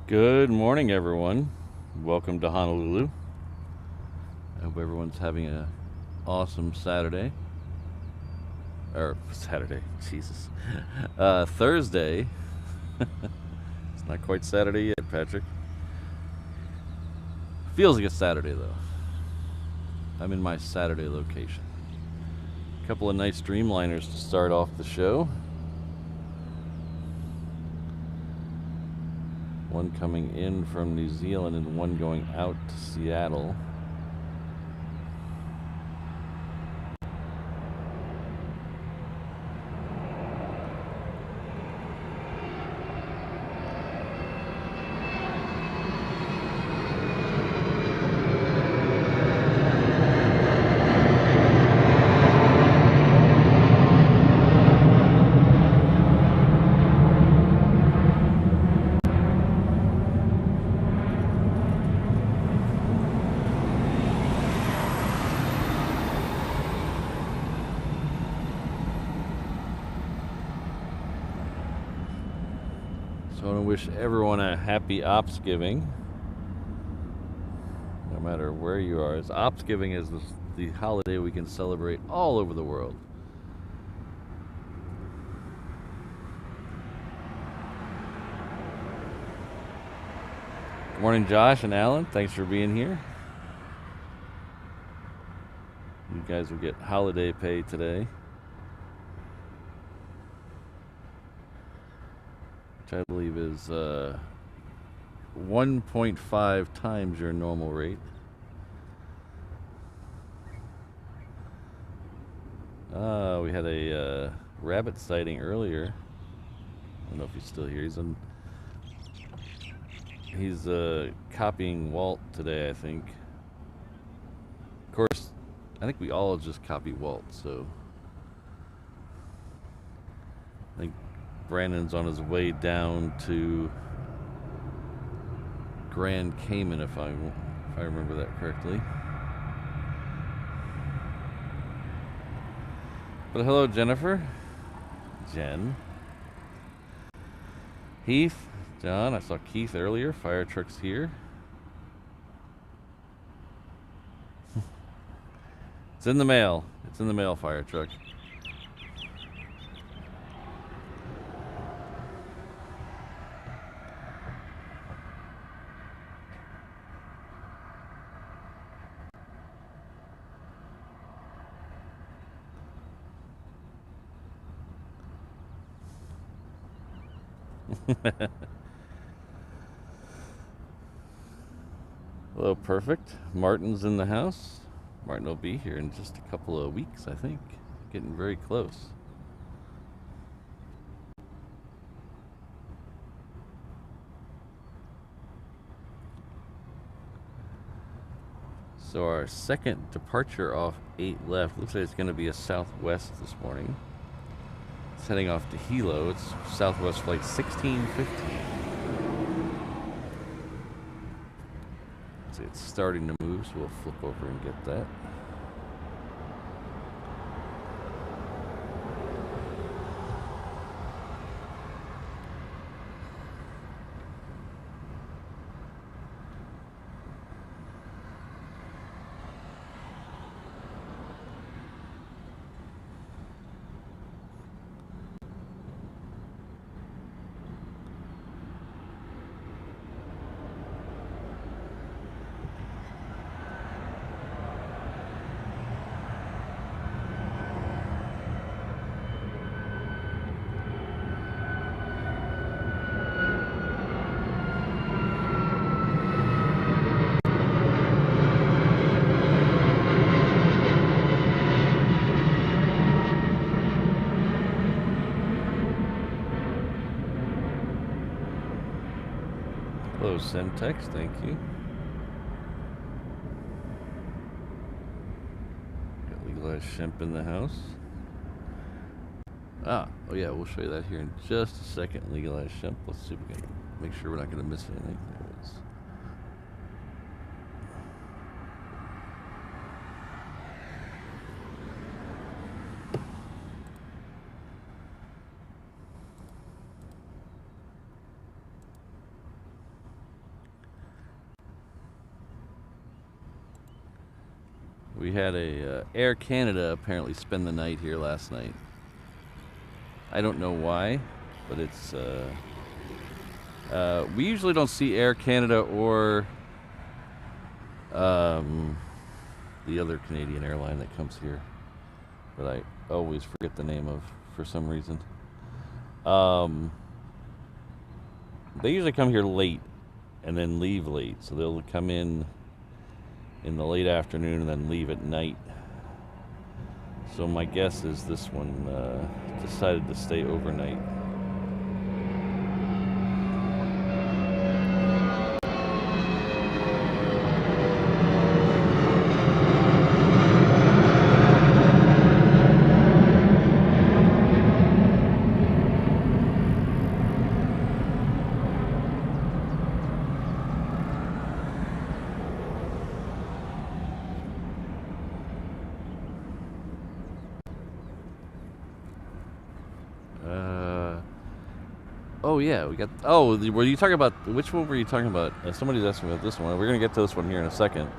Good morning, everyone. Welcome to Honolulu. I hope everyone's having an awesome Saturday. Or Saturday, Jesus. Thursday. It's not quite Saturday yet, Patrick. Feels like it's Saturday, though. I'm in my Saturday location. A couple of nice Dreamliners to start off the show. One coming in from New Zealand and one going out to Seattle. So I want to wish everyone a happy OPSGIVING, no matter where you are. As OPSGIVING is the holiday we can celebrate all over the world. Good morning, Josh and Alan. Thanks for being here. You guys will get holiday pay today, which I believe is 1.5 times your normal rate. We had a rabbit sighting earlier. I don't know if he's still here. He's copying Walt today, I think. Of course, I think we all just copy Walt, so I think Brandon's on his way down to Grand Cayman, if I remember that correctly. But hello, Jennifer, Jen, Heath, John. I saw Keith earlier. Fire truck's here. It's in the mail. It's in the mail, fire truck. Hello, perfect. Martin's in the house. Martin will be here in just a couple of weeks, I think. Getting very close. So our second departure off 8 left. Looks like it's going to be a Southwest this morning. It's heading off to Hilo. It's Southwest flight 1615. So it's starting to move, so we'll flip over and get that. Hello, Semtex, thank you. Got legalized shemp in the house. Oh yeah, we'll show you that here in just a second. Legalized shemp. Let's see if we can make sure we're not going to miss anything. There it is. We had a Air Canada apparently spend the night here last night. I don't know why, but it's we usually don't see Air Canada or the other Canadian airline that comes here, but I always forget the name of for some reason. They usually come here late and then leave late, so they'll come in the late afternoon and then leave at night. So my guess is this one decided to stay overnight. Oh yeah, we got. Oh, were you talking about which one were you talking about? Somebody's asking about this one. We're gonna get to this one here in a second.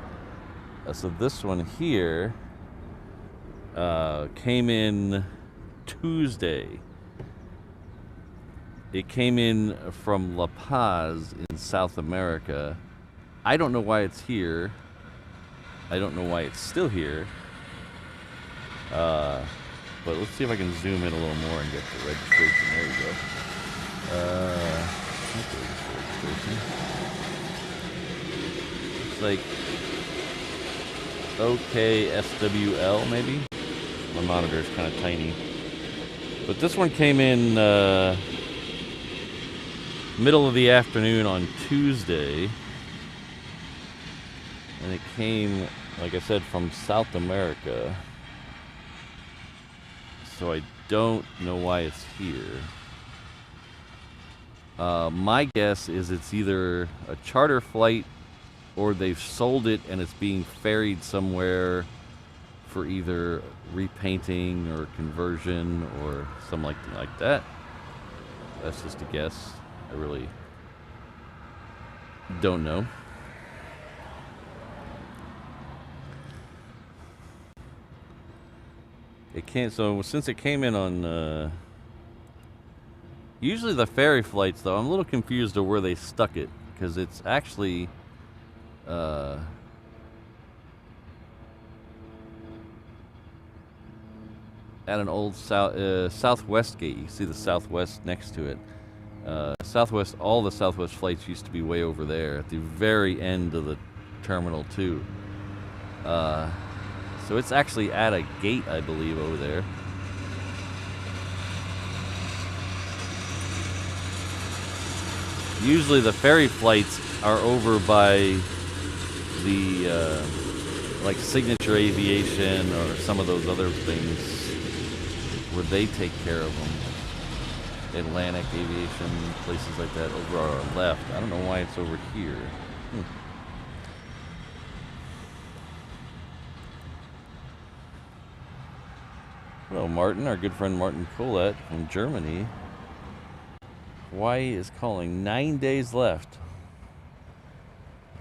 So this one here came in Tuesday. It came in from La Paz in South America. I don't know why it's here. I don't know why it's still here. But let's see if I can zoom in a little more and get the registration. There you go. It's like OKSWL maybe. My monitor is kind of tiny, but this one came in middle of the afternoon on Tuesday, and it came, like I said, from South America. So I don't know why it's here. My guess is it's either a charter flight or they've sold it and it's being ferried somewhere for either repainting or conversion or something like that. That's just a guess. I really don't know. It can't. So since it came in on. Usually the ferry flights, though, I'm a little confused of where they stuck it, because it's actually at an old Southwest gate. You see the Southwest next to it. Southwest, all the Southwest flights used to be way over there at the very end of the Terminal 2. So it's actually at a gate, I believe, over there. Usually the ferry flights are over by the like Signature Aviation or some of those other things where they take care of them. Atlantic Aviation, places like that over our left. I don't know why it's over here. Hello, Martin, our good friend Martin Collette from Germany. Hawaii is calling. 9 days left.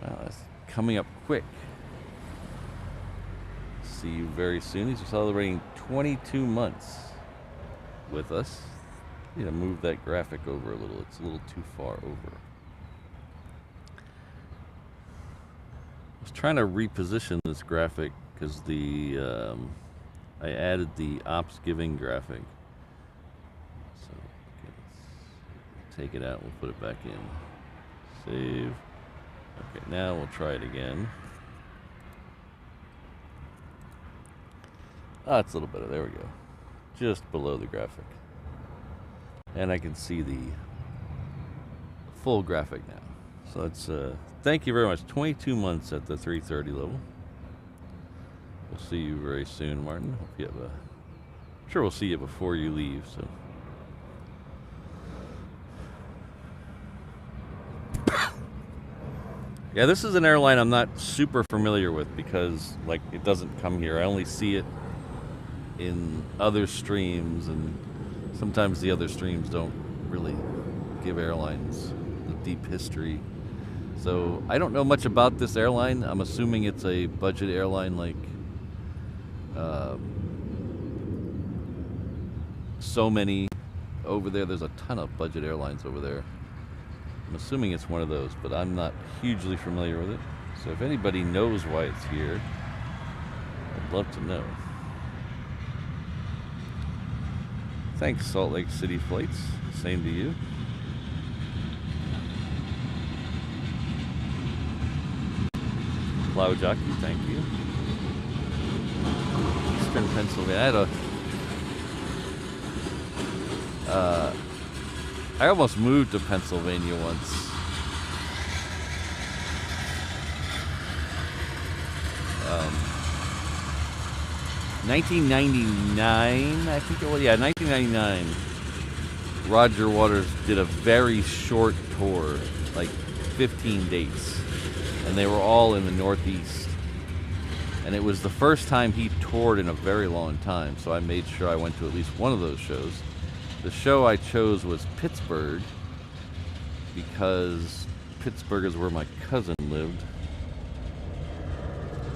Wow, that's coming up quick. See you very soon. He's celebrating 22 months with us. Need to move that graphic over a little. It's a little too far over. I was trying to reposition this graphic because I added the OPSGIVING graphic. Take it out, we'll put it back in. Save. Okay, now we'll try it again. Ah, it's a little better. There we go. Just below the graphic. And I can see the full graphic now. So it's, thank you very much. 22 months at the 330 level. We'll see you very soon, Martin. Hope you have a... I'm sure we'll see you before you leave, so... Yeah, this is an airline I'm not super familiar with because, like, it doesn't come here. I only see it in other streams, and sometimes the other streams don't really give airlines the deep history. So I don't know much about this airline. I'm assuming it's a budget airline like So many over there. There's a ton of budget airlines over there. I'm assuming it's one of those, but I'm not hugely familiar with it. So if anybody knows why it's here, I'd love to know. Thanks, Salt Lake City Flights. Same to you. Plow Jockey, thank you. Eastern Pennsylvania. I almost moved to Pennsylvania once. 1999, I think it was. Yeah, 1999. Roger Waters did a very short tour, like 15 dates, and they were all in the Northeast. And it was the first time he toured in a very long time, so I made sure I went to at least one of those shows. The show I chose was Pittsburgh, because Pittsburgh is where my cousin lived,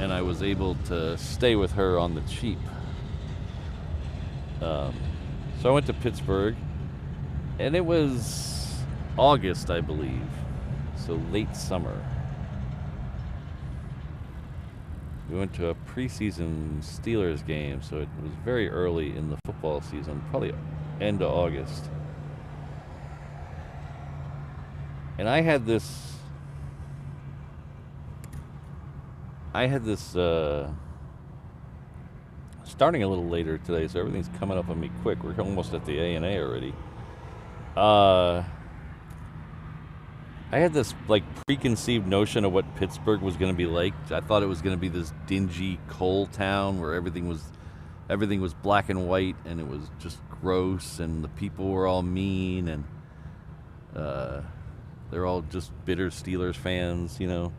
and I was able to stay with her on the cheap. So I went to Pittsburgh, and it was August, I believe, so late summer. We went to a preseason Steelers game, so it was very early in the football season, probably end of August. And I had this starting a little later today, so everything's coming up on me quick. We're almost at the ANA already. I had this like preconceived notion of what Pittsburgh was going to be like. I thought it was going to be this dingy coal town where everything was black and white, and it was just gross, and the people were all mean, and they're all just bitter Steelers fans, you know.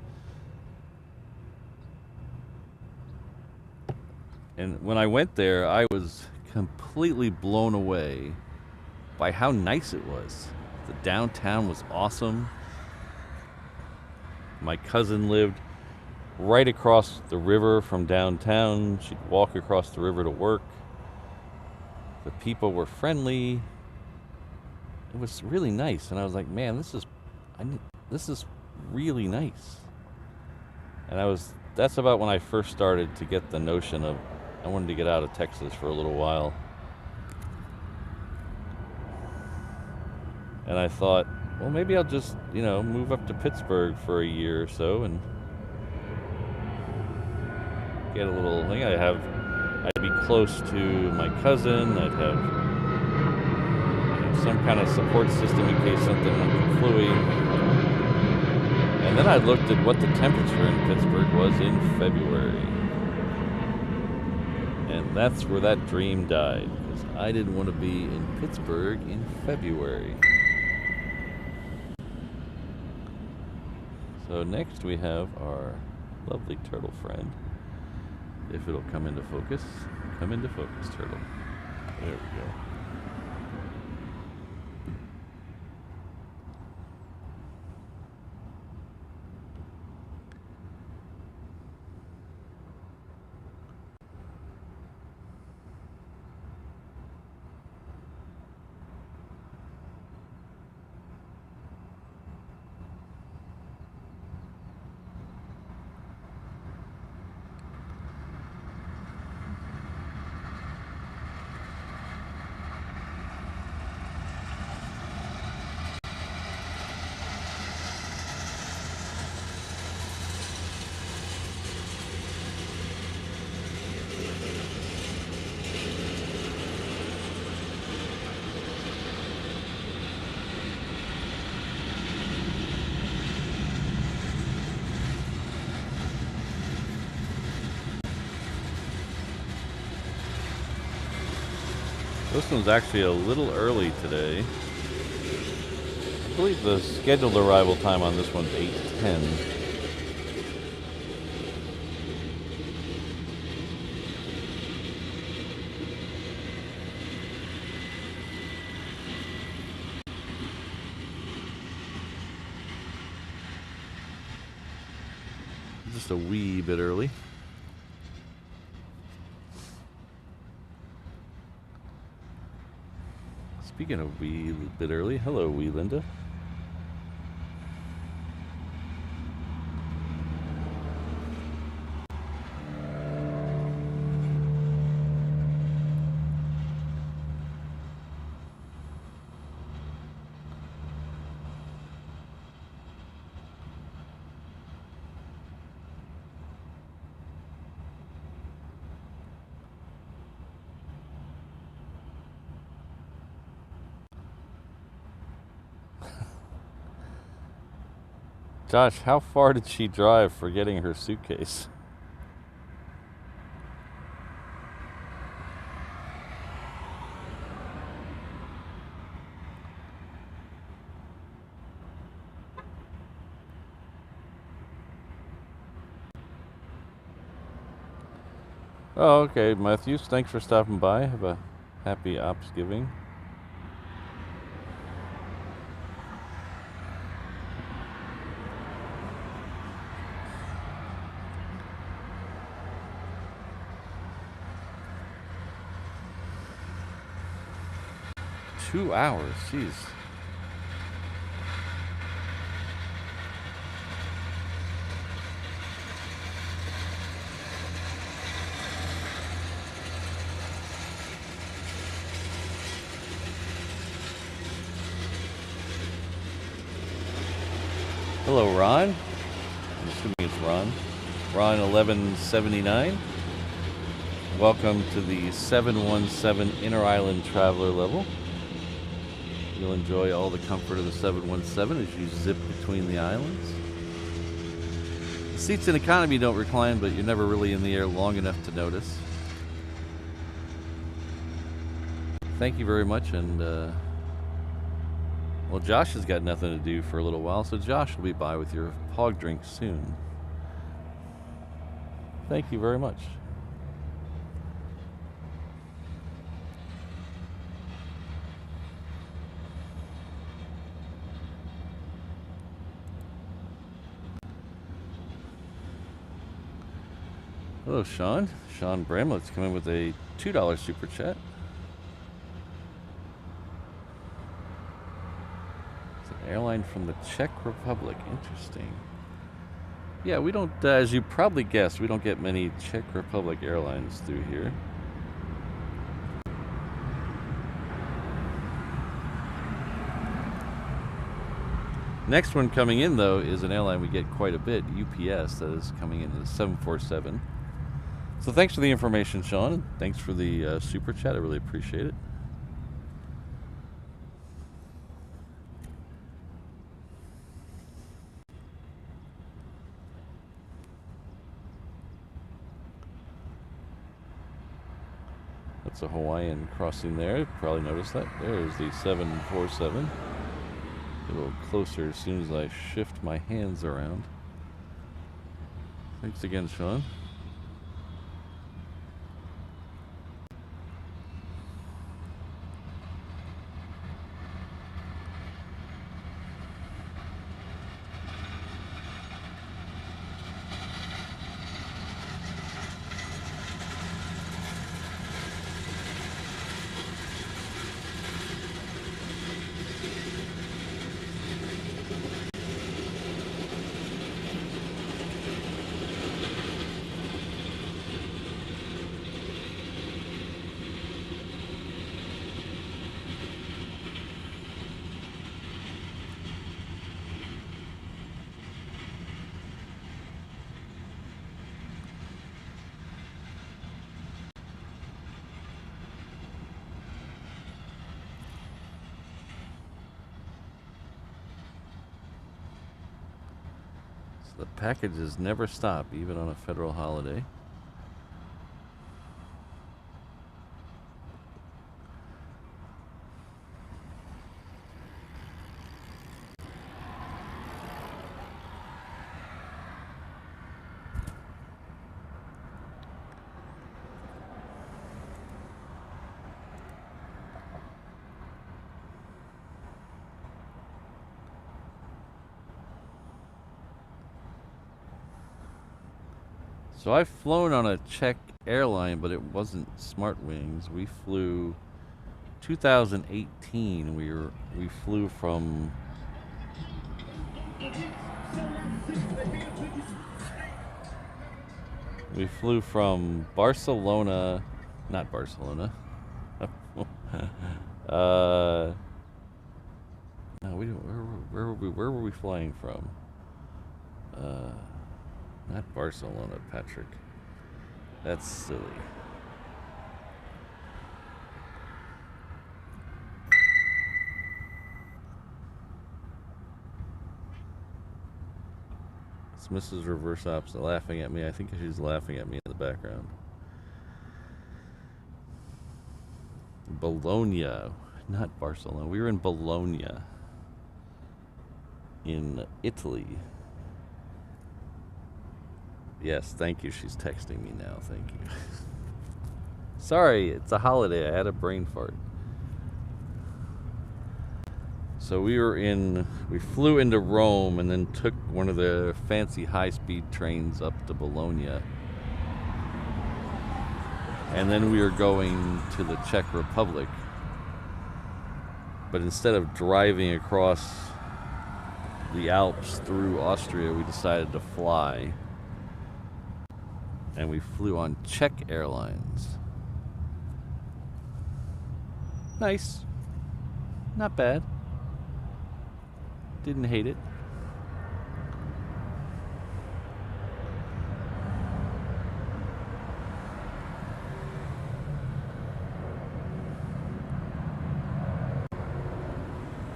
And when I went there, I was completely blown away by how nice it was. The downtown was awesome. My cousin lived right across the river from downtown. She'd walk across the river to work. The people were friendly. It was really nice, and I was like, man, this is really nice. And that's about when I first started to get the notion of I wanted to get out of Texas for a little while. And I thought, well, maybe I'll just, move up to Pittsburgh for a year or so and get a little thing. I'd be close to my cousin. I'd have some kind of support system in case something went fluey. And then I looked at what the temperature in Pittsburgh was in February. And that's where that dream died, because I didn't want to be in Pittsburgh in February. So next we have our lovely turtle friend. If it'll come into focus. Come into focus, turtle. There we go. This one's actually a little early today. I believe the scheduled arrival time on this one's 8:10. Just a wee bit early. Speaking of wee, a bit early. Hello, wee Linda. Josh, how far did she drive for getting her suitcase? Oh, okay, Matthews. Thanks for stopping by. Have a happy OPSGIVING. $2, jeez. Hello, Ron. I'm assuming it's Ron. Ron 1179. Welcome to the 717 Inter-Island Traveler level. You'll enjoy all the comfort of the 717 as you zip between the islands. The seats in economy don't recline, but you're never really in the air long enough to notice. Thank you very much, and well, Josh has got nothing to do for a little while, so Josh will be by with your hog drink soon. Thank you very much. Hello, Sean. Sean Bramlett's coming with a $2 super chat. Airline from the Czech Republic. Interesting. Yeah, we don't, as you probably guessed, we don't get many Czech Republic airlines through here. Next one coming in, though, is an airline we get quite a bit, UPS, that is coming in at 747. So thanks for the information, Sean, and thanks for the super chat. I really appreciate it. That's a Hawaiian crossing there. Probably noticed that. There's the 747. A little closer as soon as I shift my hands around. Thanks again, Sean. The packages never stop, even on a federal holiday. So I've flown on a Czech airline, but it wasn't Smart Wings. We flew 2018, we flew from Barcelona, not Barcelona. No, where were we flying from? Not Barcelona, Patrick. That's silly. It's Mrs. Reverse Ops laughing at me. I think she's laughing at me in the background. Bologna, not Barcelona. We were in Bologna, in Italy. Yes, thank you. She's texting me now. Thank you. Sorry, it's a holiday. I had a brain fart. So we flew into Rome and then took one of the fancy high-speed trains up to Bologna. And then we were going to the Czech Republic. But instead of driving across the Alps through Austria, we decided to fly. And we flew on Czech Airlines. Nice. Not bad. Didn't hate it.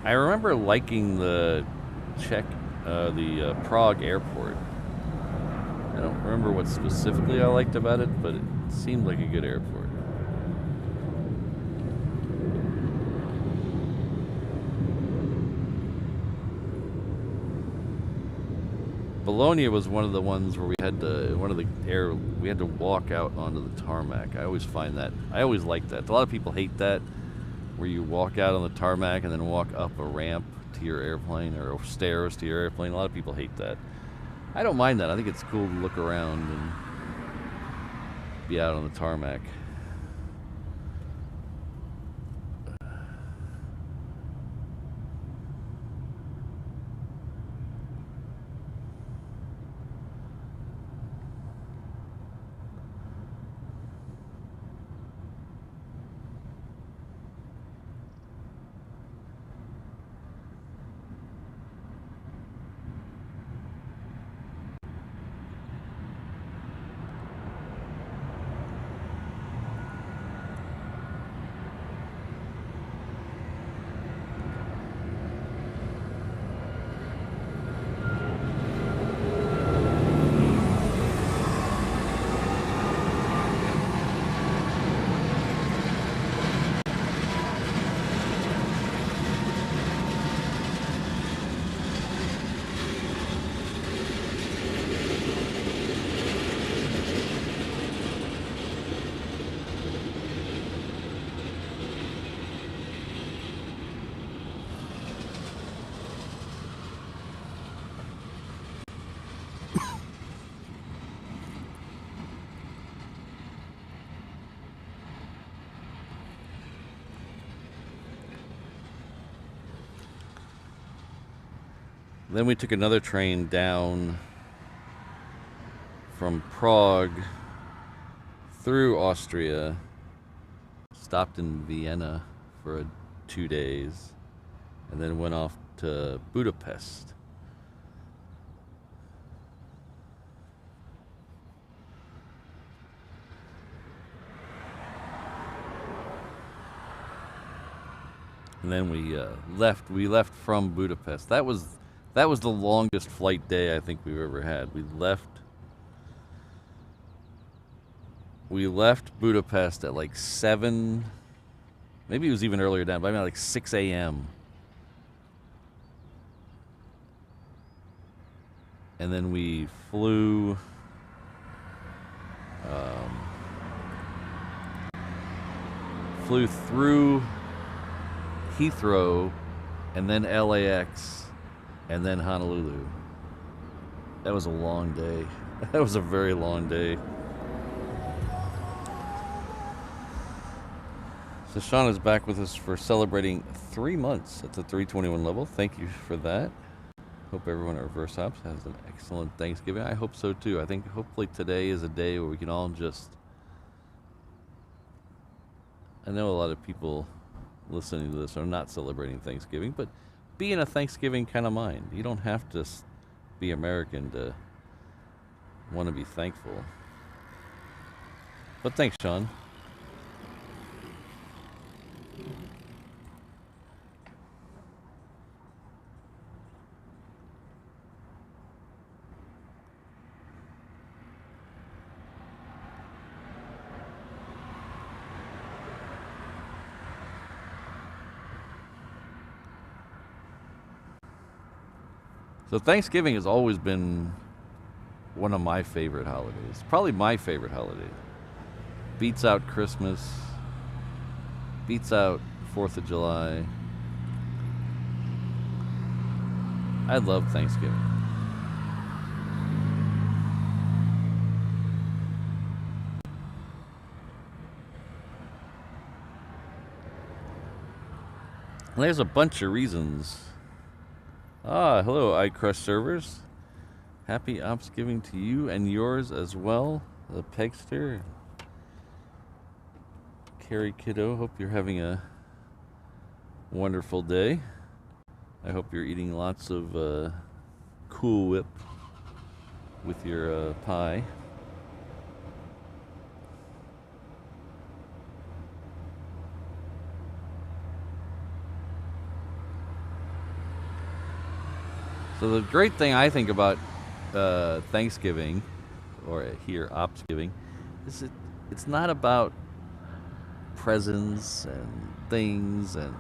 I remember liking the Prague airport. I don't remember what specifically I liked about it, but it seemed like a good airport. Bologna was one of the ones where we had to walk out onto the tarmac. I always like that. A lot of people hate that, where you walk out on the tarmac and then walk up a ramp to your airplane or stairs to your airplane. A lot of people hate that. I don't mind that. I think it's cool to look around and be out on the tarmac. Then we took another train down from Prague through Austria, stopped in Vienna for 2 days, and then went off to Budapest. And then we left from Budapest. That was the longest flight day I think we've ever had. We left Budapest at like 7, maybe it was even earlier down, but I mean like 6 a.m. And then we flew through Heathrow and then LAX and then Honolulu. That was a long day. That was a very long day. So Sean is back with us for celebrating 3 months at the 321 level. Thank you for that. Hope everyone at Reverse Ops has an excellent Thanksgiving. I hope so too. I think hopefully today is a day where we can all just... I know a lot of people listening to this are not celebrating Thanksgiving, but be in a Thanksgiving kind of mind. You don't have to be American to want to be thankful. But thanks, Sean. So Thanksgiving has always been one of my favorite holidays. Probably my favorite holiday. Beats out Christmas. Beats out 4th of July. I love Thanksgiving. And there's a bunch of reasons. Ah, hello, iCrush servers. Happy OPSGIVING to you and yours as well. The Pegster. Carrie Kiddo, hope you're having a wonderful day. I hope you're eating lots of Cool Whip with your pie. So the great thing I think about Thanksgiving, or here OPSGIVING, is it's not about presents and things, and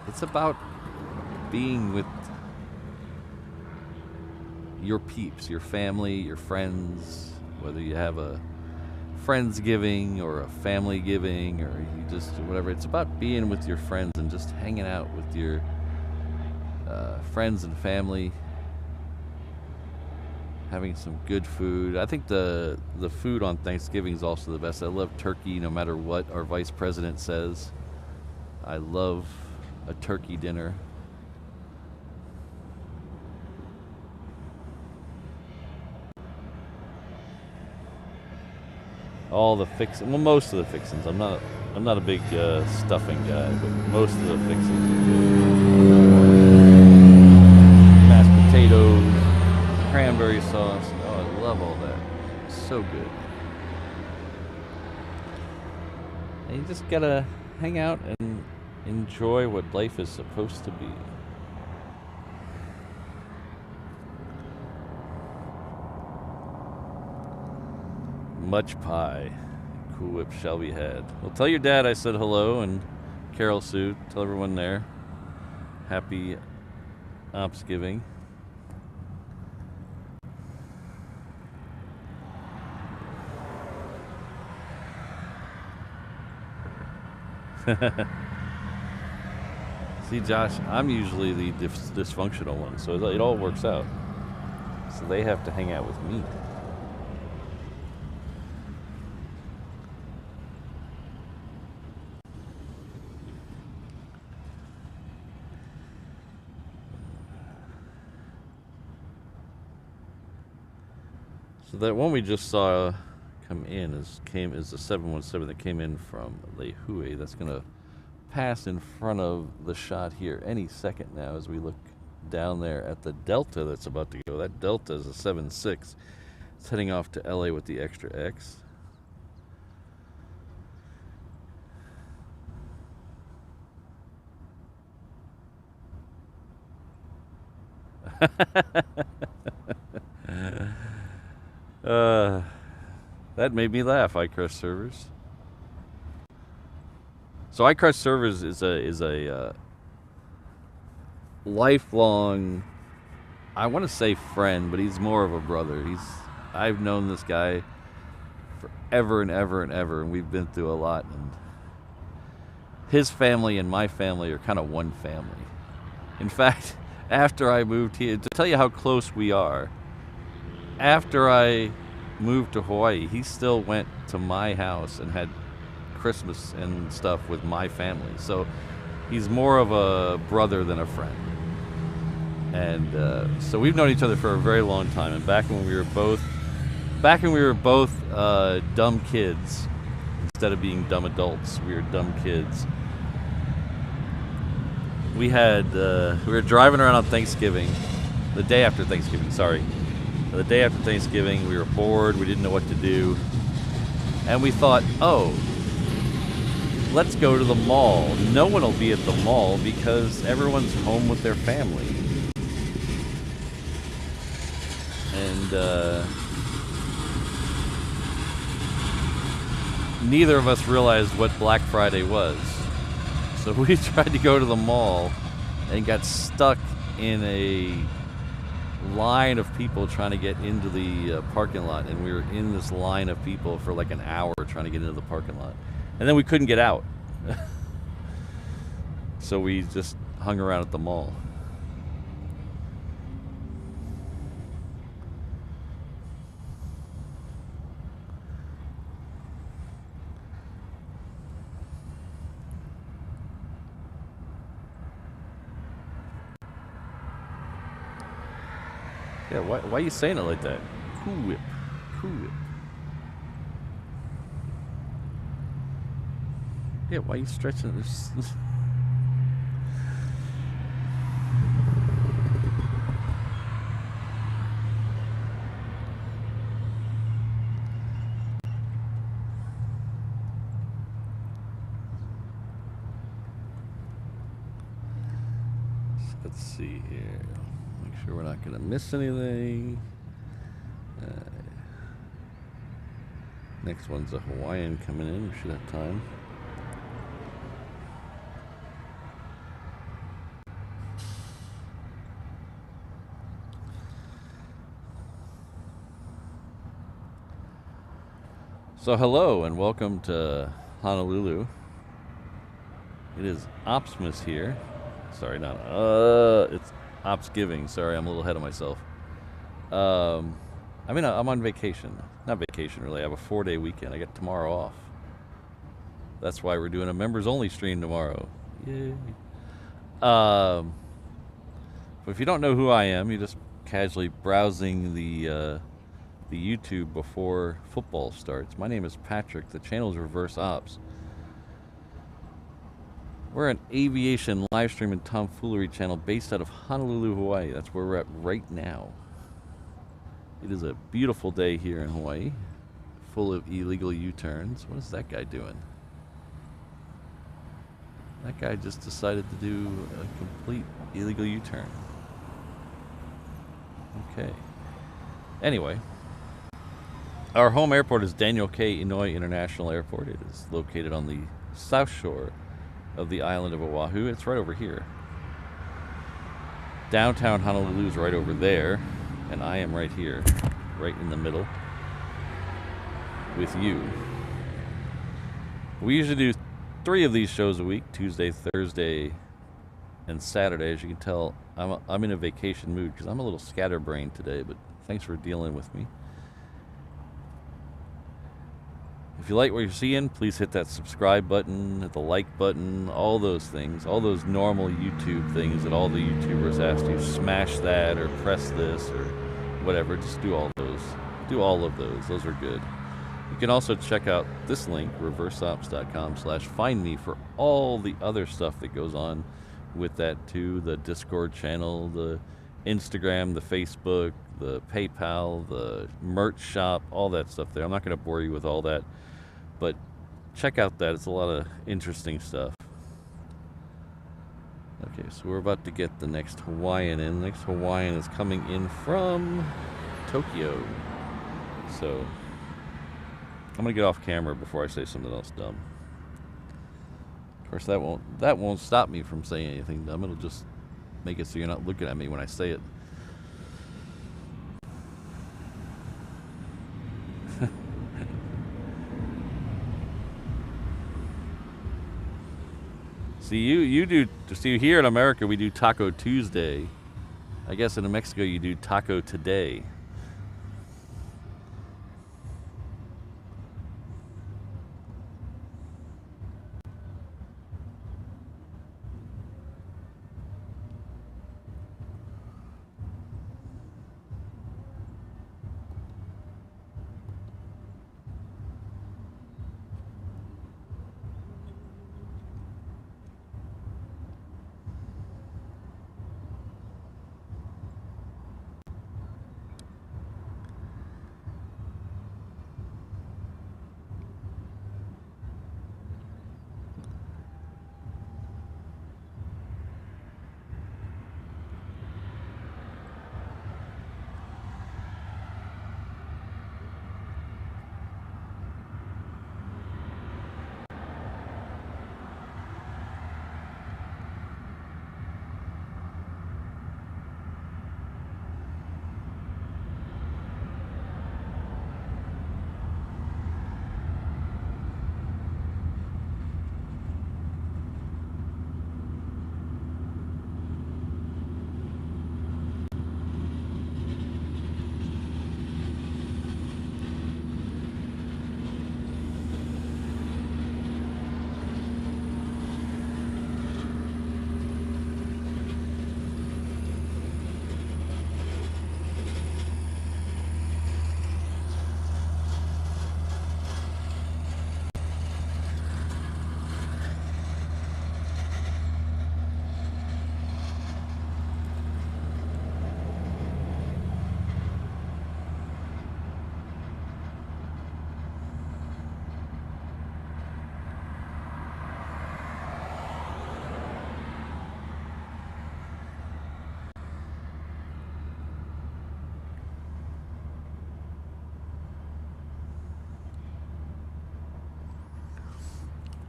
it's about being with your peeps, your family, your friends, whether you have a Friendsgiving or a family giving or you just whatever. It's about being with your friends and just hanging out with your friends and family, having some good food. I think the food on Thanksgiving is also the best. I love turkey no matter what our vice president says. I love a turkey dinner. All the fixings, well, most of the fixings. I'm not a big stuffing guy, but most of the fixings are good. Mashed potatoes, cranberry sauce. Oh, I love all that. It's so good. And you just gotta hang out and enjoy what life is supposed to be. Much pie. Cool Whip shall be had. Well, tell your dad I said hello, and Carol Sue. Tell everyone there. Happy OPSGIVING. See, Josh, I'm usually the dysfunctional one, so it all works out. So they have to hang out with me. So that one we just saw come in is the 717 that came in from Livery. That's going to pass in front of the shot here any second now as we look down there at the Delta that's about to go. That Delta is a 76. It's heading off to LA with the extra X. That made me laugh, iCrush servers. So iCrush servers is a lifelong, I want to say friend, but he's more of a brother. I've known this guy forever and ever and ever, and we've been through a lot. And his family and my family are kind of one family. In fact, after I moved here, to tell you how close we are, after I moved to Hawaii, he still went to my house and had Christmas and stuff with my family. So he's more of a brother than a friend. And so we've known each other for a very long time. And back when we were both dumb kids, instead of being dumb adults, we were dumb kids. We were driving around on Thanksgiving, the day after Thanksgiving, sorry. The day after Thanksgiving, we were bored, we didn't know what to do. And we thought, oh, let's go to the mall. No one will be at the mall because everyone's home with their family. And neither of us realized what Black Friday was. So we tried to go to the mall and got stuck in a line of people trying to get into the parking lot. And we were in this line of people for like an hour trying to get into the parking lot. And then we couldn't get out. So we just hung around at the mall. Yeah, why are you saying it like that? Cool Whip. Cool Whip. Yeah, why are you stretching this? Let's see here. Make sure we're not going to miss anything. Next one's a Hawaiian coming in. We should have time. So hello and welcome to Honolulu. It is Opsmas here. Sorry, not it's OPSGIVING. Sorry, I'm a little ahead of myself. I mean, I'm on vacation. Not vacation, really. I have a 4-day weekend. I get tomorrow off. That's why we're doing a members-only stream tomorrow. Yay. But if you don't know who I am, you're just casually browsing the YouTube before football starts. My name is Patrick. The channel is Reverse Ops. We're an aviation live stream and tomfoolery channel based out of Honolulu, Hawaii. That's where we're at right now. It is a beautiful day here in Hawaii, full of illegal U-turns. What is that guy doing? That guy just decided to do a complete illegal U-turn. Okay. Anyway, our home airport is Daniel K. Inouye International Airport. It is located on the south shore of the island of Oahu. It's right over here. Downtown Honolulu is right over there, and I am right here, right in the middle with you. We usually do 3 of these shows a week, Tuesday, Thursday, and Saturday. As you can tell, I'm in a vacation mood because I'm a little scatterbrained today, but thanks for dealing with me. If you like what you're seeing, please hit that subscribe button, hit the like button, all those things, all those normal YouTube things that all the YouTubers ask you. Smash that or press this or whatever. Just do all those. Do all of those. Those are good. You can also check out this link, reverseops.com/find me, for all the other stuff that goes on with that too. The Discord channel, the Instagram, the Facebook, the PayPal, the merch shop, all that stuff there. I'm not going to bore you with all that, but check out that. It's a lot of interesting stuff. Okay, so we're about to get the next Hawaiian in. The next Hawaiian is coming in from Tokyo. So I'm going to get off camera before I say something else dumb. Of course, that won't stop me from saying anything dumb. It'll just make it so you're not looking at me when I say it. See, here in America we do Taco Tuesday. I guess in Mexico you do Taco Today.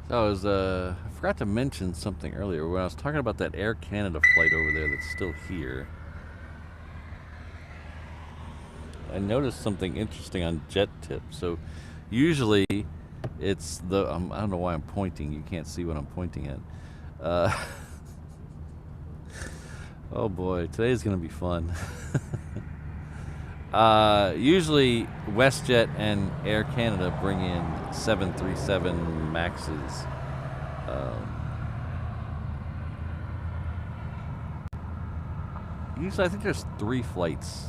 So I forgot to mention something earlier when I was talking about that Air Canada flight over there that's still here. I noticed something interesting on jet tip. So usually it's the, I don't know why I'm pointing. You can't see what I'm pointing at. Oh boy, today's gonna be fun. Usually WestJet and Air Canada bring in 737 Maxes. Usually I think there's 3 flights.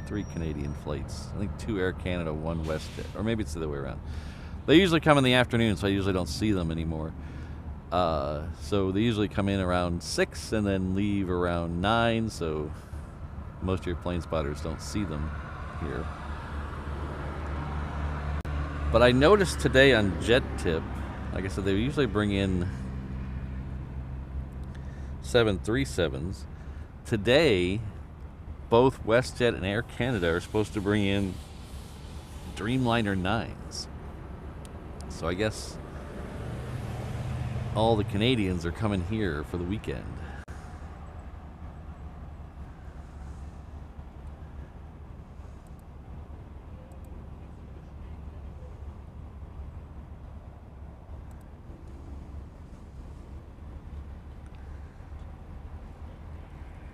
3 Canadian flights. I think 2 Air Canada, 1 WestJet. Or maybe it's the other way around. They usually come in the afternoon, so I usually don't see them anymore. So they usually come in around 6 and then leave around 9, so most of your plane spotters don't see them here. But I noticed today on jet tip, like I said, they usually bring in 737s. Today, both WestJet and Air Canada are supposed to bring in Dreamliner 9s. So I guess all the Canadians are coming here for the weekend.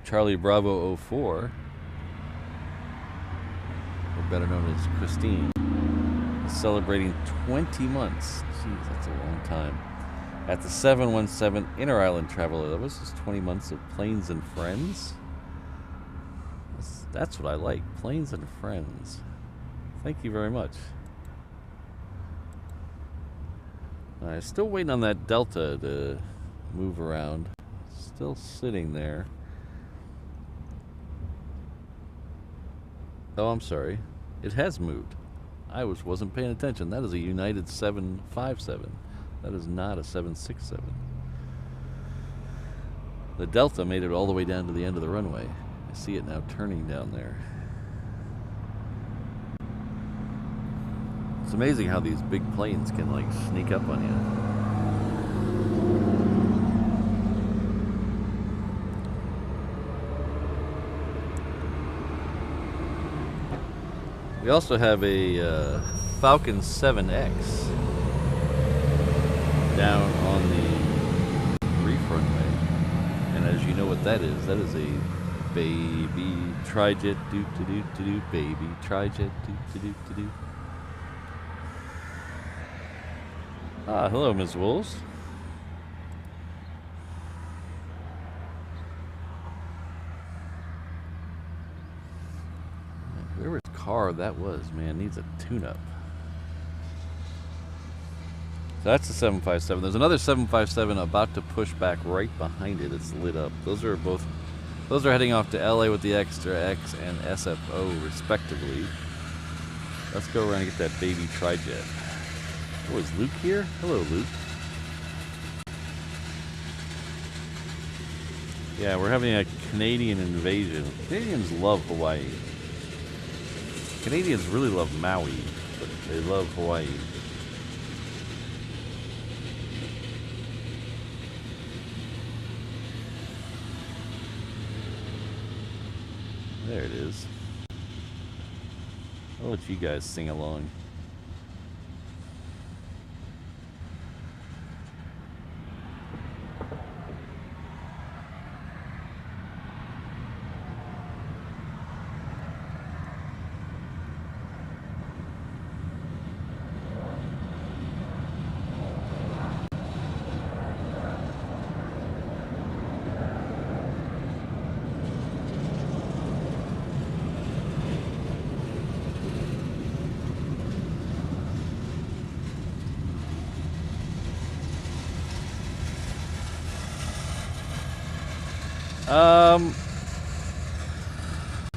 Charlie Bravo 04, or better known as Christine, is celebrating 20 months. Jeez, that's a long time. At the 717 Inter-Island Traveler. That was just 20 months of Planes and Friends. That's what I like, Planes and Friends. Thank you very much. Alright, still waiting on that Delta to move around. Still sitting there. Oh, I'm sorry. It has moved. I wasn't paying attention. That is a United 757. That is not a 767. The Delta made it all the way down to the end of the runway. I see it now turning down there. It's amazing how these big planes can like sneak up on you. We also have a Falcon 7X down on the reef runway. And as you know what that is a baby trijet doo-doo-doo-doo, baby trijet doo-doo-doo-doo. Ah, hello, Ms. Wolves. Whoever's car that was, man, needs a tune-up. So that's the 757. There's another 757 about to push back right behind it. It's lit up. Those are heading off to LA with the Extra X and SFO respectively. Let's go around and get that baby trijet. Oh, is Luke here? Hello, Luke. Yeah, we're having a Canadian invasion. Canadians love Hawaii. Canadians really love Maui, but they love Hawaii. There it is. I'll let you guys sing along.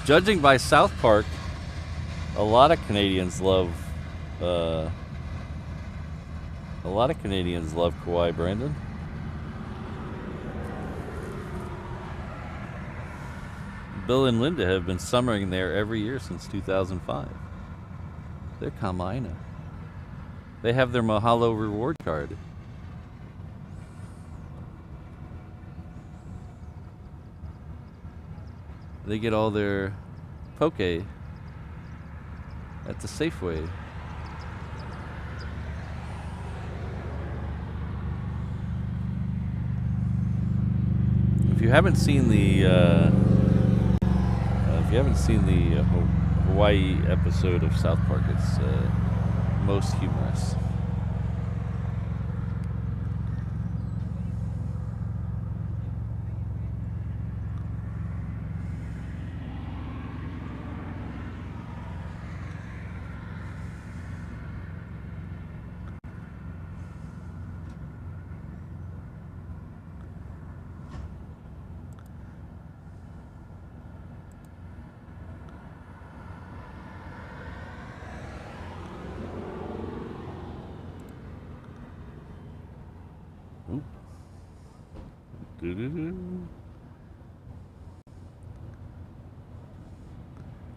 Judging by South Park, a lot of Canadians love Kauai, Brandon. Bill and Linda have been summering there every year since 2005. They're Kamaina. They have their Mahalo reward card. They get all their poke at the Safeway. If you haven't seen the Hawaii episode of South Park, it's most humorous.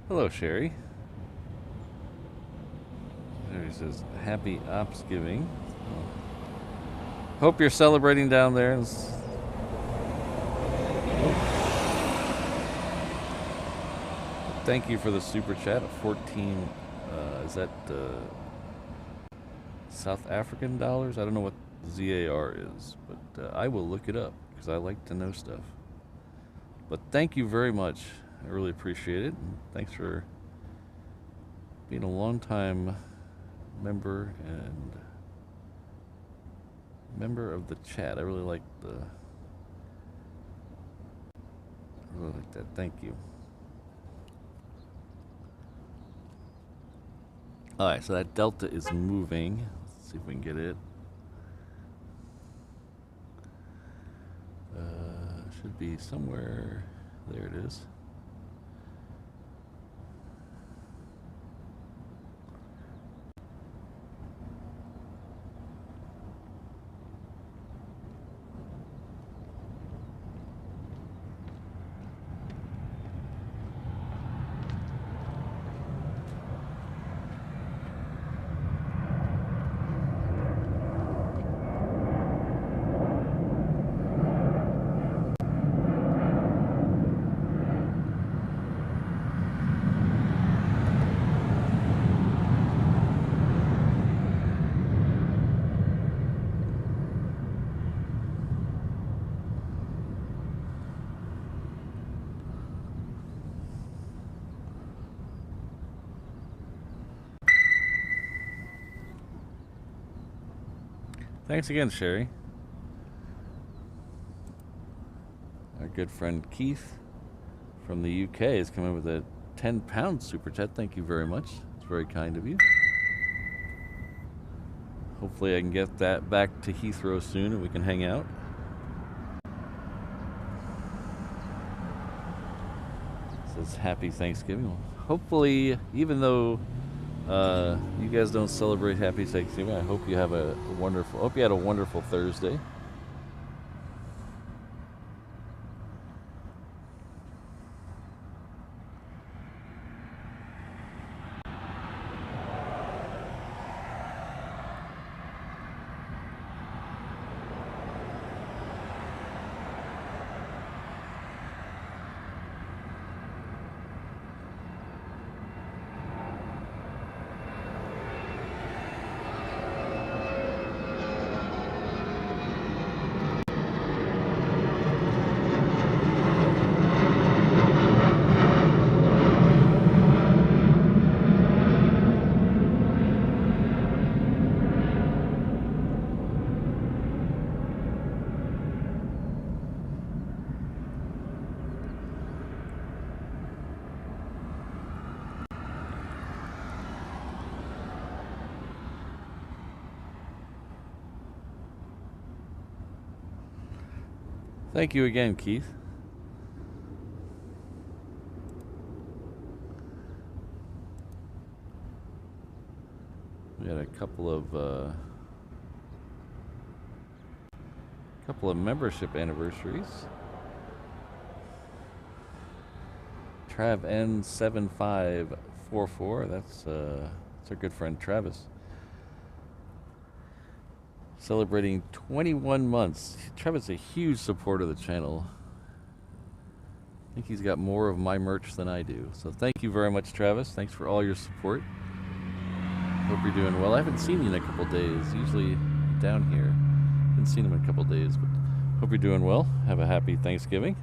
Hello, Sherry. There he says, happy OPSGIVING. Hope you're celebrating down there. Thank you for the super chat of 14. Is that South African dollars? I don't know what ZAR is, but I will look it up because I like to know stuff. But thank you very much. I really appreciate it. And thanks for being a long-time member and member of the chat. I really like that. Thank you. Alright, so that Delta is moving. Let's see if we can get it. Should be somewhere. There it is. Thanks again, Sherry. Our good friend Keith from the UK is coming with a 10-pound super chat. Thank you very much. It's very kind of you. Hopefully I can get that back to Heathrow soon and we can hang out. It says happy Thanksgiving. Hopefully, even though you guys don't celebrate happy Thanksgiving, I hope you have a wonderful, hope you had a wonderful Thursday. Thank you again, Keith. We had a couple of membership anniversaries. Trav N7544. That's our good friend Travis. Celebrating 21 months. Travis is a huge supporter of the channel. think he's got more of my merch than I do. So thank you very much, Travis. Thanks for all your support. Hope you're doing well. I haven't seen you in a couple days. Usually down here. Haven't seen him in a couple days, but hope you're doing well. Have a happy Thanksgiving.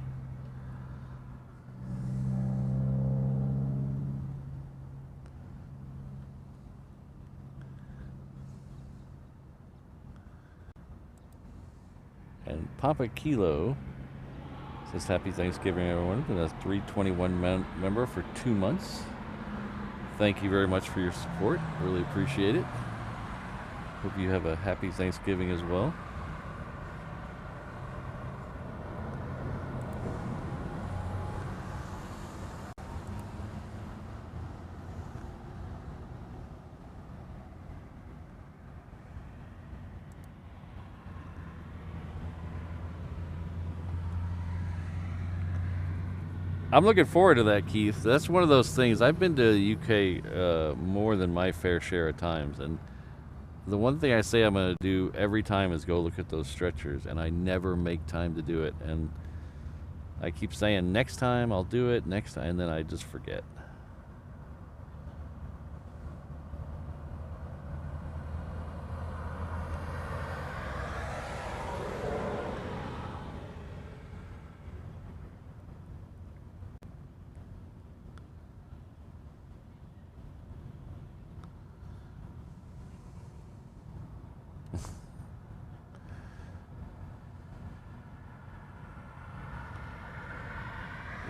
And Papa Kilo says happy Thanksgiving, everyone. And a 321 member for 2 months. Thank you very much for your support. Really appreciate it. Hope you have a happy Thanksgiving as well. I'm looking forward to that, Keith. That's one of those things. I've been to the UK more than my fair share of times, and the one thing I say I'm going to do every time is go look at those stretchers, and I never make time to do it. And I keep saying, next time I'll do it, next time, and then I just forget.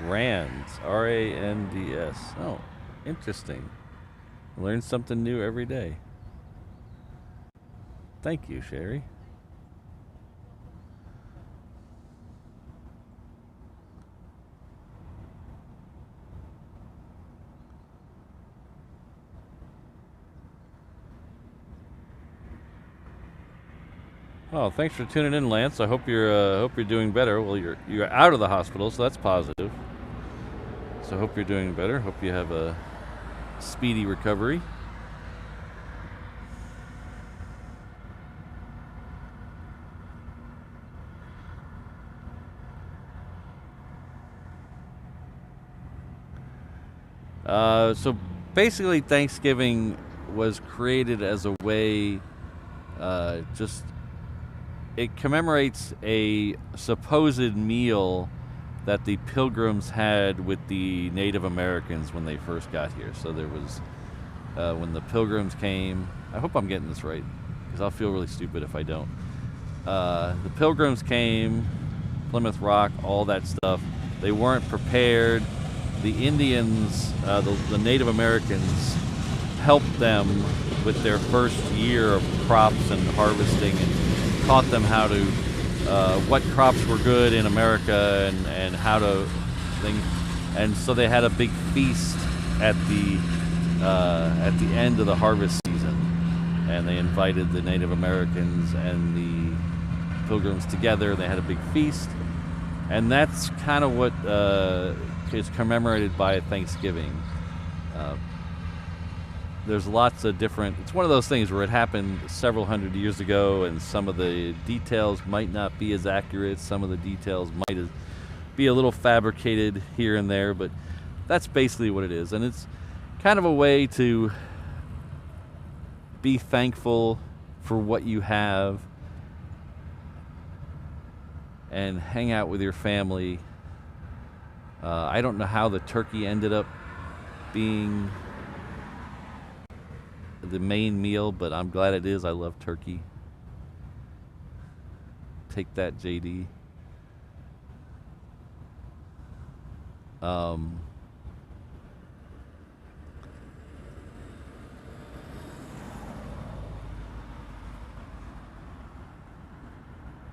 Rands, R-A-N-D-S. Oh, interesting. Learn something new every day. Thank you, Sherry. Oh, thanks for tuning in, Lance. I hope you're doing better. Well, you're out of the hospital, so that's positive. So I hope you're doing better. Hope you have a speedy recovery. So basically, Thanksgiving was created as a way, it commemorates a supposed meal that the Pilgrims had with the Native Americans when they first got here. So there was, when the Pilgrims came, I hope I'm getting this right, because I'll feel really stupid if I don't. The Pilgrims came, Plymouth Rock, all that stuff. They weren't prepared. The Indians, the Native Americans, helped them with their first year of crops and harvesting, and taught them how to, what crops were good in America, and how to think. And so they had a big feast at the end of the harvest season, and they invited the Native Americans and the Pilgrims together. They had a big feast, and that's kind of what is commemorated by Thanksgiving. There's lots of different, it's one of those things where it happened several hundred years ago, and some of the details might not be as accurate, some of the details might be a little fabricated here and there, but that's basically what it is. And it's kind of a way to be thankful for what you have and hang out with your family. I don't know how the turkey ended up being the main meal, but I'm glad it is. I love turkey. Take that, JD. Oh,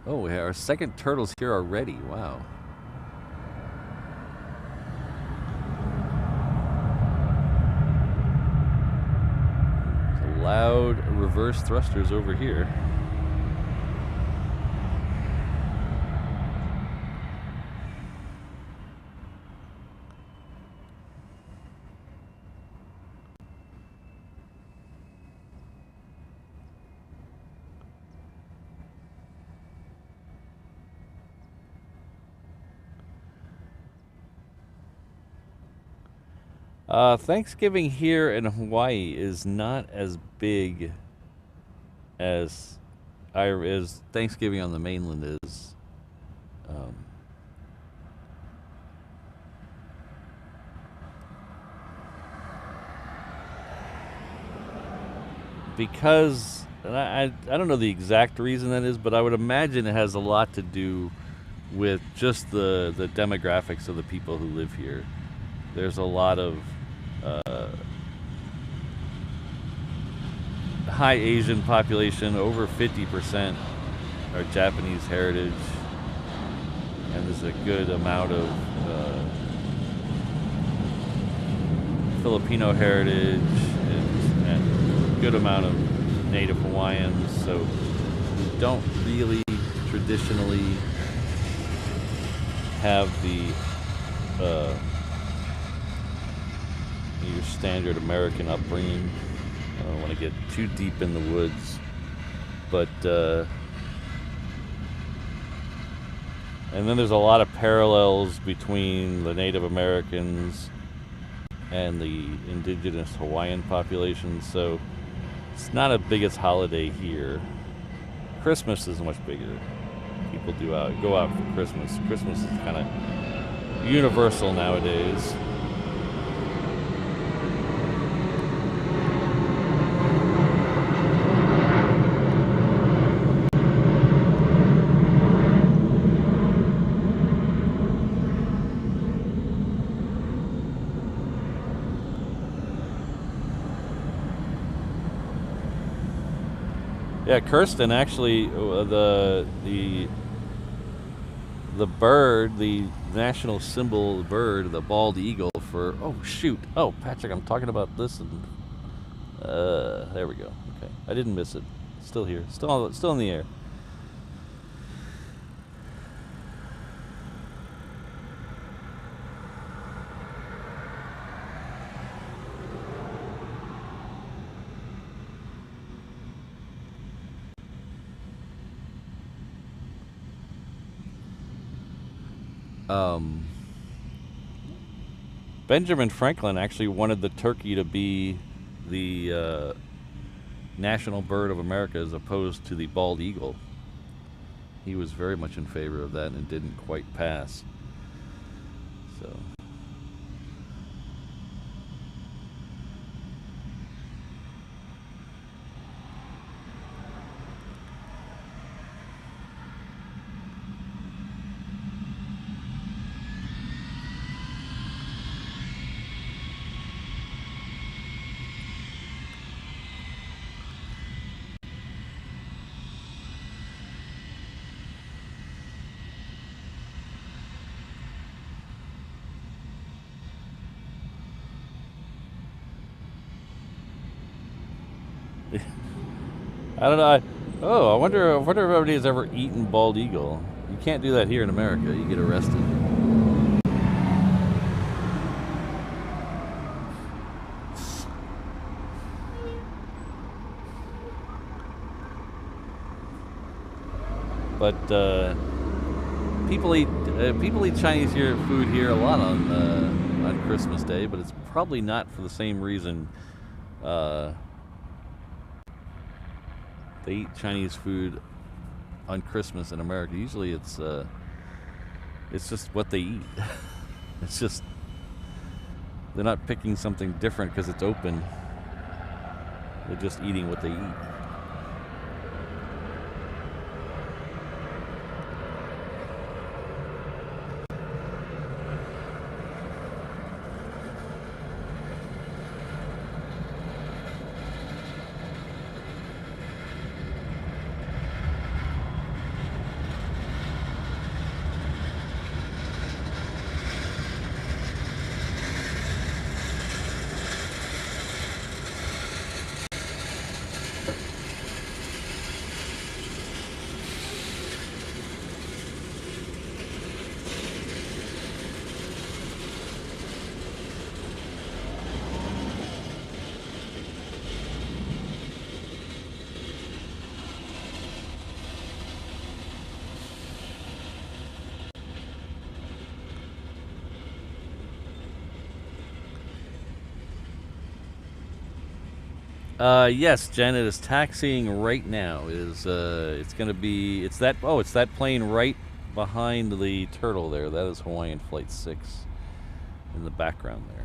our second turtle's here already. Wow. Loud reverse thrusters over here. Thanksgiving here in Hawaii is not as big as as Thanksgiving on the mainland is. Um, because and I don't know the exact reason that is, but I would imagine it has a lot to do with just the demographics of the people who live here. There's a lot of uh, high Asian population, over 50% are Japanese heritage, and there's a good amount of Filipino heritage and a good amount of Native Hawaiians. So we don't really traditionally have the your standard American upbringing. I don't want to get too deep in the woods, but and then there's a lot of parallels between the Native Americans and the indigenous Hawaiian population, so it's not as big as holiday here. Christmas is much bigger. People go out for Christmas. Christmas is kind of universal nowadays. Yeah, Kirsten actually, the bird, the national symbol bird, the bald eagle for, oh shoot, oh Patrick, I'm talking about this, and there we go. Okay, I didn't miss it. Still here, still in the air. Benjamin Franklin actually wanted the turkey to be the national bird of America as opposed to the bald eagle. He was very much in favor of that, and it didn't quite pass. So. I don't know. I wonder if everybody has ever eaten bald eagle. You can't do that here in America. You get arrested. But people eat Chinese food here a lot on Christmas Day, but it's probably not for the same reason. They eat Chinese food on Christmas in America. Usually it's just what they eat. It's just they're not picking something different because it's open. They're just eating what they eat. Yes, Jen, it is taxiing right now. It is, it's gonna be, it's that plane right behind the turtle there. That is Hawaiian Flight 6 in the background there.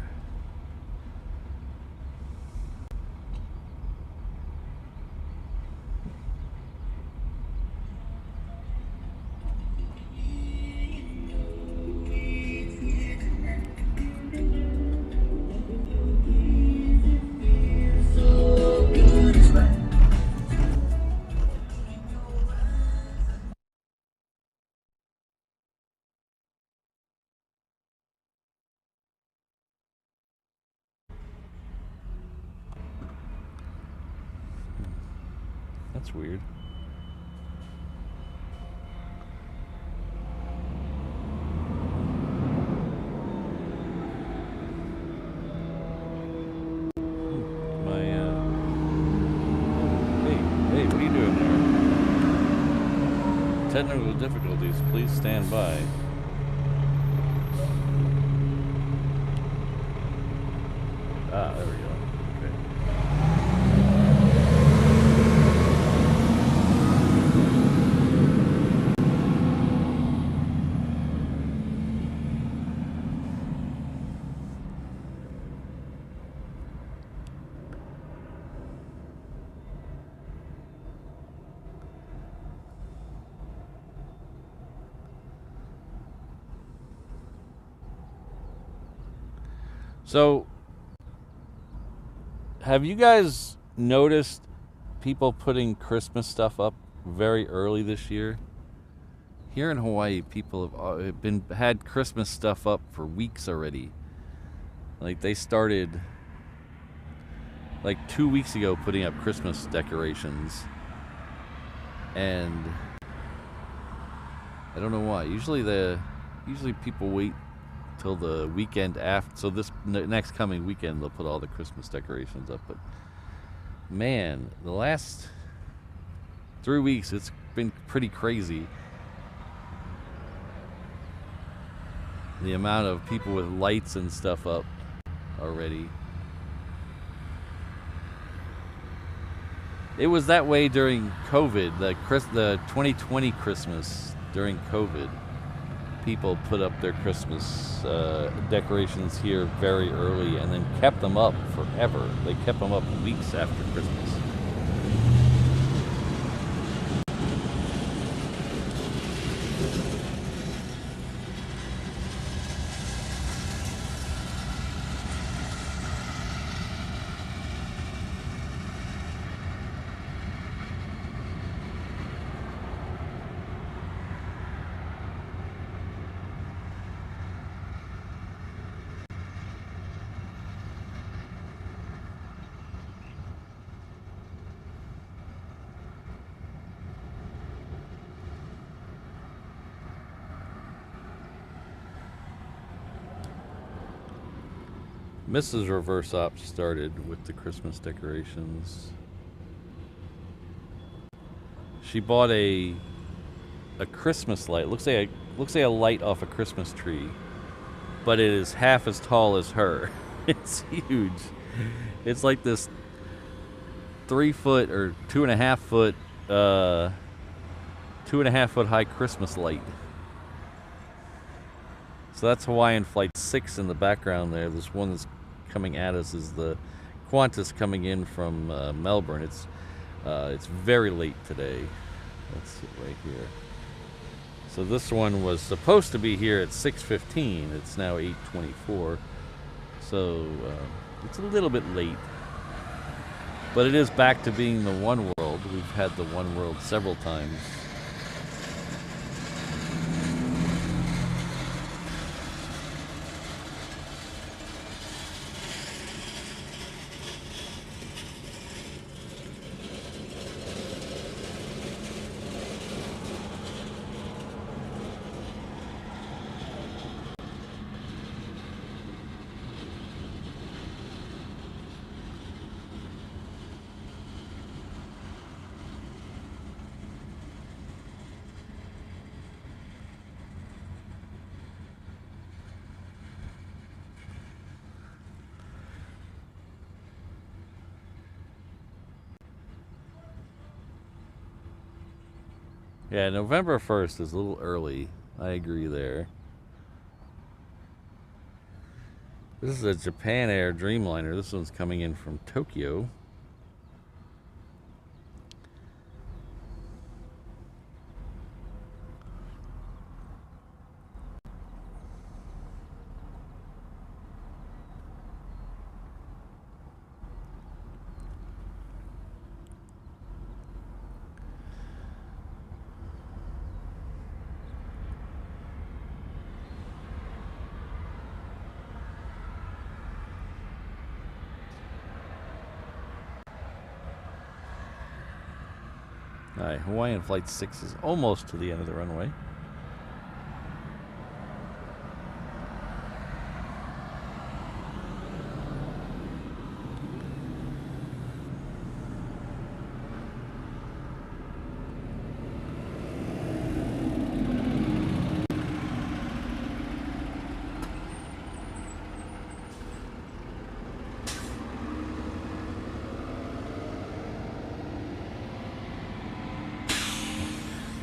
That's weird. Hey, what are you doing there? Technical difficulties, please stand by. Ah, there we go. Okay. So, have you guys noticed people putting Christmas stuff up very early this year? Here in Hawaii, people have had Christmas stuff up for weeks already. Like, they started like 2 weeks ago putting up Christmas decorations, and I don't know why. Usually people wait till the weekend after, so this next coming weekend they'll put all the Christmas decorations up. But man, the last 3 weeks it's been pretty crazy, the amount of people with lights and stuff up already. It was that way during COVID, the 2020 Christmas during COVID. People put up their Christmas decorations here very early and then kept them up forever. They kept them up weeks after Christmas. Mrs. Reverse Ops started with the Christmas decorations. She bought a Christmas light. Looks like a light off a Christmas tree, but it is half as tall as her. It's huge. It's like this 3 foot or 2.5 foot, 2.5 foot high Christmas light. So that's Hawaiian Flight 6 in the background there. This one that's coming at us is the Qantas coming in from Melbourne. It's very late today. Let's see right here. So this one was supposed to be here at 6:15. It's now 8:24. So it's a little bit late. But it is back to being the One World. We've had the One World several times. Yeah, November 1st is a little early. I agree there. This is a Japan Air Dreamliner. This one's coming in from Tokyo. Alright, Hawaiian Flight 6 is almost to the end of the runway.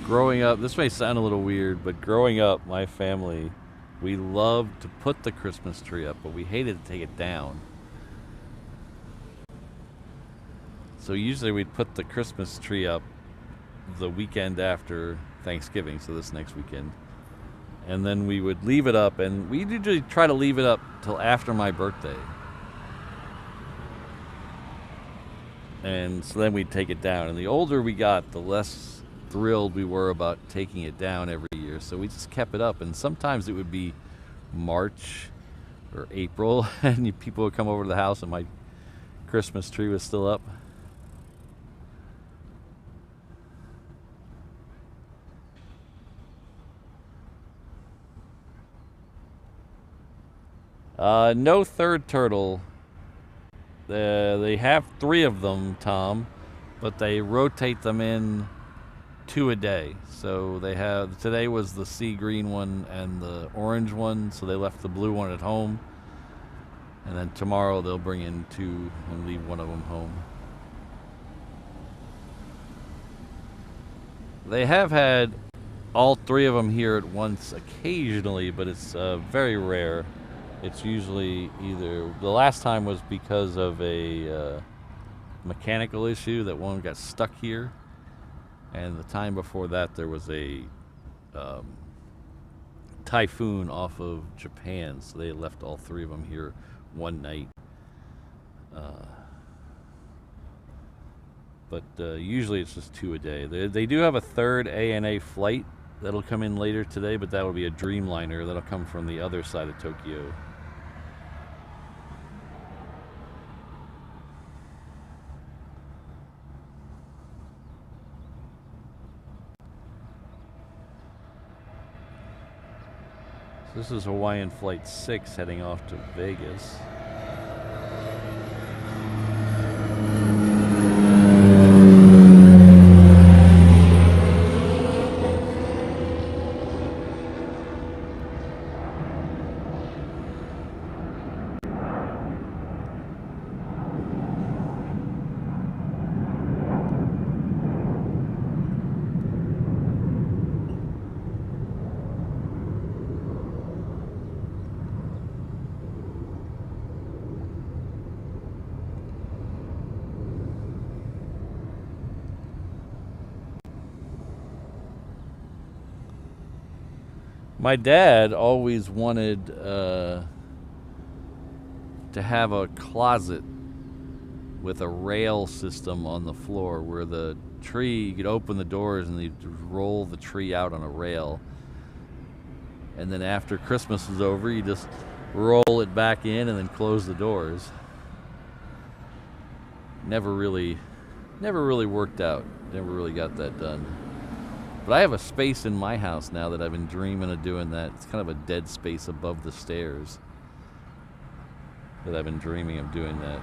Growing up, this may sound a little weird, but growing up, my family, we loved to put the Christmas tree up, but we hated to take it down. So usually we'd put the Christmas tree up the weekend after Thanksgiving, so this next weekend. And then we would leave it up, and we usually try to leave it up till after my birthday. And so then we'd take it down. And the older we got, the less thrilled we were about taking it down every year, so we just kept it up. And sometimes it would be March or April and people would come over to the house and my Christmas tree was still up. No third turtle. They have 3 of them, Tom, but they rotate them in 2 a day. So they have, today was the sea green one and the orange one, so they left the blue one at home. And then tomorrow they'll bring in 2 and leave one of them home. They have had all 3 of them here at once occasionally, but it's very rare. It's usually either, the last time was because of a mechanical issue that one got stuck here. And the time before that, there was a typhoon off of Japan, so they left all 3 of them here one night. But usually it's just 2 a day. They do have a 3rd ANA flight that'll come in later today, but that'll be a Dreamliner that'll come from the other side of Tokyo. This is Hawaiian Flight 6 heading off to Vegas. My dad always wanted to have a closet with a rail system on the floor where the tree, you could open the doors and you'd roll the tree out on a rail. And then after Christmas is over, you just roll it back in and then close the doors. Never really worked out. Never really got that done. But I have a space in my house now that I've been dreaming of doing that. It's kind of a dead space above the stairs that I've been dreaming of doing that.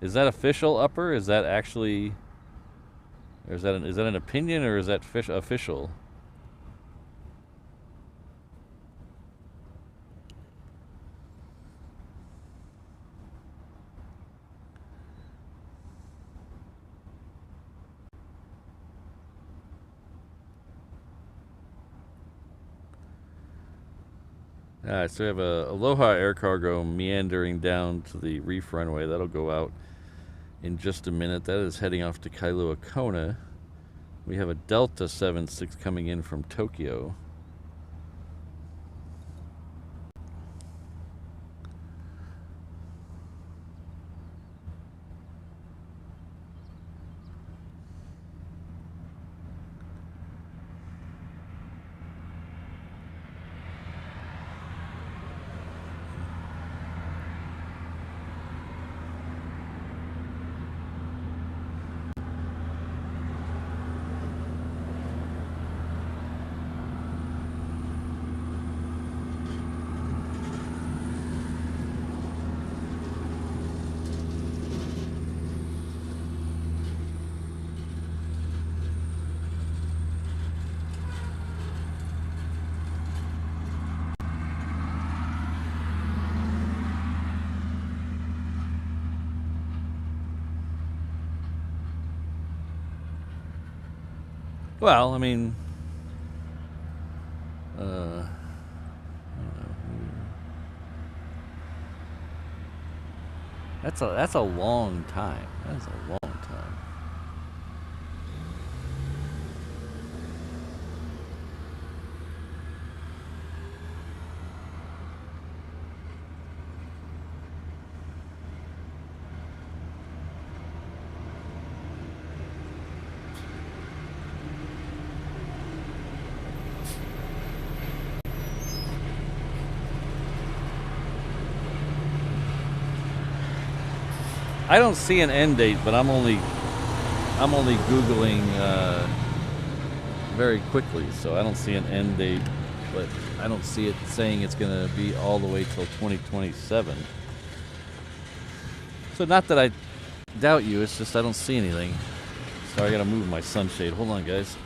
Is that official, Upper? Is that actually, or is that an opinion, or is that official? Alright, so we have a Aloha air cargo meandering down to the reef runway. That'll go out in just a minute. That is heading off to Kailua Kona. We have a Delta 76 coming in from Tokyo. Well, I mean, I don't know. That's a long time. That's a long time. I don't see an end date, but I'm only Googling very quickly, so I don't see an end date, but I don't see it saying it's going to be all the way till 2027. So not that I doubt you, it's just I don't see anything. Sorry, I got to move my sunshade. Hold on, guys.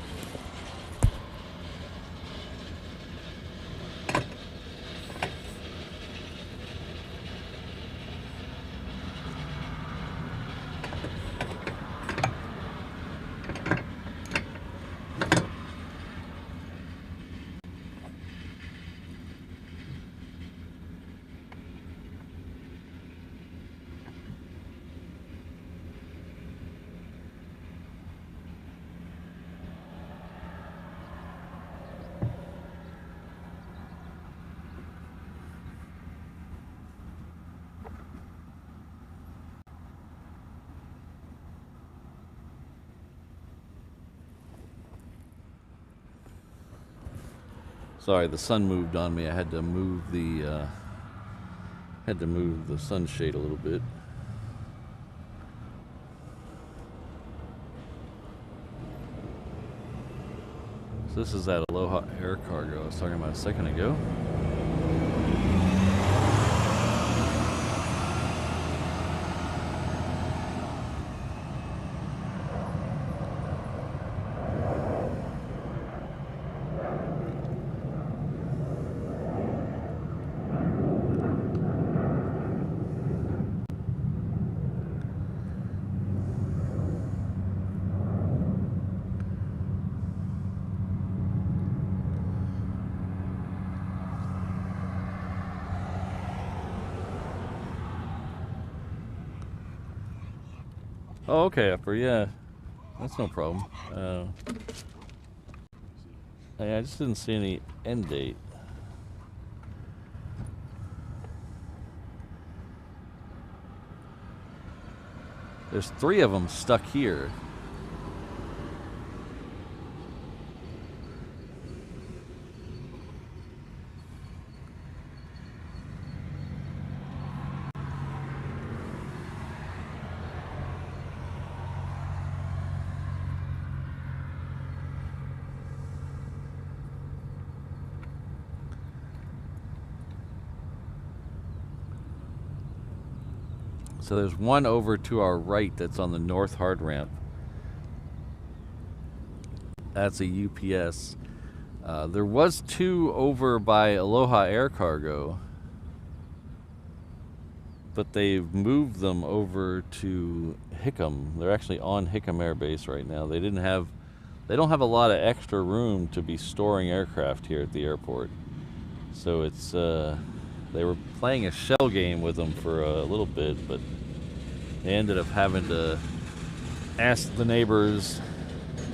Sorry, the sun moved on me. I had to move the sunshade a little bit. So this is that Aloha air cargo I was talking about a second ago. Oh, okay, upper, yeah. That's no problem. I just didn't see any end date. There's 3 of them stuck here. So there's one over to our right that's on the north hard ramp. That's a UPS. There was 2 over by Aloha Air Cargo, but they've moved them over to Hickam. They're actually on Hickam Air Base right now. They don't have a lot of extra room to be storing aircraft here at the airport. So it's they were playing a shell game with them for a little bit, but they ended up having to ask the neighbors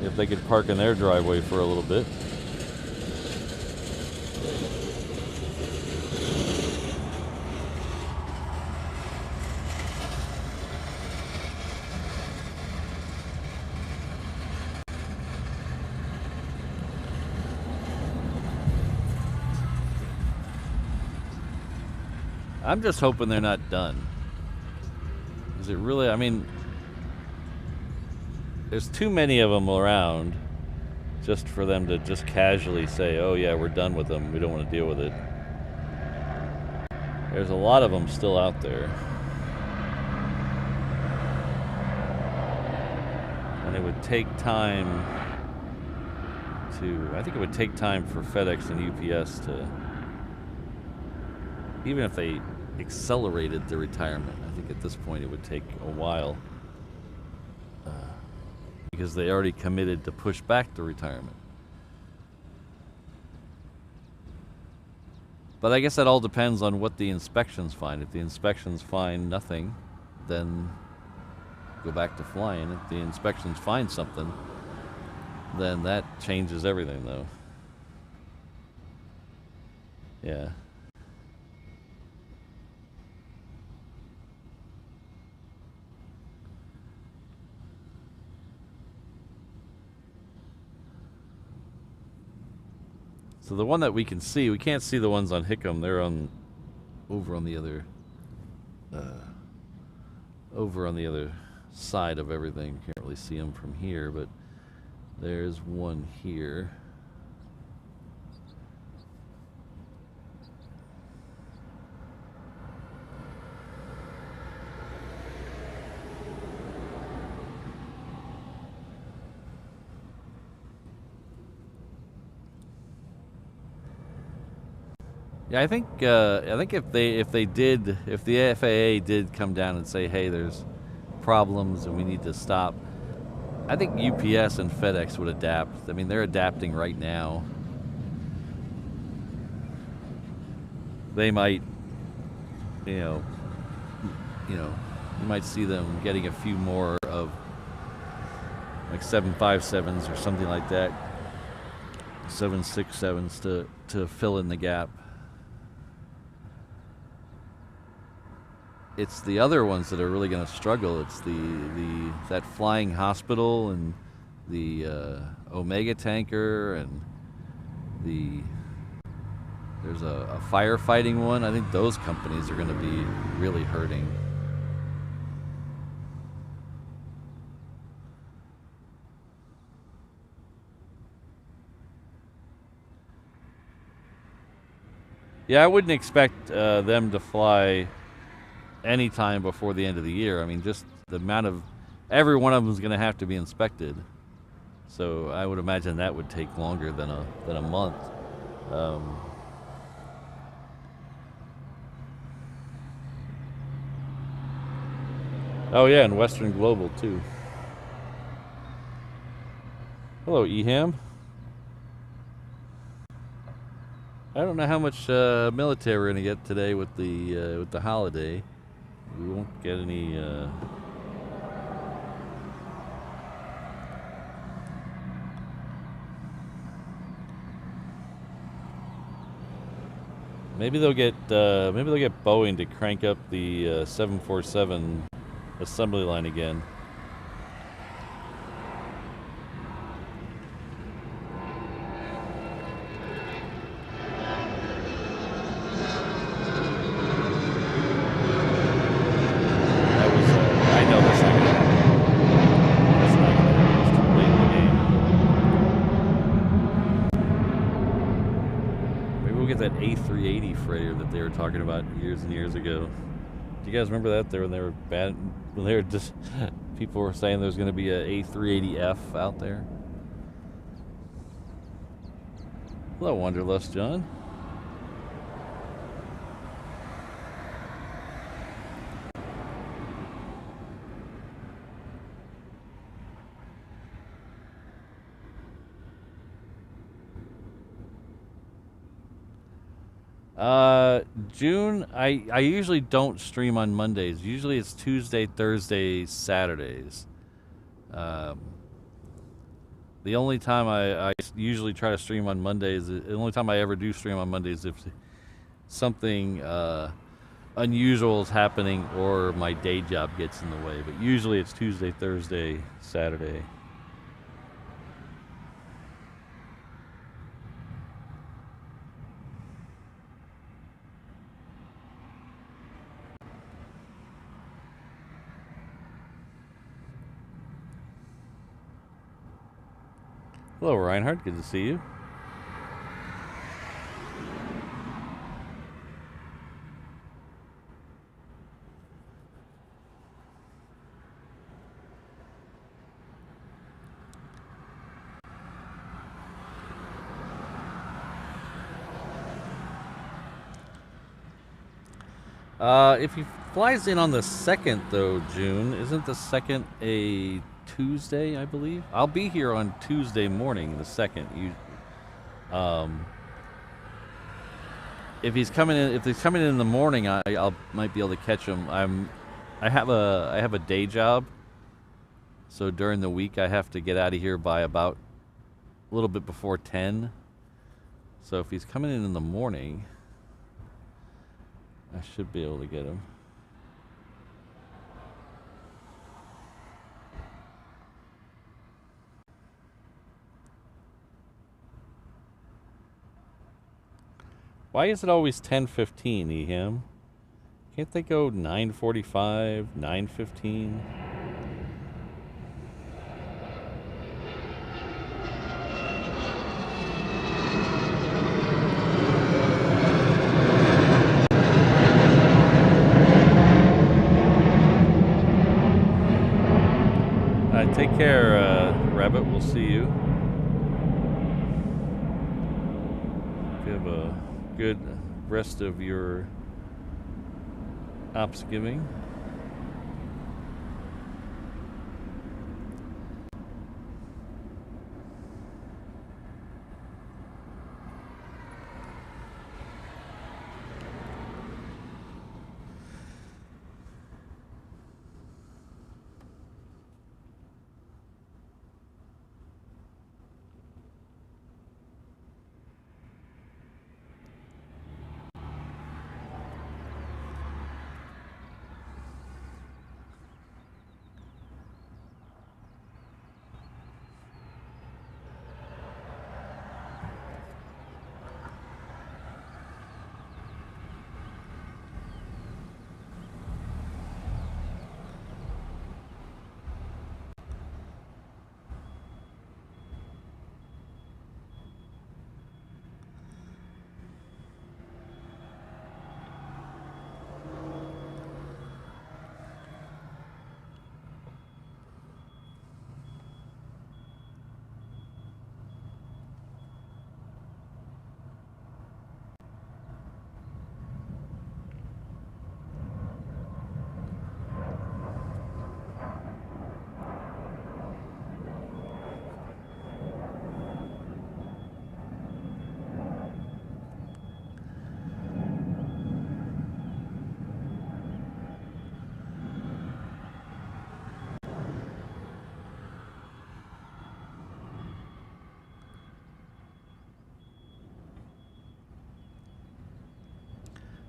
if they could park in their driveway for a little bit. I'm just hoping they're not done. Is it really? I mean, there's too many of them around just for them to just casually say, oh yeah, we're done with them, we don't want to deal with it. There's a lot of them still out there. And it would take time I think it would take time for FedEx and UPS to, even if they accelerated the retirement, I think at this point it would take a while. Because they already committed to push back the retirement. But I guess that all depends on what the inspections find. If the inspections find nothing, then go back to flying. If the inspections find something, then that changes everything, though. Yeah. So the one that we can see, we can't see the ones on Hickam. They're over on the other side of everything. Can't really see them from here, but there's one here. Yeah, I think if the FAA did come down and say, hey, there's problems and we need to stop, I think UPS and FedEx would adapt. I mean, they're adapting right now. They might, you might see them getting a few more of like 757s or something like that, 767s to fill in the gap. It's the other ones that are really going to struggle. It's that flying hospital and the Omega tanker, and there's a firefighting one. I think those companies are going to be really hurting. Yeah, I wouldn't expect them to fly anytime before the end of the year. I mean, just the amount of, every one of them is going to have to be inspected. So I would imagine that would take longer than a month. Oh yeah, and Western Global too. Hello, Eham. I don't know how much military we're gonna get today with the holiday. We won't get any. Maybe they'll get Boeing to crank up the 747 assembly line again. A380 freighter that they were talking about years and years ago. Do you guys remember that? When they were bad, when they were just, people were saying there's going to be a A380F out there. Hello, Wanderlust John. June, I usually don't stream on Mondays. Usually it's Tuesday, Thursday, Saturdays. Um, the only time I usually try to stream on Mondays, the only time I ever do stream on Mondays if something unusual is happening or my day job gets in the way. But usually it's Tuesday, Thursday, Saturday. Hello, Reinhardt. Good to see you. If he flies in on the 2nd, though, June, isn't the 2nd a Tuesday, I believe? I'll be here on Tuesday morning, the 2nd. If he's coming in the morning, I might be able to catch him. I have a day job, so during the week I have to get out of here by about a little bit before 10. So if he's coming in the morning, I should be able to get him. Why is it always 10:15, Eham? Can't they go 9:45, 9:15? Take care, Rabbit. We'll see you. If you have a good rest of your OPSGIVING.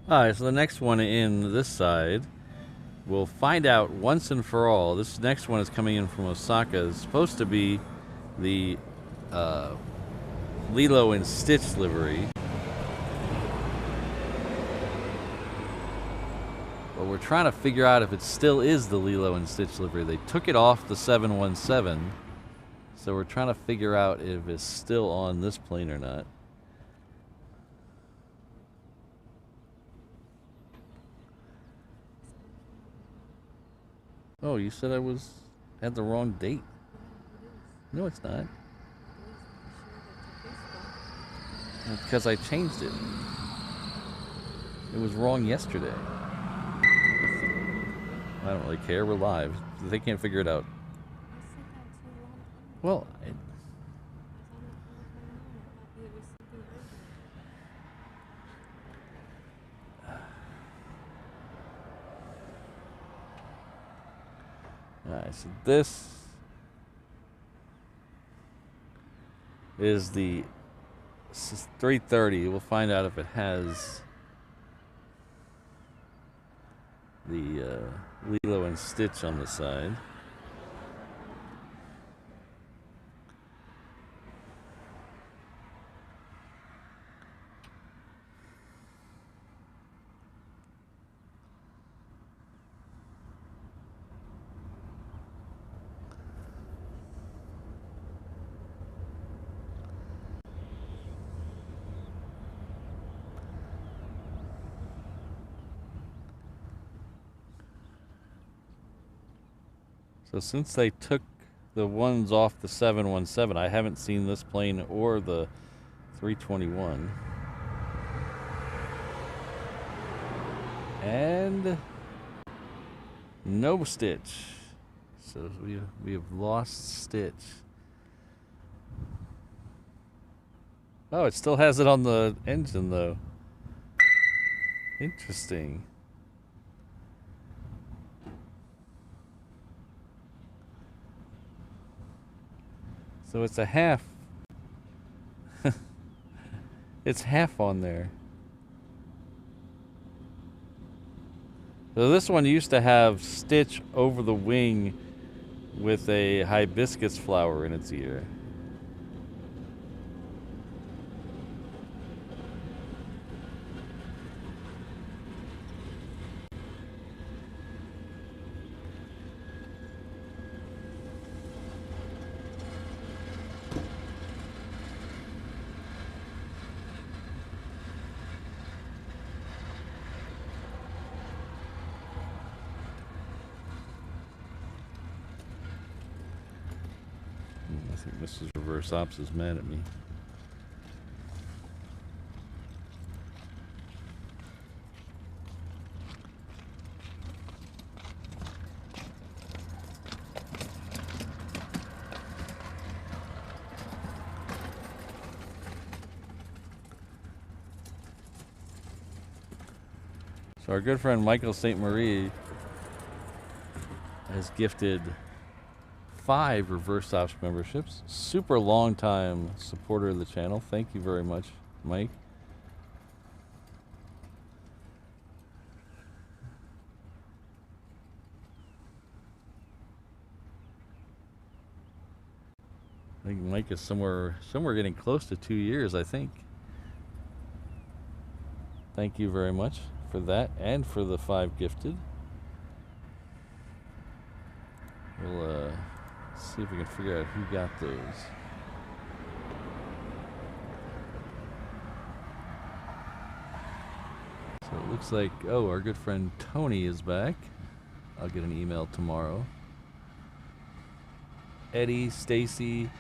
Alright, so the next one in this side, we'll find out once and for all. This next one is coming in from Osaka. It's supposed to be the Lilo and Stitch livery. But we're trying to figure out if it still is the Lilo and Stitch livery. They took it off the 717, so we're trying to figure out if it's still on this plane or not. Oh, you said I had the wrong date. No, it's not. Because I changed it. It was wrong yesterday. I don't really care. We're live. They can't figure it out. Well, Alright, so this is the 330. We'll find out if it has the Lilo and Stitch on the side. So since they took the ones off the 717, I haven't seen this plane or the 321. And no Stitch. So we have lost Stitch. Oh, it still has it on the engine though. Interesting. So it's a half. It's half on there. So this one used to have Stitch over the wing with a hibiscus flower in its ear. I think Mrs. Reverse Ops is mad at me. So our good friend Michael St. Marie has gifted 5 Reverse Ops memberships. Super long time supporter of the channel. Thank you very much, Mike. I think Mike is somewhere getting close to 2 years, I think. Thank you very much for that and for the 5 gifted. We'll see if we can figure out who got those. So it looks like, oh, our good friend Tony is back. I'll get an email tomorrow. Eddie, Stacy,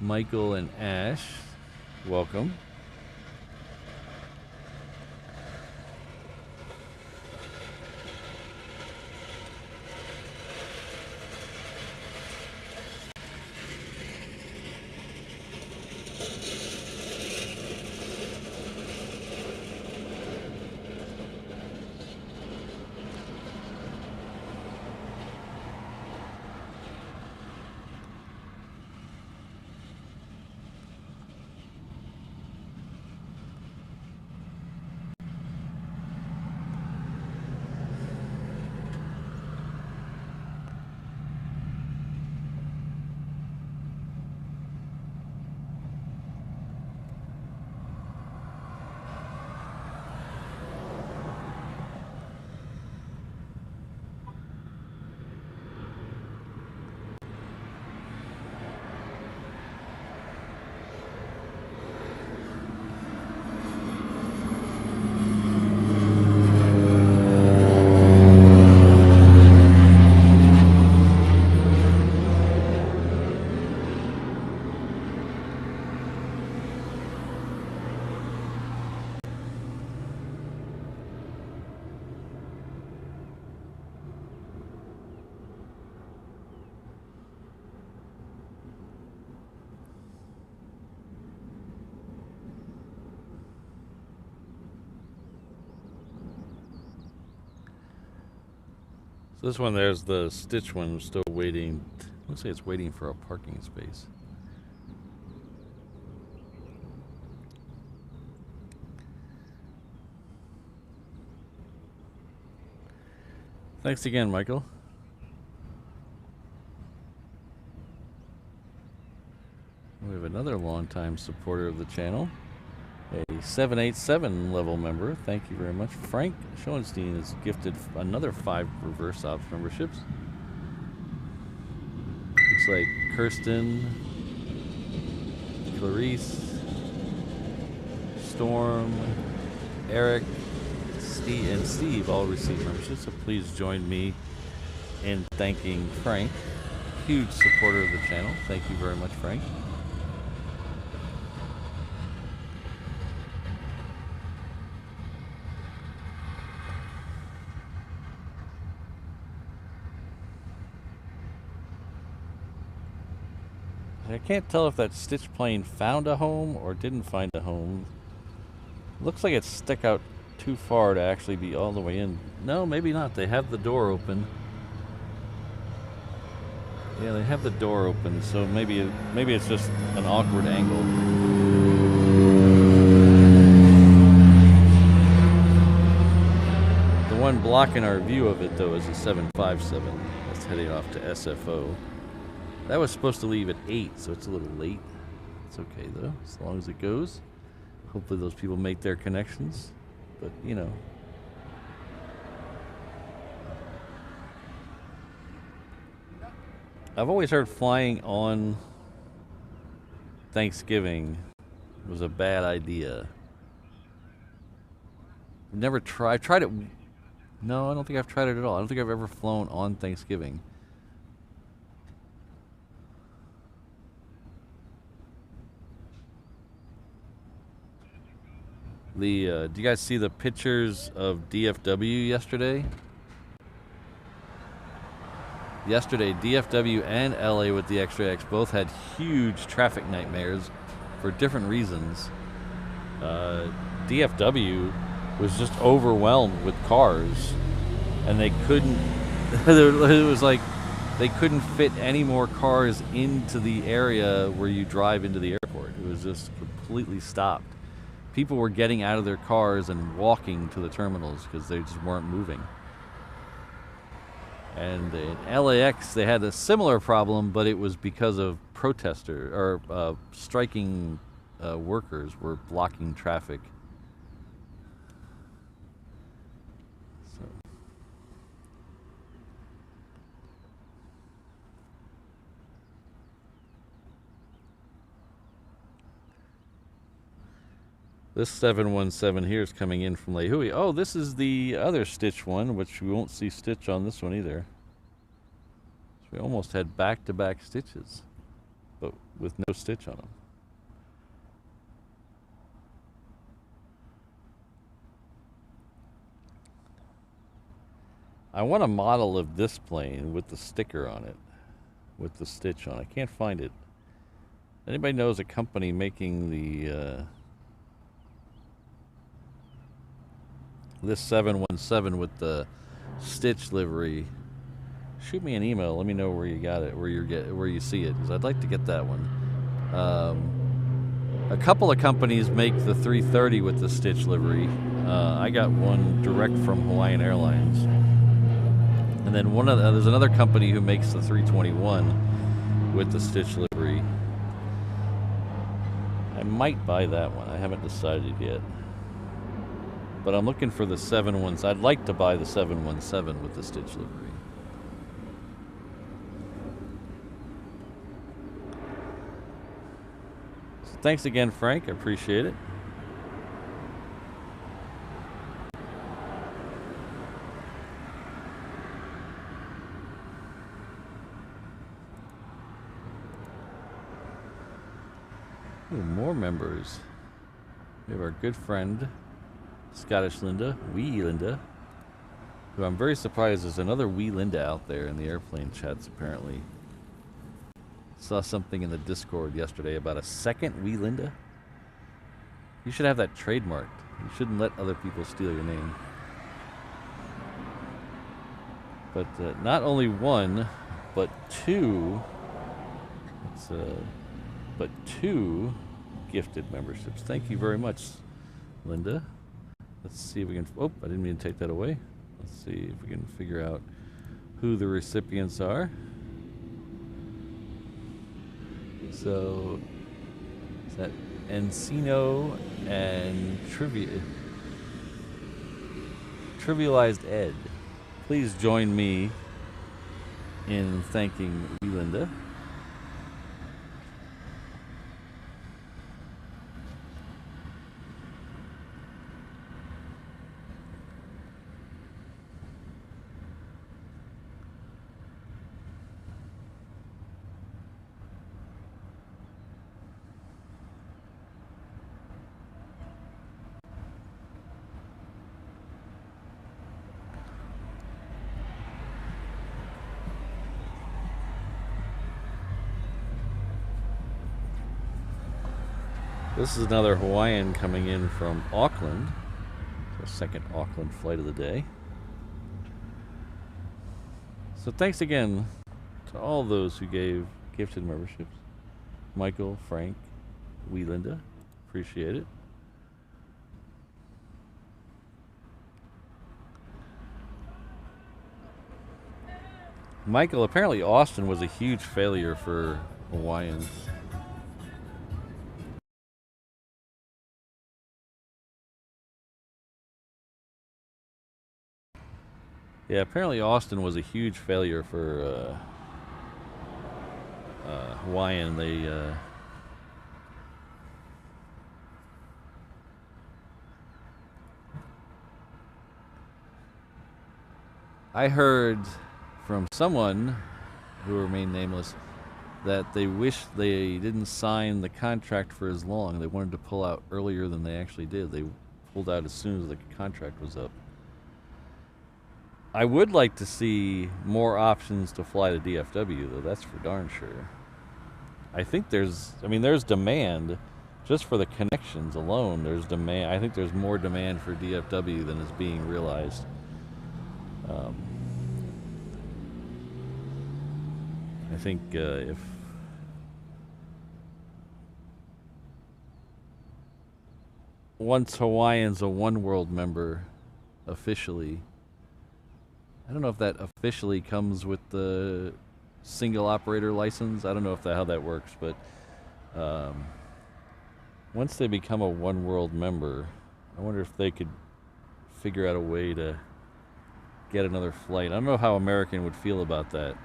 Michael, and Ash, welcome. So this one, there's the stitch one, still waiting. Looks like it's waiting for a parking space. Thanks again, Michael. We have another longtime supporter of the channel, a 787 level member. Thank you very much. Frank Schoenstein has gifted another 5 reverse ops memberships. Looks like Kirsten, Clarice, Storm, Eric, Steve, and Steve all received memberships. So please join me in thanking Frank, huge supporter of the channel. Thank you very much, Frank. I can't tell if that stitch plane found a home or didn't find a home. Looks like it stuck out too far to actually be all the way in. No, maybe not. They have the door open. Yeah, they have the door open, so maybe it's just an awkward angle. The one blocking our view of it, though, is a 757 that's heading off to SFO. That was supposed to leave at 8, so it's a little late. It's okay, though, as long as it goes. Hopefully those people make their connections. But, you know. I've always heard flying on Thanksgiving was a bad idea. Never tried. I've tried it. No, I don't think I've tried it at all. I don't think I've ever flown on Thanksgiving. Do you guys see the pictures of DFW yesterday? Yesterday, DFW and LA with the X-Ray X both had huge traffic nightmares for different reasons. DFW was just overwhelmed with cars, and they couldn't. It was like they couldn't fit any more cars into the area where you drive into the airport. It was just completely stopped. People were getting out of their cars and walking to the terminals because they just weren't moving. And in LAX, they had a similar problem, but it was because of striking workers were blocking traffic. So. This 717 here is coming in from Lehui. Oh, this is the other Stitch one, which we won't see Stitch on this one either. So we almost had back-to-back Stitches, but with no Stitch on them. I want a model of this plane with the sticker on it, with the Stitch on it. I can't find it. Anybody knows a company making the... this 717 with the Stitch livery, shoot me an email. Let me know where you got it, where you see it, because I'd like to get that one. A couple of companies make the 330 with the Stitch livery. I got one direct from Hawaiian Airlines, and then there's another company who makes the 321 with the Stitch livery. I might buy that one. I haven't decided yet. But I'm looking for the 717. I'd like to buy the 717 with the Stitch livery. So thanks again, Frank. I appreciate it. Ooh, more members. We have our good friend Scottish Linda, wee Linda, who I'm very surprised there's another wee Linda out there in the airplane chats apparently. Saw something in the Discord yesterday about a second wee Linda. You should have that trademarked. You shouldn't let other people steal your name. But not only one, but two. But two gifted memberships. Thank you very much, Linda. Let's see if we can. Oh, I didn't mean to take that away. Let's see if we can figure out who the recipients are. So, is that Encino and Trivialized Ed? Please join me in thanking Linda. This is another Hawaiian coming in from Auckland. The second Auckland flight of the day. So thanks again to all those who gave gifted memberships. Michael, Frank, Linda, appreciate it. Michael, apparently Austin was a huge failure for Hawaiians. Yeah, apparently Austin was a huge failure for Hawaiian. They I heard from someone who remained nameless that they wish they didn't sign the contract for as long. They wanted to pull out earlier than they actually did. They pulled out as soon as the contract was up. I would like to see more options to fly to DFW, though. That's for darn sure. I think there's demand just for the connections alone. There's demand. I think there's more demand for DFW than is being realized. I think if once Hawaiian's a One World member officially, I don't know if that officially comes with the single operator license. I don't know if how that works, but once they become a One World member, I wonder if they could figure out a way to get another flight. I don't know how American would feel about that.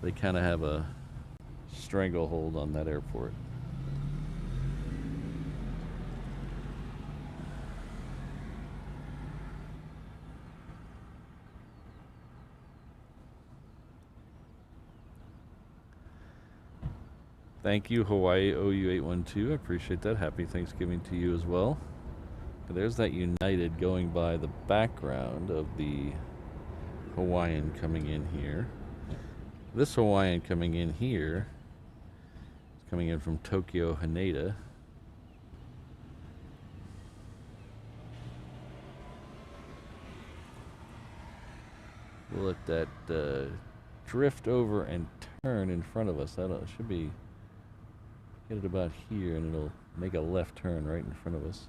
They kind of have a stranglehold on that airport. Thank you, Hawaii OU812. I appreciate that. Happy Thanksgiving to you as well. There's that United going by the background of the Hawaiian coming in here. This Hawaiian coming in here is coming in from Tokyo Haneda. We'll let that drift over and turn in front of us. That should be, get it about here and it'll make a left turn right in front of us.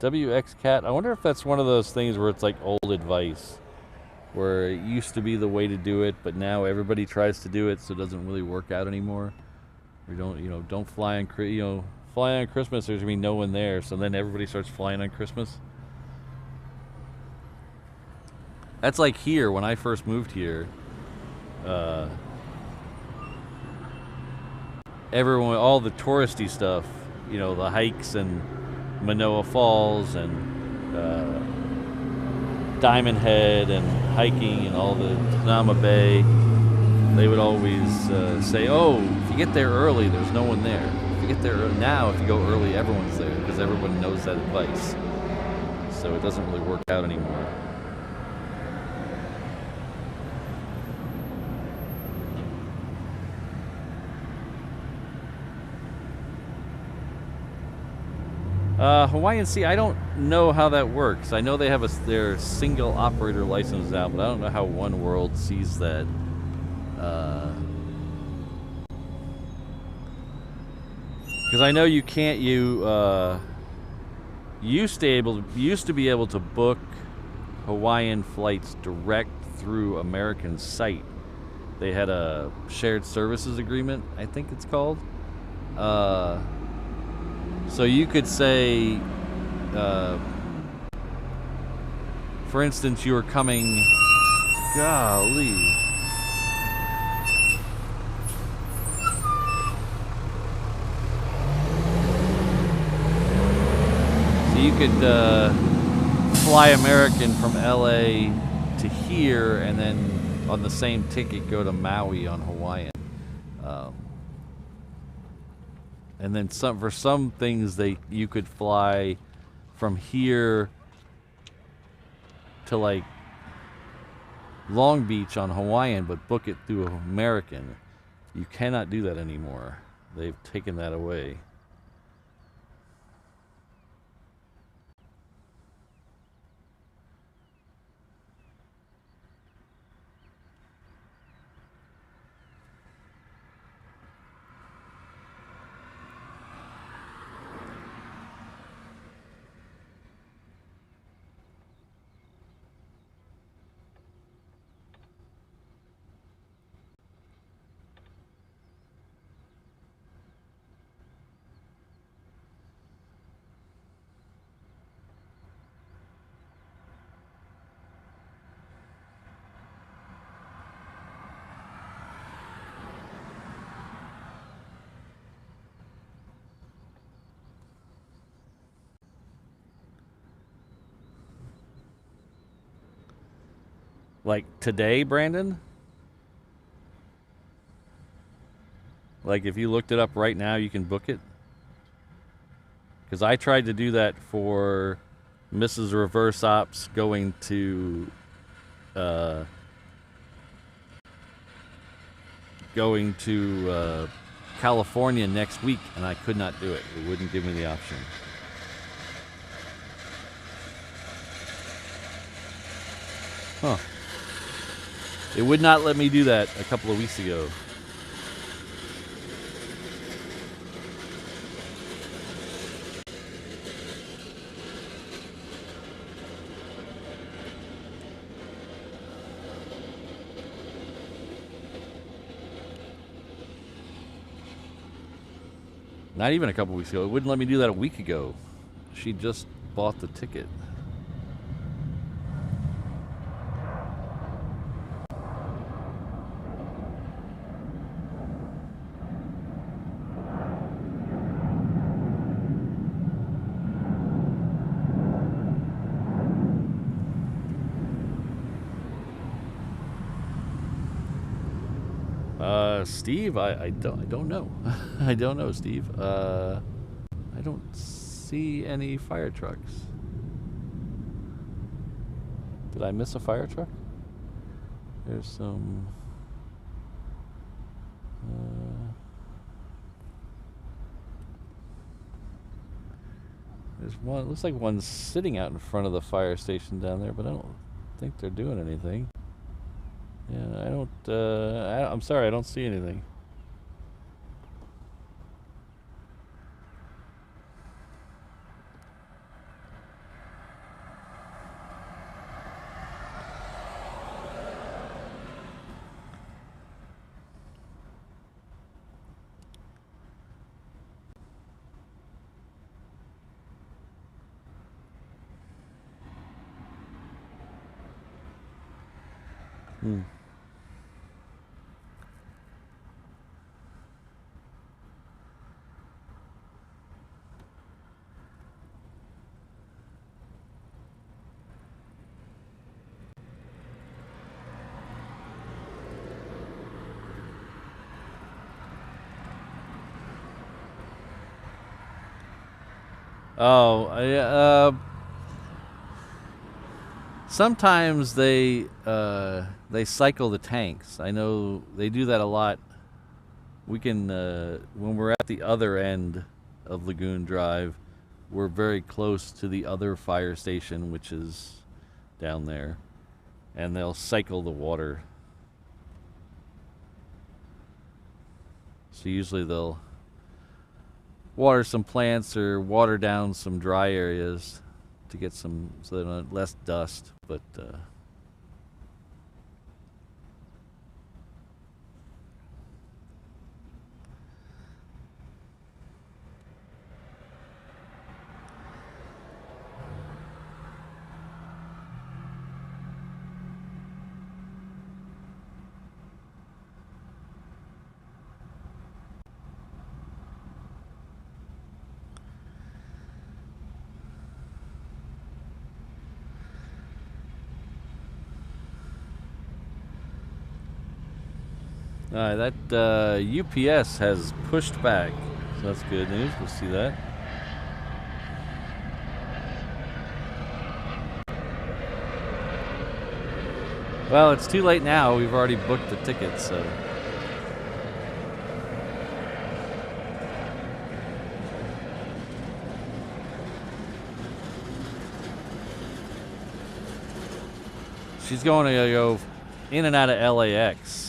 WXCat, I wonder if that's one of those things where it's like old advice, where it used to be the way to do it, but now everybody tries to do it, so it doesn't really work out anymore. We don't fly on, fly on Christmas. There's gonna be no one there, so then everybody starts flying on Christmas. That's like here when I first moved here. Everyone, all the touristy stuff, the hikes and Manoa Falls and Diamond Head and hiking and all the Tanama Bay, they would always say, oh, if you get there early, there's no one there. If you get there early, now, if you go early, everyone's there, because everyone knows that advice. So it doesn't really work out anymore. Hawaiian Sea, I don't know how that works. I know they have their single operator license out, but I don't know how One World sees that. Because I know you can't. Used to be able to book Hawaiian flights direct through American site. They had a shared services agreement, I think it's called. So you could say, for instance, you were coming, golly. So you could fly American from LA to here, and then on the same ticket go to Maui on Hawaiian. And then for some things you could fly from here to like Long Beach on Hawaiian, but book it through American. You cannot do that anymore. They've taken that away. Like today, Brandon? Like if you looked it up right now, you can book it? Because I tried to do that for Mrs. Reverse Ops going to California next week, and I could not do it. It wouldn't give me the option. Huh. It would not let me do that a couple of weeks ago. Not even a couple weeks ago. It wouldn't let me do that a week ago. She just bought the ticket. Steve, I don't know. I don't know, Steve. I don't see any fire trucks. Did I miss a fire truck? There's some. There's one. Looks like one's sitting out in front of the fire station down there, but I don't think they're doing anything. Yeah, I don't. I'm sorry, I don't see anything. Oh, sometimes they cycle the tanks. I know they do that a lot. We can when we're at the other end of Lagoon Drive, we're very close to the other fire station, which is down there, and they'll cycle the water. So usually they'll water some plants or water down some dry areas to get some, so there's less dust, but that UPS has pushed back, so that's good news. We'll see that. Well, it's too late now. We've already booked the tickets, so. She's going to go in and out of LAX.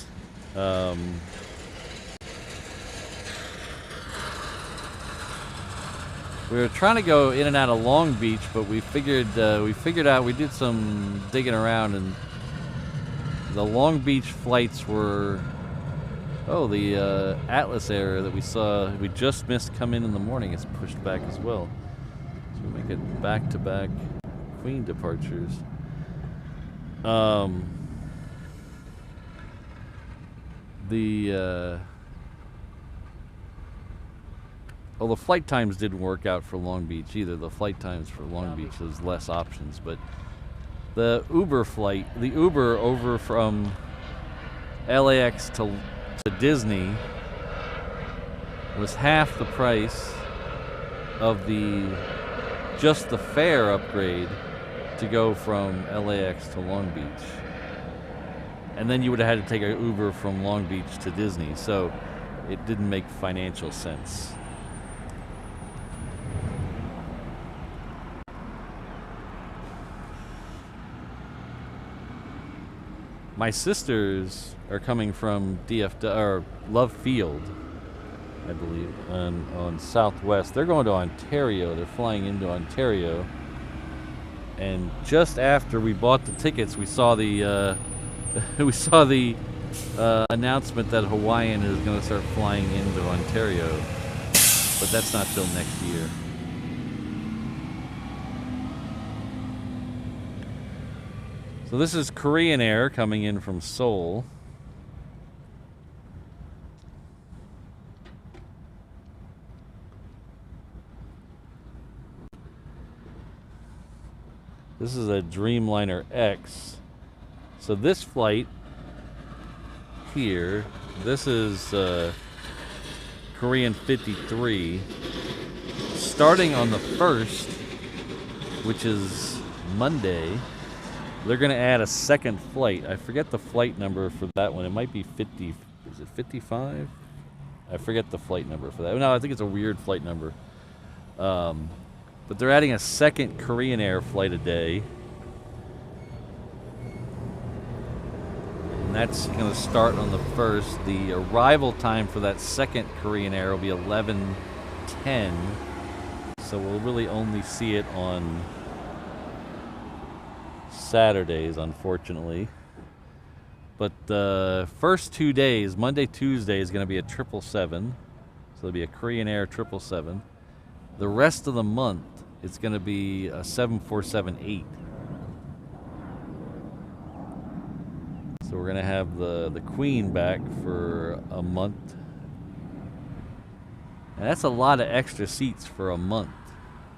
We were trying to go in and out of Long Beach, but we figured out, we did some digging around, and the Long Beach flights were, the Atlas Air that we just missed come in the morning. It's pushed back as well. So we make it back-to-back Queen departures. The flight times didn't work out for Long Beach either. The flight times for Long Beach has less options, but the Uber flight, the Uber over from LAX to Disney was half the price of just the fare upgrade to go from LAX to Long Beach. And then you would have had to take an Uber from Long Beach to Disney, so it didn't make financial sense. My sisters are coming from or Love Field, I believe, on Southwest. They're going to Ontario. They're flying into Ontario. And just after we bought the tickets, we saw the announcement that Hawaiian is going to start flying into Ontario, but that's not till next year. So this is Korean Air coming in from Seoul. This is a Dreamliner X. So this flight here, this is Korean 53, starting on the 1st, which is Monday. They're going to add a second flight. I forget the flight number for that one. It might be 50. Is it 55? I forget the flight number for that. No, I think it's a weird flight number. But they're adding a second Korean Air flight a day. And that's going to start on the 1st. The arrival time for that second Korean Air will be 11:10. So we'll really only see it on Saturdays, unfortunately. But the first 2 days, Monday, Tuesday, is going to be a 777. So it'll be a Korean Air 777. The rest of the month, it's going to be a 747-8. So we're going to have the Queen back for a month. And that's a lot of extra seats for a month.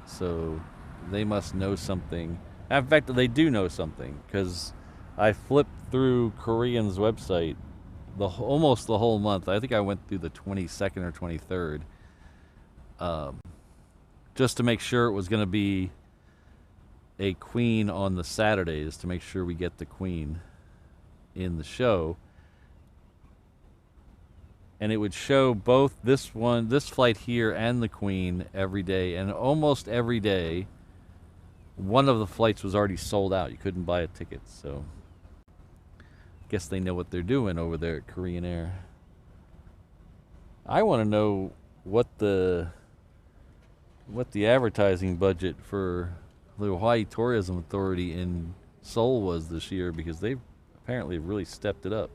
So they must know something. In fact, they do know something, because I flipped through Korean's website almost the whole month. I think I went through the 22nd or 23rd. Just to make sure it was going to be a Queen on the Saturdays, to make sure we get the Queen in the show. and it would show both this flight here and the Queen every day, and almost every day one of the flights was already sold out. You couldn't buy a ticket, so guess they know what they're doing over there at Korean Air. I want to know what the advertising budget for the Hawaii Tourism Authority in Seoul was this year, because they've apparently really stepped it up.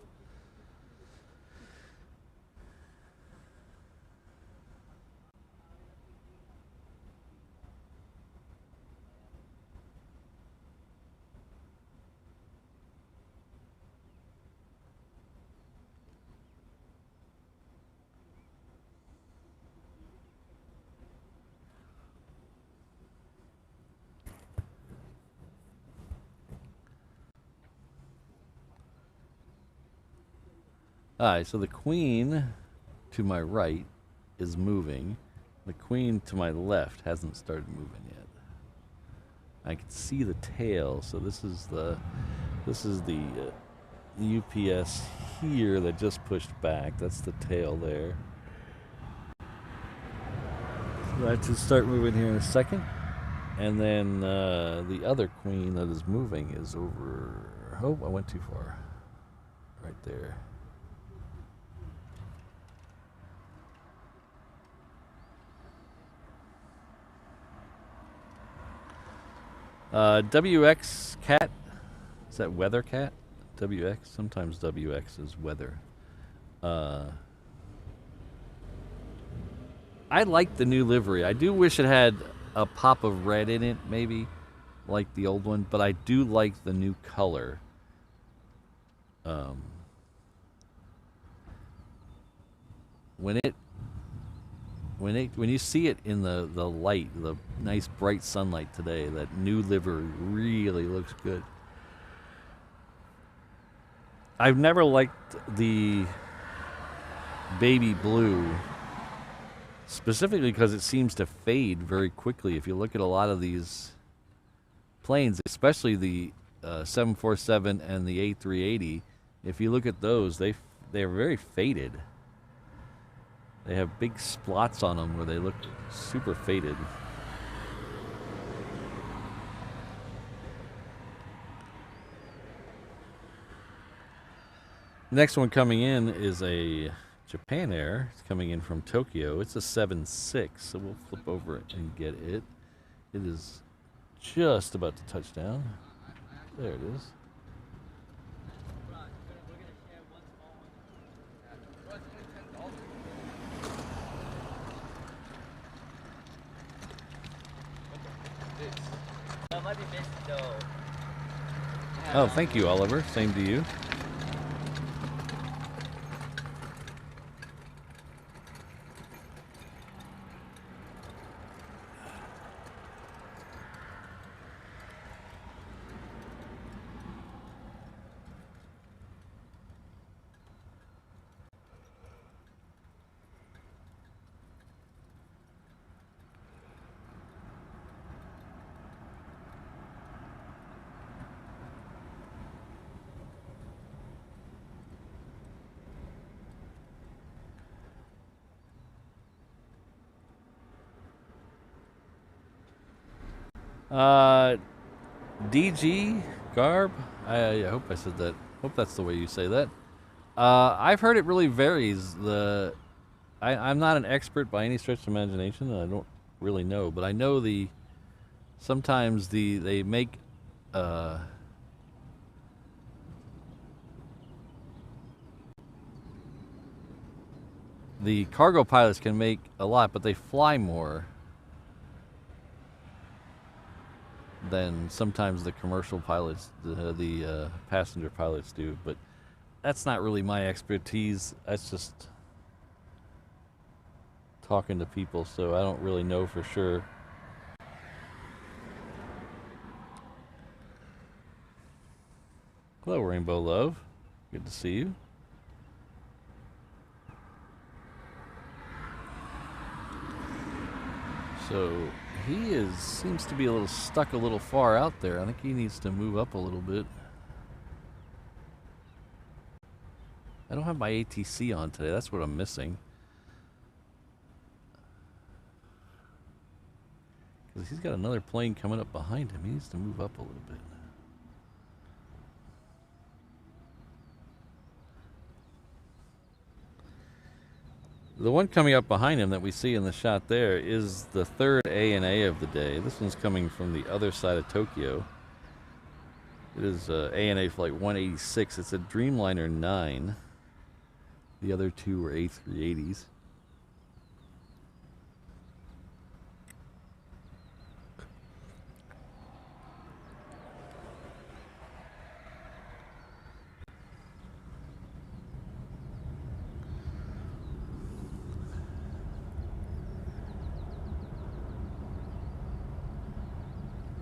Alright, so the Queen to my right is moving. The Queen to my left hasn't started moving yet. I can see the tail, so this is the UPS here that just pushed back. That's the tail there. So that should start moving here in a second. And then the other Queen that is moving is over... Oh, I went too far. Right there. WX Cat. Is that Weather Cat? WX? Sometimes WX is weather. I like the new livery. I do wish it had a pop of red in it, maybe, like the old one, but I do like the new color. When you see it in the light, the nice bright sunlight today, that new livery really looks good. I've never liked the baby blue, specifically because it seems to fade very quickly. If you look at a lot of these planes, especially the 747 and the A380, if you look at those, they're very faded. They have big splots on them where they look super faded. Next one coming in is a Japan Air. It's coming in from Tokyo. It's a 7.6, so we'll flip over and get it. It is just about to touch down. There it is. Oh, thank you, Oliver. Same to you. DG Garb. I hope I said that. Hope that's the way you say that. I've heard it really varies. I'm not an expert by any stretch of imagination, and I don't really know, but I know sometimes they make the cargo pilots can make a lot, but they fly more than sometimes the commercial pilots, the passenger pilots do. But that's not really my expertise. That's just talking to people, so I don't really know for sure. Hello, Rainbow Love. Good to see you. So he seems to be a little stuck a little far out there. I think he needs to move up a little bit. I don't have my ATC on today. That's what I'm missing. Because he's got another plane coming up behind him. He needs to move up a little bit. The one coming up behind him that we see in the shot there is the third ANA of the day. This one's coming from the other side of Tokyo. It is ANA Flight 186. It's a Dreamliner 9. The other two were A380s.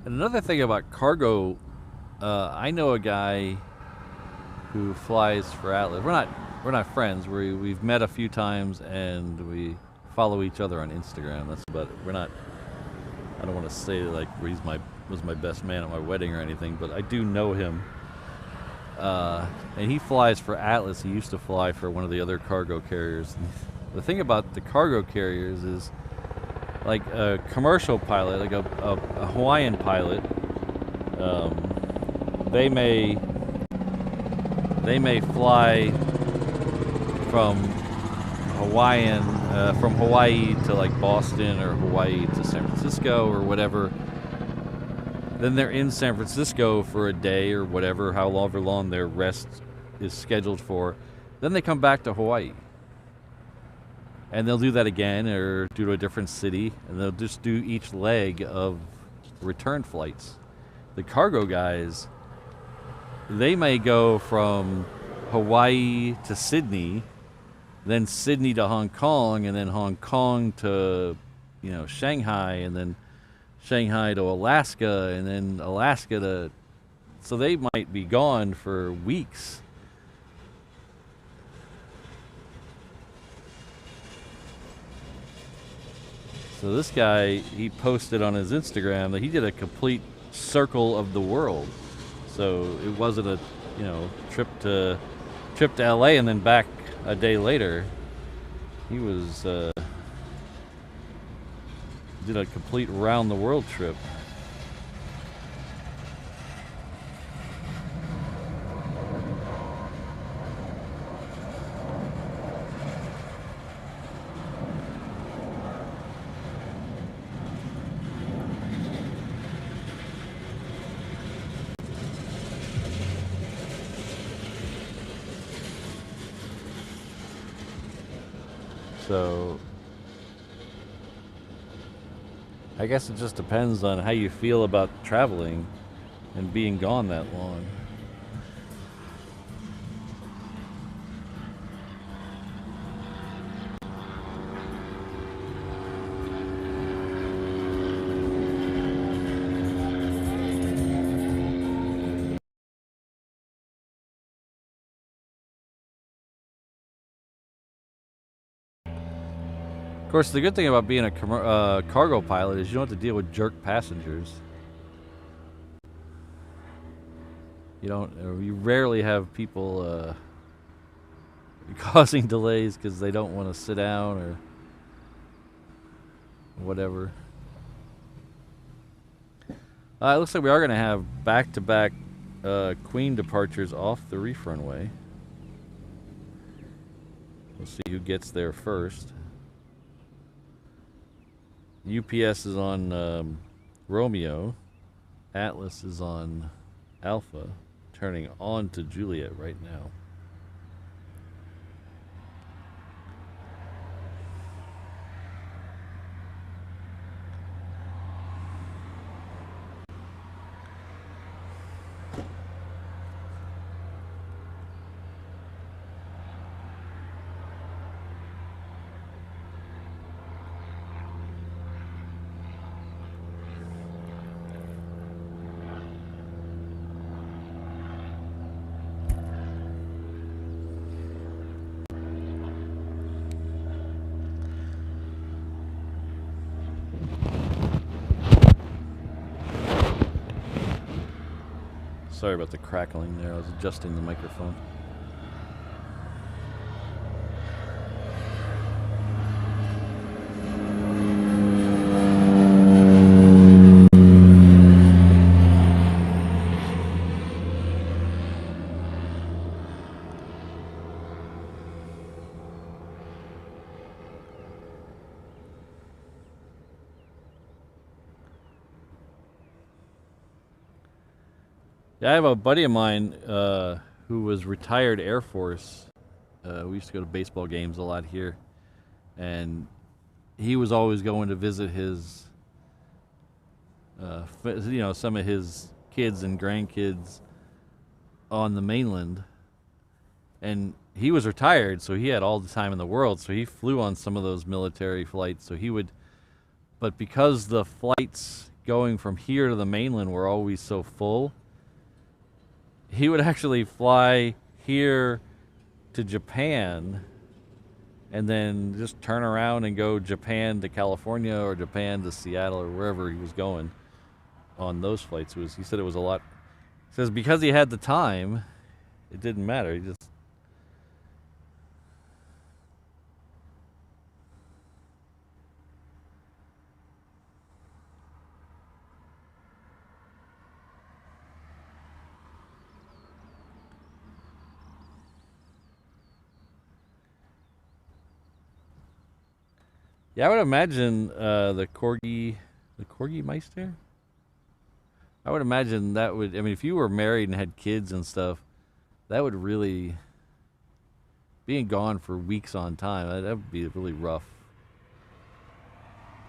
And another thing about cargo, I know a guy who flies for Atlas. We're not friends. We've met a few times and we follow each other on Instagram. That's about it. We're not. I don't want to say like was my best man at my wedding or anything, but I do know him. And he flies for Atlas. He used to fly for one of the other cargo carriers. And the thing about the cargo carriers is, like a commercial pilot, like a Hawaiian pilot, they may fly from Hawaii to like Boston or Hawaii to San Francisco or whatever. Then they're in San Francisco for a day or whatever, however long their rest is scheduled for. Then they come back to Hawaii. And they'll do that again or do to a different city, and they'll just do each leg of return flights. The cargo guys, they may go from Hawaii to Sydney, then Sydney to Hong Kong, and then Hong Kong to, Shanghai, and then Shanghai to Alaska, and then Alaska to... So they might be gone for weeks. So this guy, he posted on his Instagram that he did a complete circle of the world. So it wasn't a, trip to LA and then back a day later. He was did a complete round the world trip. So I guess it just depends on how you feel about traveling and being gone that long. Of course, the good thing about being a cargo pilot is you don't have to deal with jerk passengers. You rarely have people causing delays because they don't want to sit down or whatever. It looks like we are going to have back-to-back Queen departures off the reef runway. We'll see who gets there first. UPS is on Romeo. Atlas is on Alpha, turning on to Juliet right now. Sorry about the crackling there. I was adjusting the microphone. Yeah, I have a buddy of mine who was retired Air Force. We used to go to baseball games a lot here, and he was always going to visit his, some of his kids and grandkids on the mainland. And he was retired, so he had all the time in the world. So he flew on some of those military flights. So he would, but because the flights going from here to the mainland were always so full, he would actually fly here to Japan and then just turn around and go Japan to California or Japan to Seattle or wherever he was going on those flights. He said it was a lot. He says because he had the time, it didn't matter. He just I would imagine the Corgi Meister. I would imagine that would. I mean, if you were married and had kids and stuff, that would really being gone for weeks on time. That would be really rough.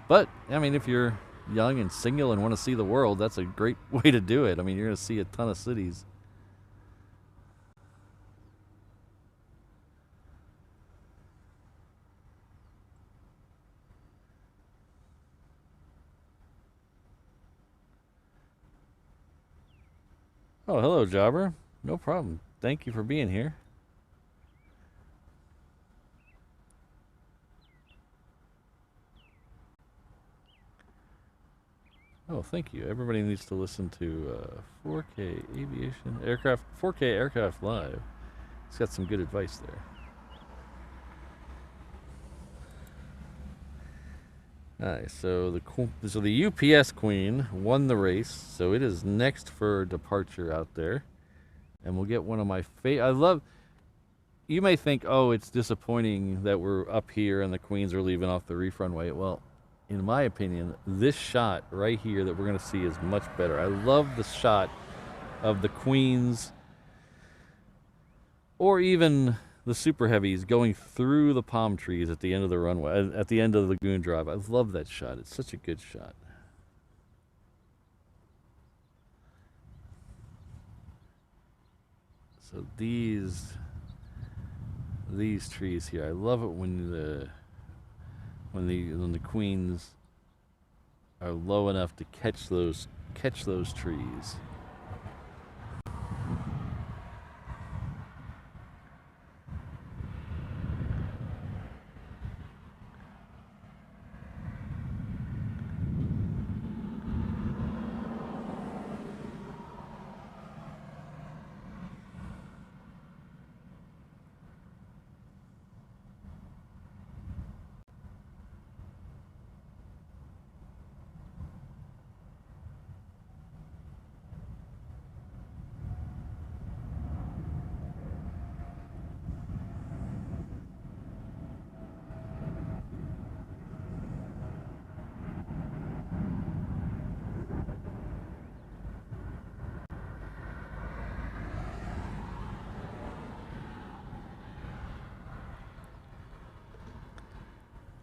But I mean, if you're young and single and want to see the world, that's a great way to do it. I mean, you're going to see a ton of cities. Oh, hello, Jobber. No problem. Thank you for being here. Oh, thank you. Everybody needs to listen to 4K Aviation Aircraft, 4K Aircraft Live. He's got some good advice there. Alright, so the UPS Queen won the race, so it is next for departure out there, and we'll get one of my I love. You may think, oh, it's disappointing that we're up here and the Queens are leaving off the reef runway. Well, in my opinion, this shot right here that we're going to see is much better. I love the shot of the Queens or even the Super Heavies going through the palm trees at the end of the runway, at the end of the Lagoon Drive. I love that shot. It's such a good shot. So these trees here, I love it when the Queens are low enough to catch those trees.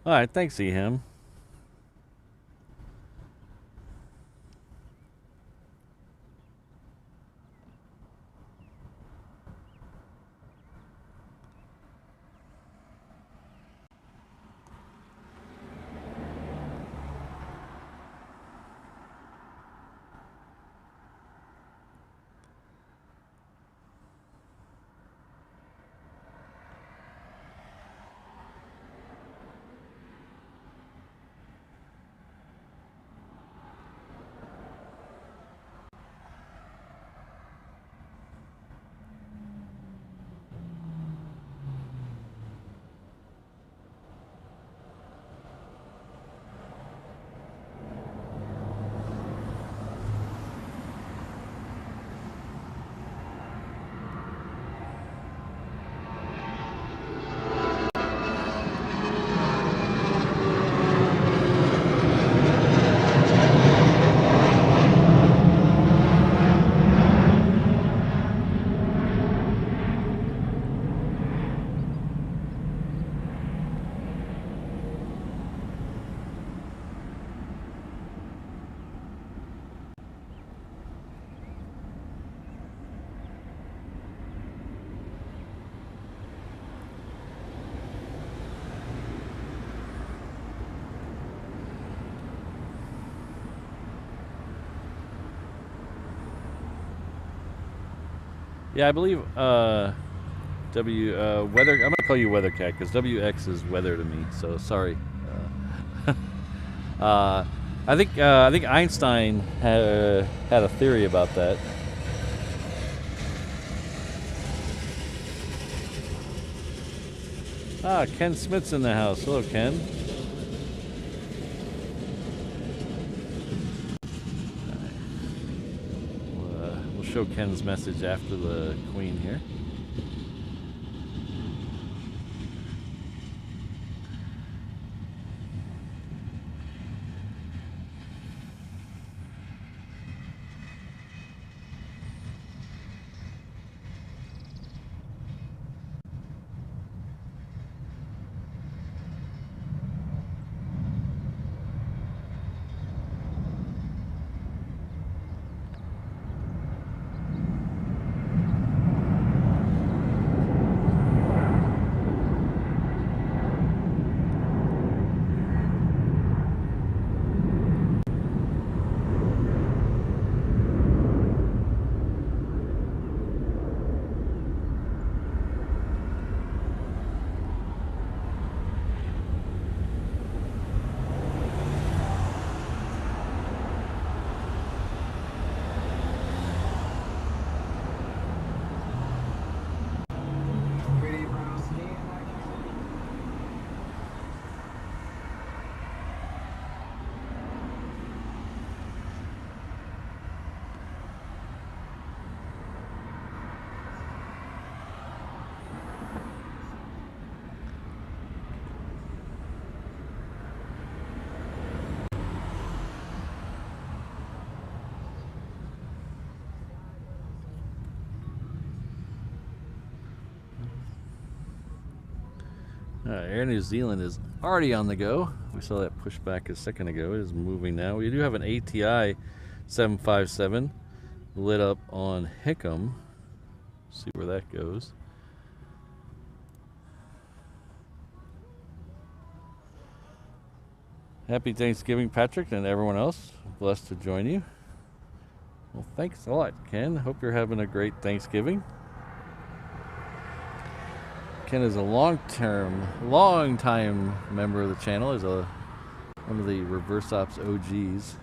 All right, thanks, Eham. Yeah, I believe weather. I'm gonna call you Weather Cat because WX is weather to me. So sorry. I think Einstein had a theory about that. Ah, Ken Smith's in the house. Hello, Ken. We'll show Ken's message after the Queen here. Air New Zealand is already on the go. We saw that push back a second ago. It is moving now. We do have an ATI 757 lit up on Hickam. See where that goes. Happy Thanksgiving, Patrick, and everyone else. Blessed to join you. Well, thanks a lot, Ken. Hope you're having a great Thanksgiving. Ken is a long-time member of the channel. Is one of the reverse ops OGs.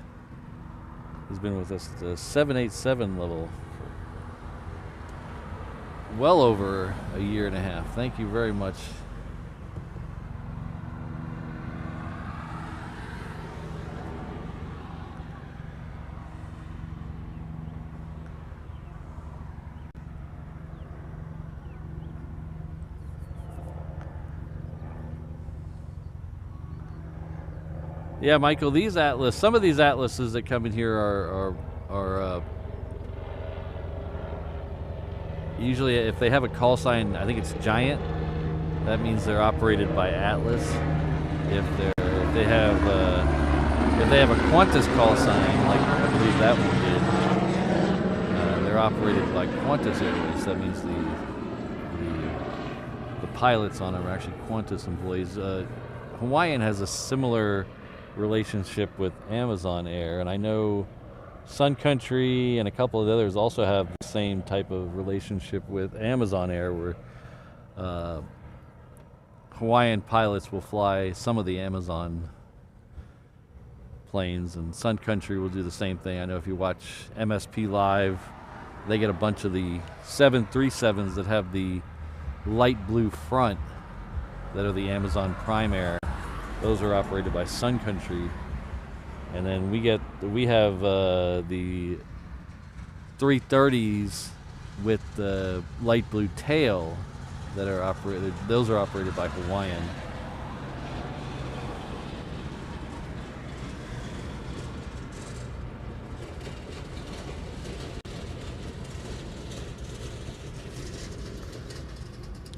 He's been with us at the 787 level for well over a year and a half. Thank you very much. Yeah, Michael, these Atlas, some of these Atlases that come in here are usually, if they have a call sign, I think it's Giant, that means they're operated by Atlas. If they have a Qantas call sign, like I believe that one did, they're operated by Qantas Airways. That means the pilots on them are actually Qantas employees. Hawaiian has a similar relationship with Amazon Air, and I know Sun Country and a couple of the others also have the same type of relationship with Amazon Air, where Hawaiian pilots will fly some of the Amazon planes, and Sun Country will do the same thing. I know if you watch MSP Live, they get a bunch of the 737s that have the light blue front that are the Amazon Prime Air. Those are operated by Sun Country, and then we have the 330s with the light blue tail that are operated. Those are operated by Hawaiian.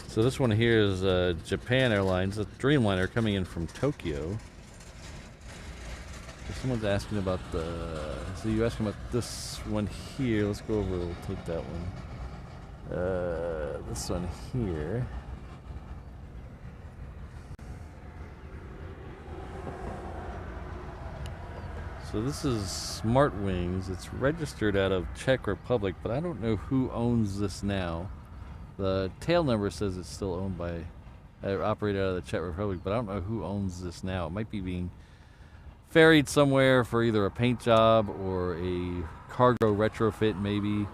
So this one here is Japan Airlines, a Dreamliner coming in from Tokyo. So someone's asking about so you're asking about this one here. Let's go over, we'll take that one. This one here. So this is Smart Wings. It's registered out of Czech Republic, but I don't know who owns this now. The tail number says it's still owned by, operated out of the Czech Republic, but I don't know who owns this now. It might be being ferried somewhere for either a paint job or a cargo retrofit, maybe.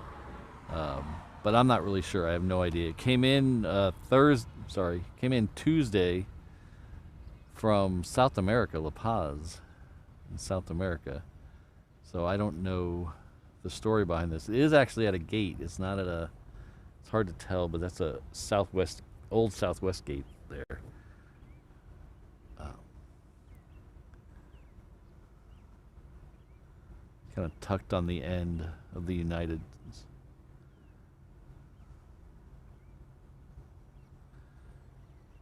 But I'm not really sure. I have no idea. It came in came in Tuesday from South America, La Paz, in South America. So I don't know the story behind this. It is actually at a gate. It's not at a. It's hard to tell, but that's a old Southwest gate there. Kind of tucked on the end of the United.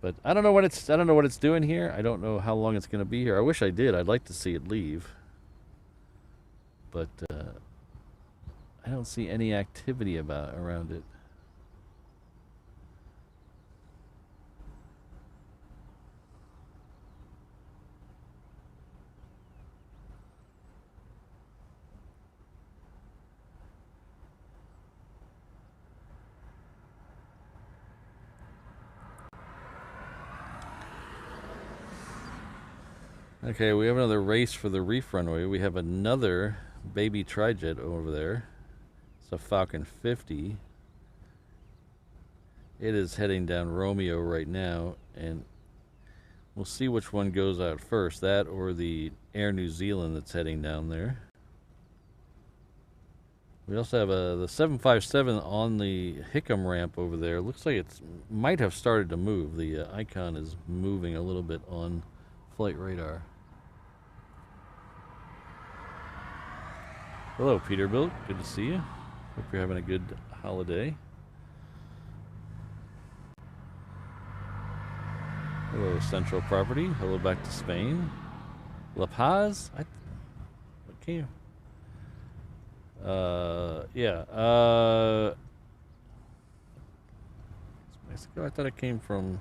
But I don't know what it's doing here. I don't know how long it's going to be here. I wish I did. I'd like to see it leave. But I don't see any activity around it. Okay, we have another race for the reef runway. We have another baby trijet over there. It's a Falcon 50. It is heading down Romeo right now, and we'll see which one goes out first, that or the Air New Zealand that's heading down there. We also have the 757 on the Hickam ramp over there. Looks like it might have started to move. The icon is moving a little bit on flight radar. Hello, Peterbilt. Good to see you. Hope you're having a good holiday. Hello, Central Property. Hello back to Spain. La Paz? What came? Yeah. Mexico? I thought it came from...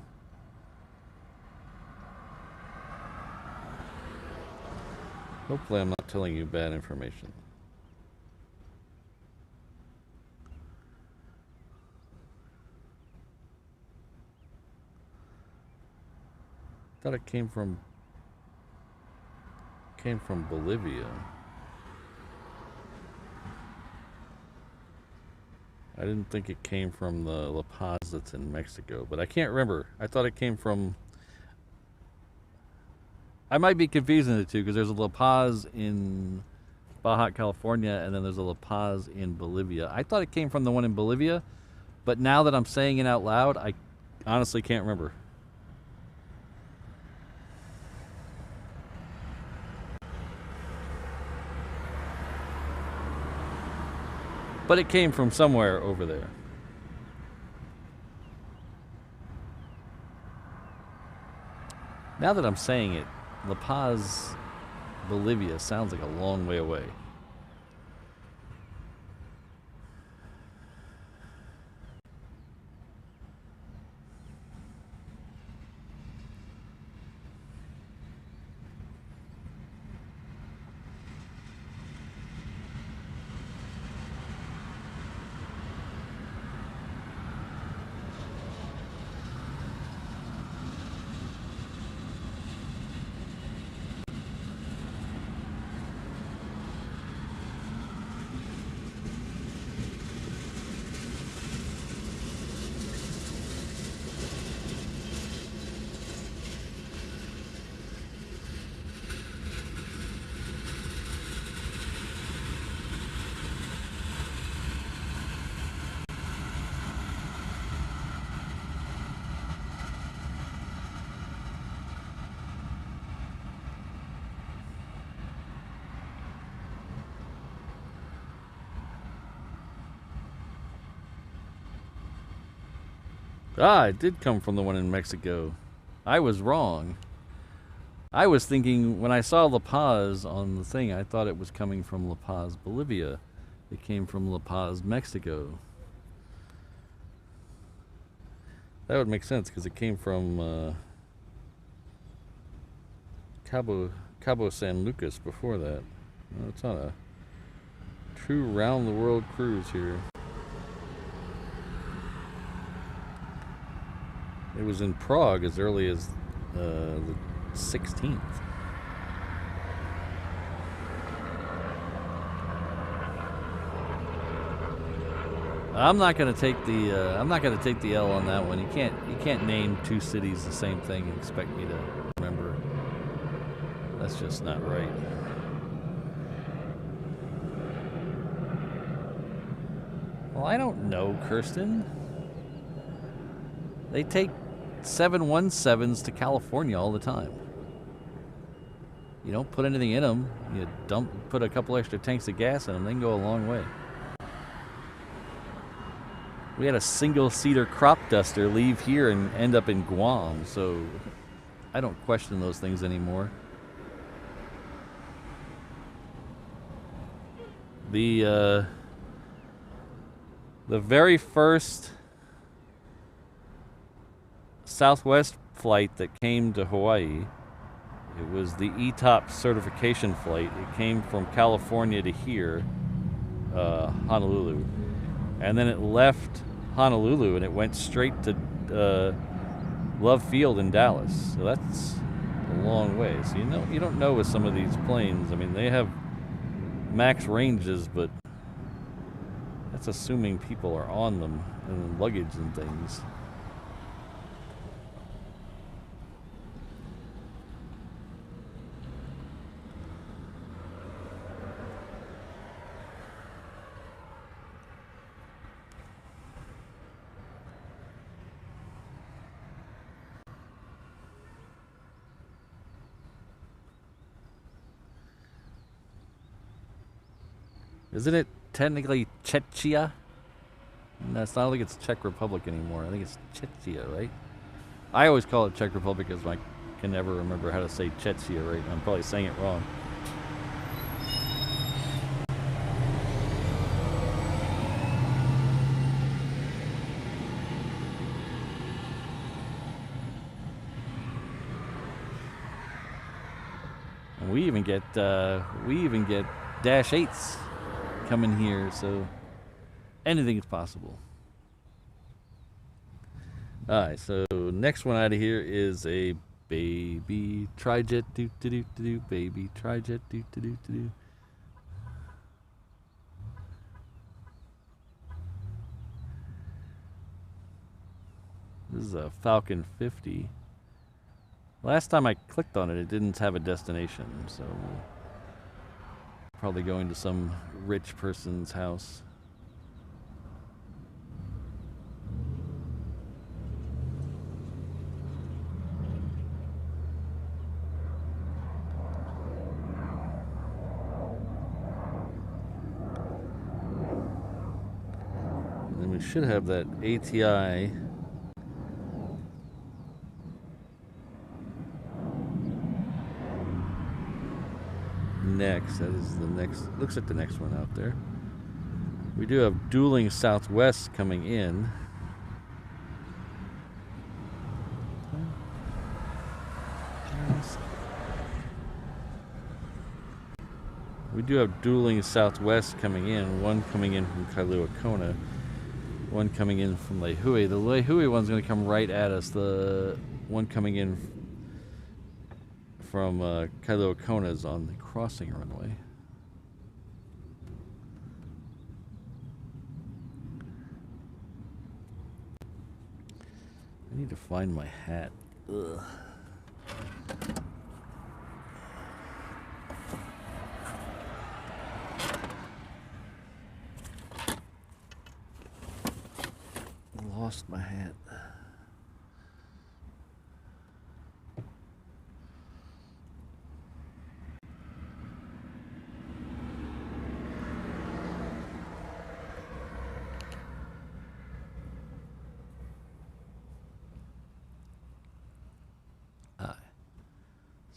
Hopefully I'm not telling you bad information. I thought it came from Bolivia. I didn't think it came from the La Paz that's in Mexico, but I can't remember. I thought it came from... I might be confusing the two because there's a La Paz in Baja California and then there's a La Paz in Bolivia. I thought it came from the one in Bolivia, but now that I'm saying it out loud, I honestly can't remember. But it came from somewhere over there. Now that I'm saying it, La Paz, Bolivia sounds like a long way away. Ah, it did come from the one in Mexico. I was wrong. I was thinking, when I saw La Paz on the thing, I thought it was coming from La Paz, Bolivia. It came from La Paz, Mexico. That would make sense, because it came from Cabo San Lucas before that. It's on a true round-the-world cruise here. It was in Prague as early as the 16th. I'm not going to take the L on that one. You can't name two cities the same thing and expect me to remember. That's just not right. Well, I don't know, Kirsten. They take 717s to California all the time. You don't put anything in them. You put a couple extra tanks of gas in them. They can go a long way. We had a single-seater crop duster leave here and end up in Guam, so I don't question those things anymore. The very first Southwest flight that came to Hawaii, it was the ETOP certification flight. It came from California to here, Honolulu. And then it left Honolulu and it went straight to Love Field in Dallas. So that's a long way. So you don't know with some of these planes. I mean, they have max ranges, but that's assuming people are on them and luggage and things. Isn't it technically Czechia? No, it's not like it's Czech Republic anymore. I think it's Czechia, right? I always call it Czech Republic because I can never remember how to say Czechia, right? I'm probably saying it wrong. And we even get Dash 8s coming here, so anything is possible. Alright, so next one out of here is a baby trijet doo baby trijet doo. This is a Falcon 50. Last time I clicked on it, it didn't have a destination, so probably going to some rich person's house. And then we should have that ATI next. That is the next. Looks like the next one out there. We do have dueling Southwest coming in. We do have dueling Southwest coming in. One coming in from Kailua Kona. One coming in from Laihui. The Laihui one's going to come right at us. The one coming in from Kailua Kona is on the crossing runway. I need to find my hat. Ugh. Lost my hat.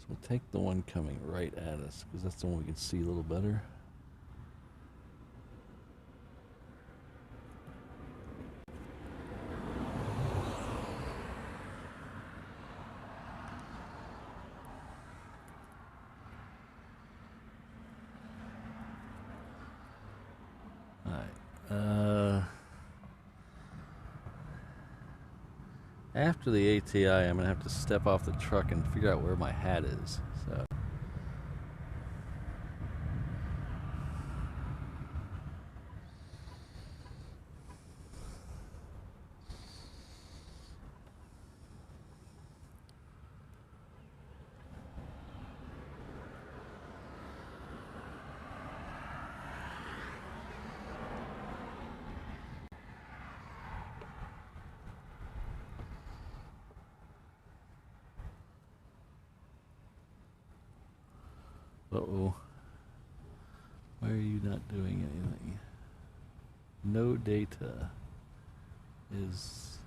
We'll take the one coming right at us because that's the one we can see a little better. After the ATI, I'm going to have to step off the truck and figure out where my hat is. So. Uh-oh. Why are you not doing anything? No data is...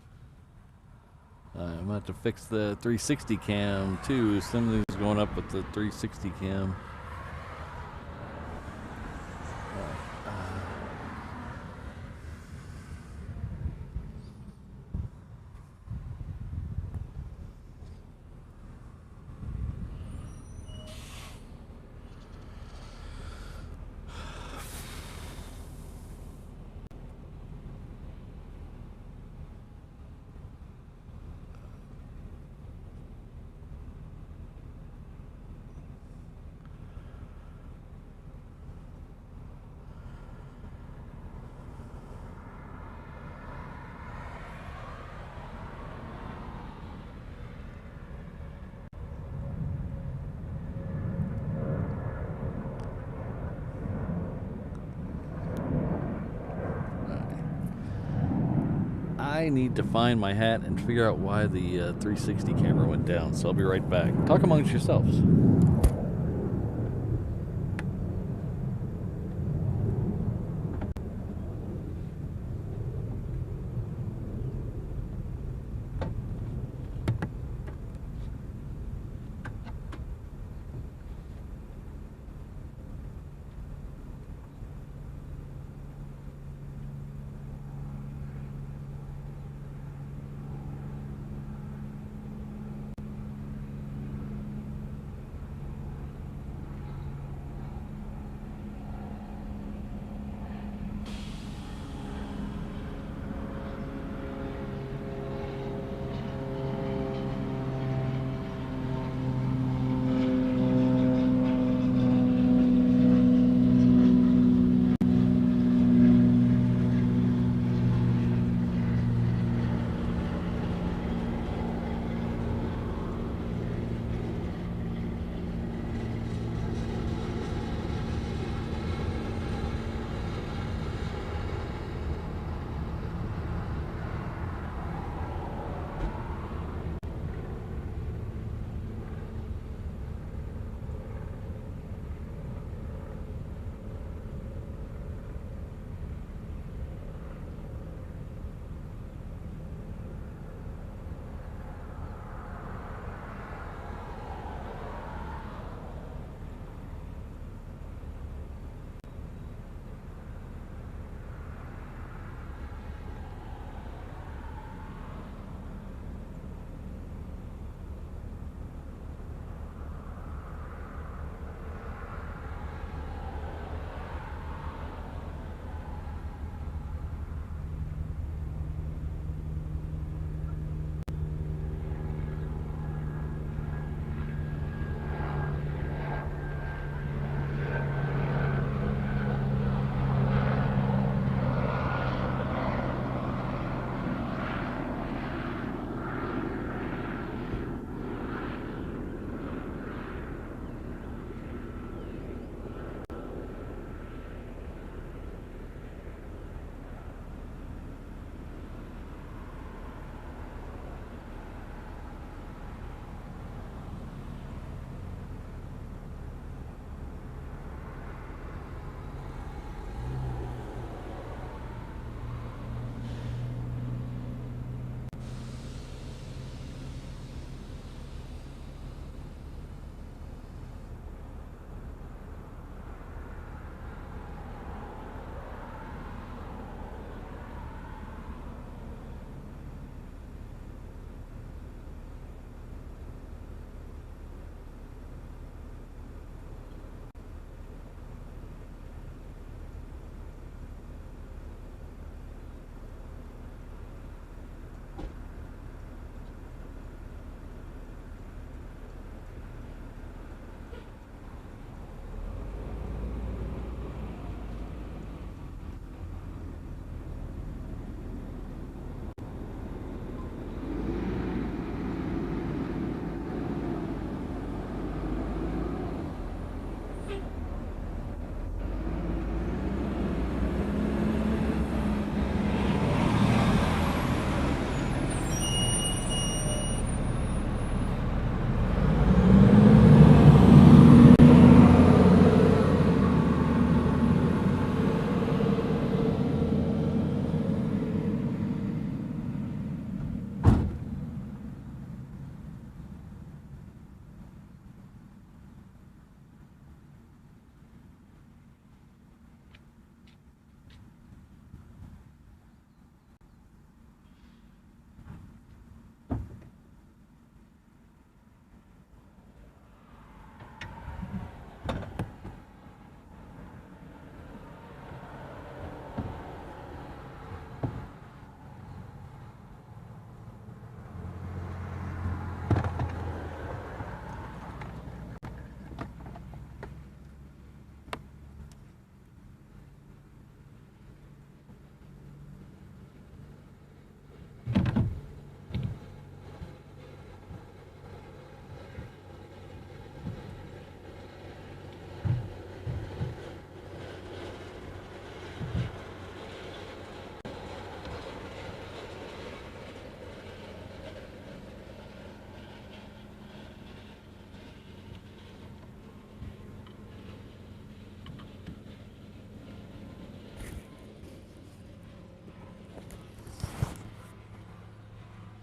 I'm going to have to fix the 360 cam too. Something's going up with the 360 cam. I need to find my hat and figure out why the 360 camera went down, so I'll be right back. Talk amongst yourselves.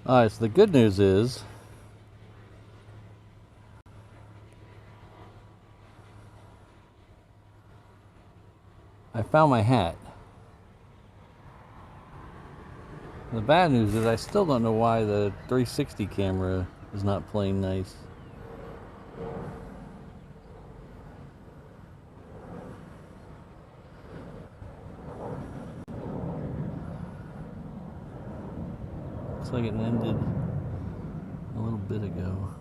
Alright, so the good news is I found my hat. The bad news is I still don't know why the 360 camera is not playing nice. Looks like it ended a little bit ago.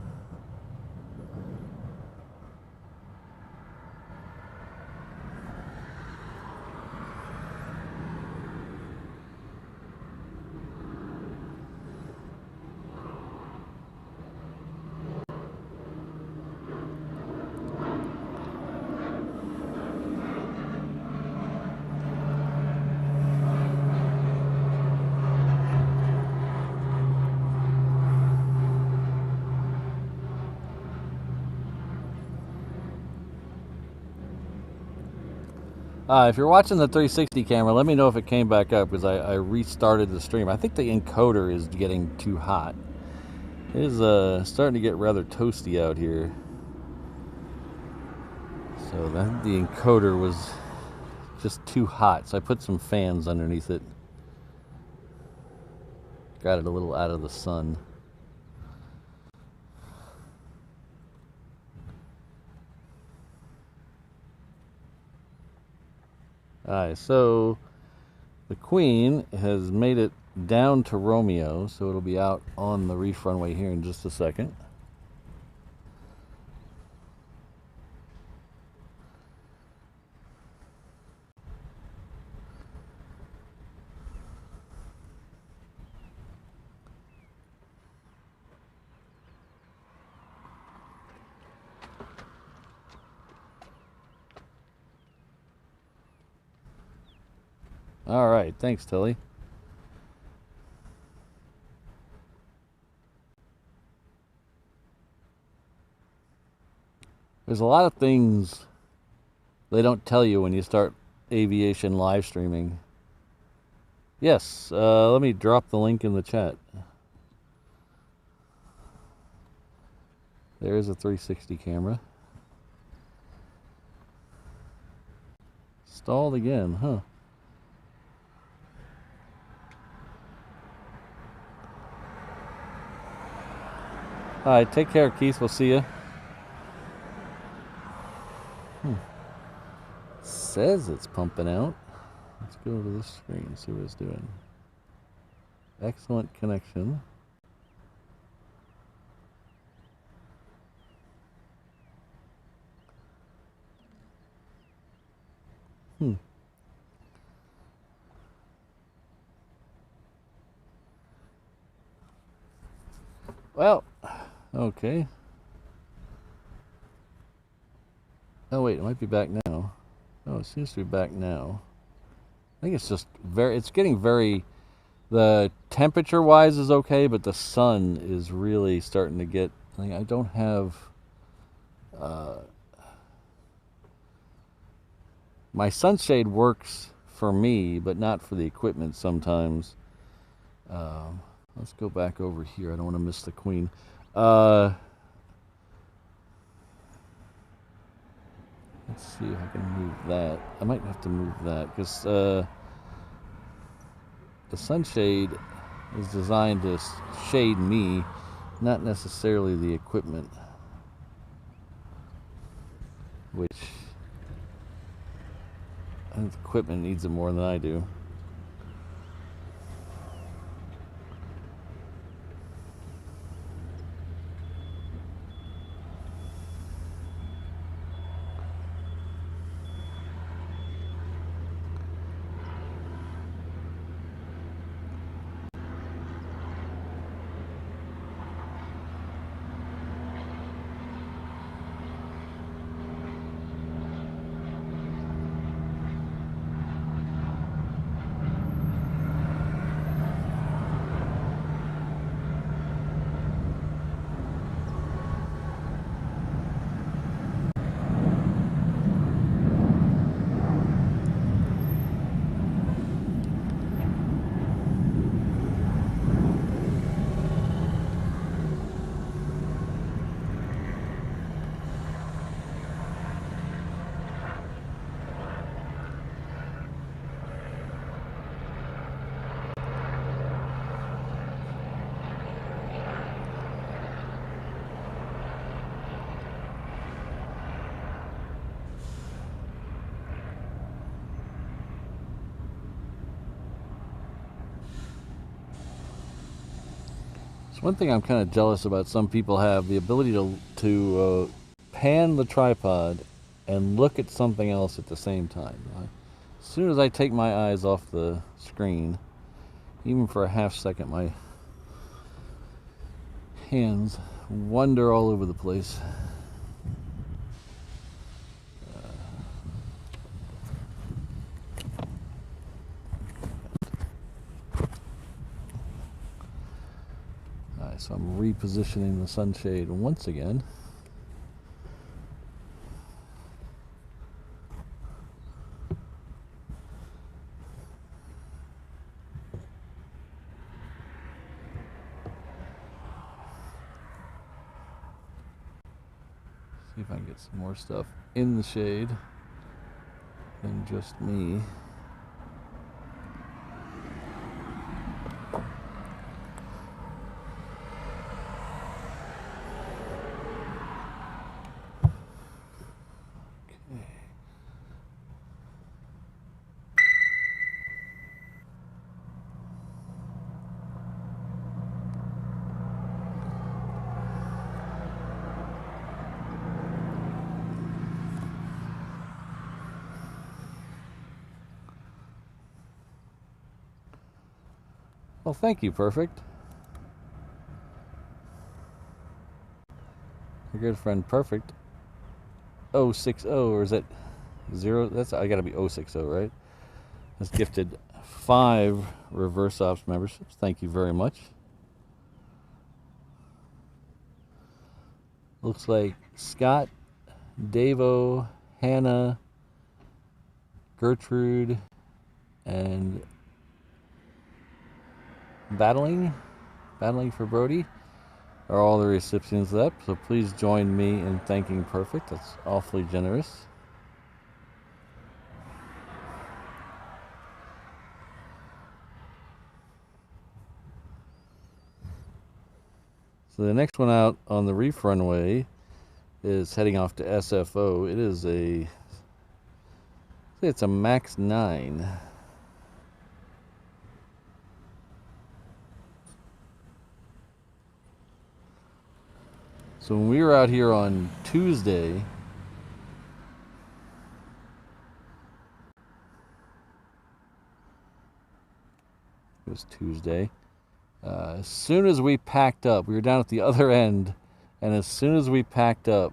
If you're watching the 360 camera, let me know if it came back up, because I restarted the stream. I think the encoder is getting too hot. It is starting to get rather toasty out here. So the encoder was just too hot, so I put some fans underneath it. Got it a little out of the sun. Alright, so the Queen has made it down to Romeo, so it'll be out on the reef runway here in just a second. All right, thanks, Tilly. There's a lot of things they don't tell you when you start aviation live streaming. Yes, let me drop the link in the chat. There's a 360 camera. Stalled again, huh? All right, take care, Keith. We'll see you. Says it's pumping out. Let's go to this screen and see what it's doing. Excellent connection. Well, okay. Oh wait, it might be back now. Oh, it seems to be back now. I think it's just it's getting very, the temperature wise is okay, but the sun is really starting to get, I don't have, my sunshade works for me, but not for the equipment sometimes. Let's go back over here. I don't want to miss the Queen. Let's see if I can move that. I might have to move that because the sunshade is designed to shade me, not necessarily the equipment, which I think the equipment needs it more than I do. It's one thing I'm kind of jealous about. Some people have the ability to pan the tripod and look at something else at the same time. As soon as I take my eyes off the screen, even for a half second, my hands wander all over the place. Alright, so I'm repositioning the sunshade once again. See if I can get some more stuff in the shade than just me. Well, thank you, Perfect. Your good friend Perfect 060, or is that 0? That's, I gotta be 060, right? Has gifted 5 reverse ops memberships. Thank you very much. Looks like Scott, Davo, Hannah, Gertrude, and Battling for Brody are all the recipients of that. So please join me in thanking Perfect. That's awfully generous. So the next one out on the reef runway is heading off to SFO. It is it's a Max 9. So when we were out here on Tuesday, it was Tuesday, as soon as we packed up, we were down at the other end, and as soon as we packed up,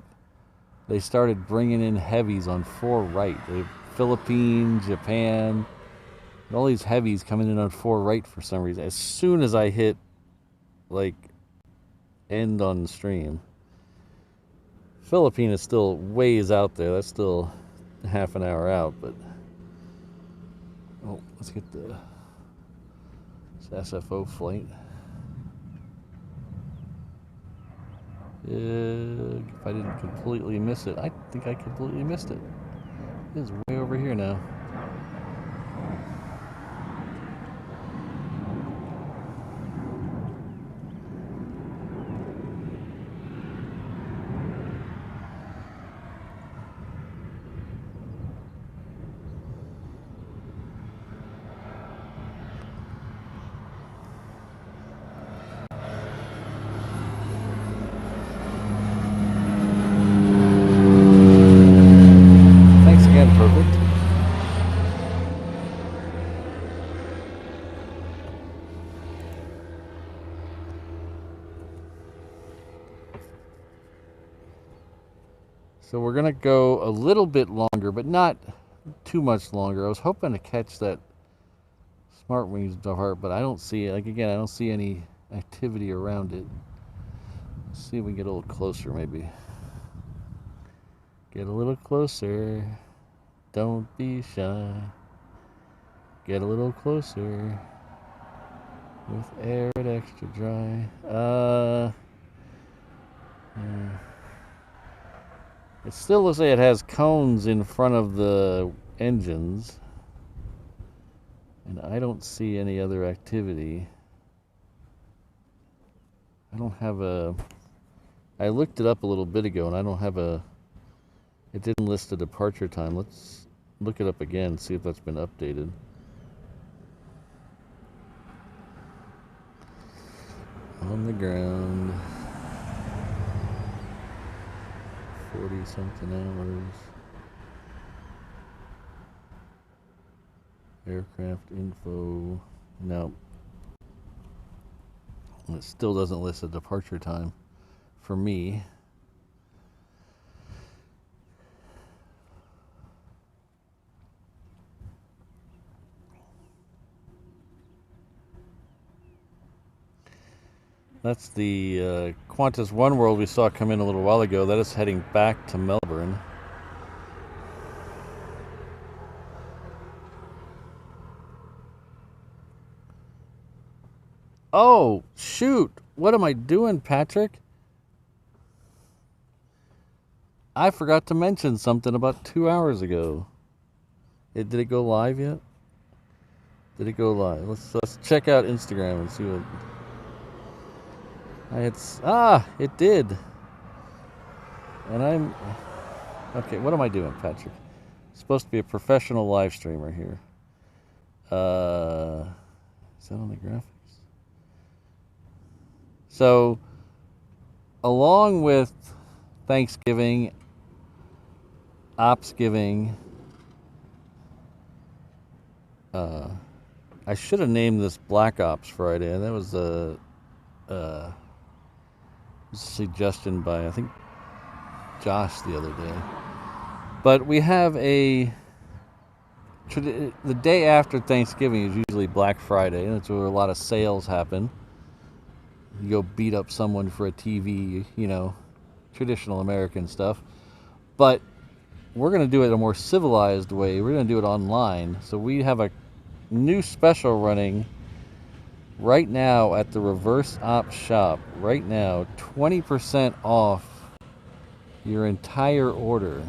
they started bringing in heavies on 4 right. The Philippines, Japan, all these heavies coming in on 4 right for some reason. As soon as I hit, like, end on the stream. Philippines is still ways out there. That's still half an hour out, but oh, let's get the SFO flight. If I didn't completely miss it, I think I completely missed it. It is way over here now. So we're going to go a little bit longer, but not too much longer. I was hoping to catch that Smart Wings dart, but I don't see it. Like, again, I don't see any activity around it. Let's see if we can get a little closer, maybe. Get a little closer. Don't be shy. Get a little closer. With air at extra dry. It still looks like it has cones in front of the engines. And I don't see any other activity. I don't have a... I looked it up a little bit ago and I don't have a... It didn't list a departure time. Let's look it up again, see if that's been updated. On the ground. 40 something hours. Aircraft info. No. It still doesn't list a departure time for me. That's the Qantas Oneworld we saw come in a little while ago. That is heading back to Melbourne. Oh, shoot. What am I doing, Patrick? I forgot to mention something about 2 hours ago. Did it go live yet? Did it go live? Let's check out Instagram and see what... it did. And I'm... Okay, what am I doing, Patrick? I'm supposed to be a professional live streamer here. Is that on the graphics? So, along with Thanksgiving, OPSGIVING, I should have named this Black Ops Friday, and that was a suggestion by, I think, Josh the other day. But we have the day after Thanksgiving is usually Black Friday, and that's where a lot of sales happen. You go beat up someone for a TV, you know, traditional American stuff. But we're going to do it a more civilized way. We're going to do it online. So we have a new special running right now at the Reverse Ops shop. Right now, 20% off your entire order.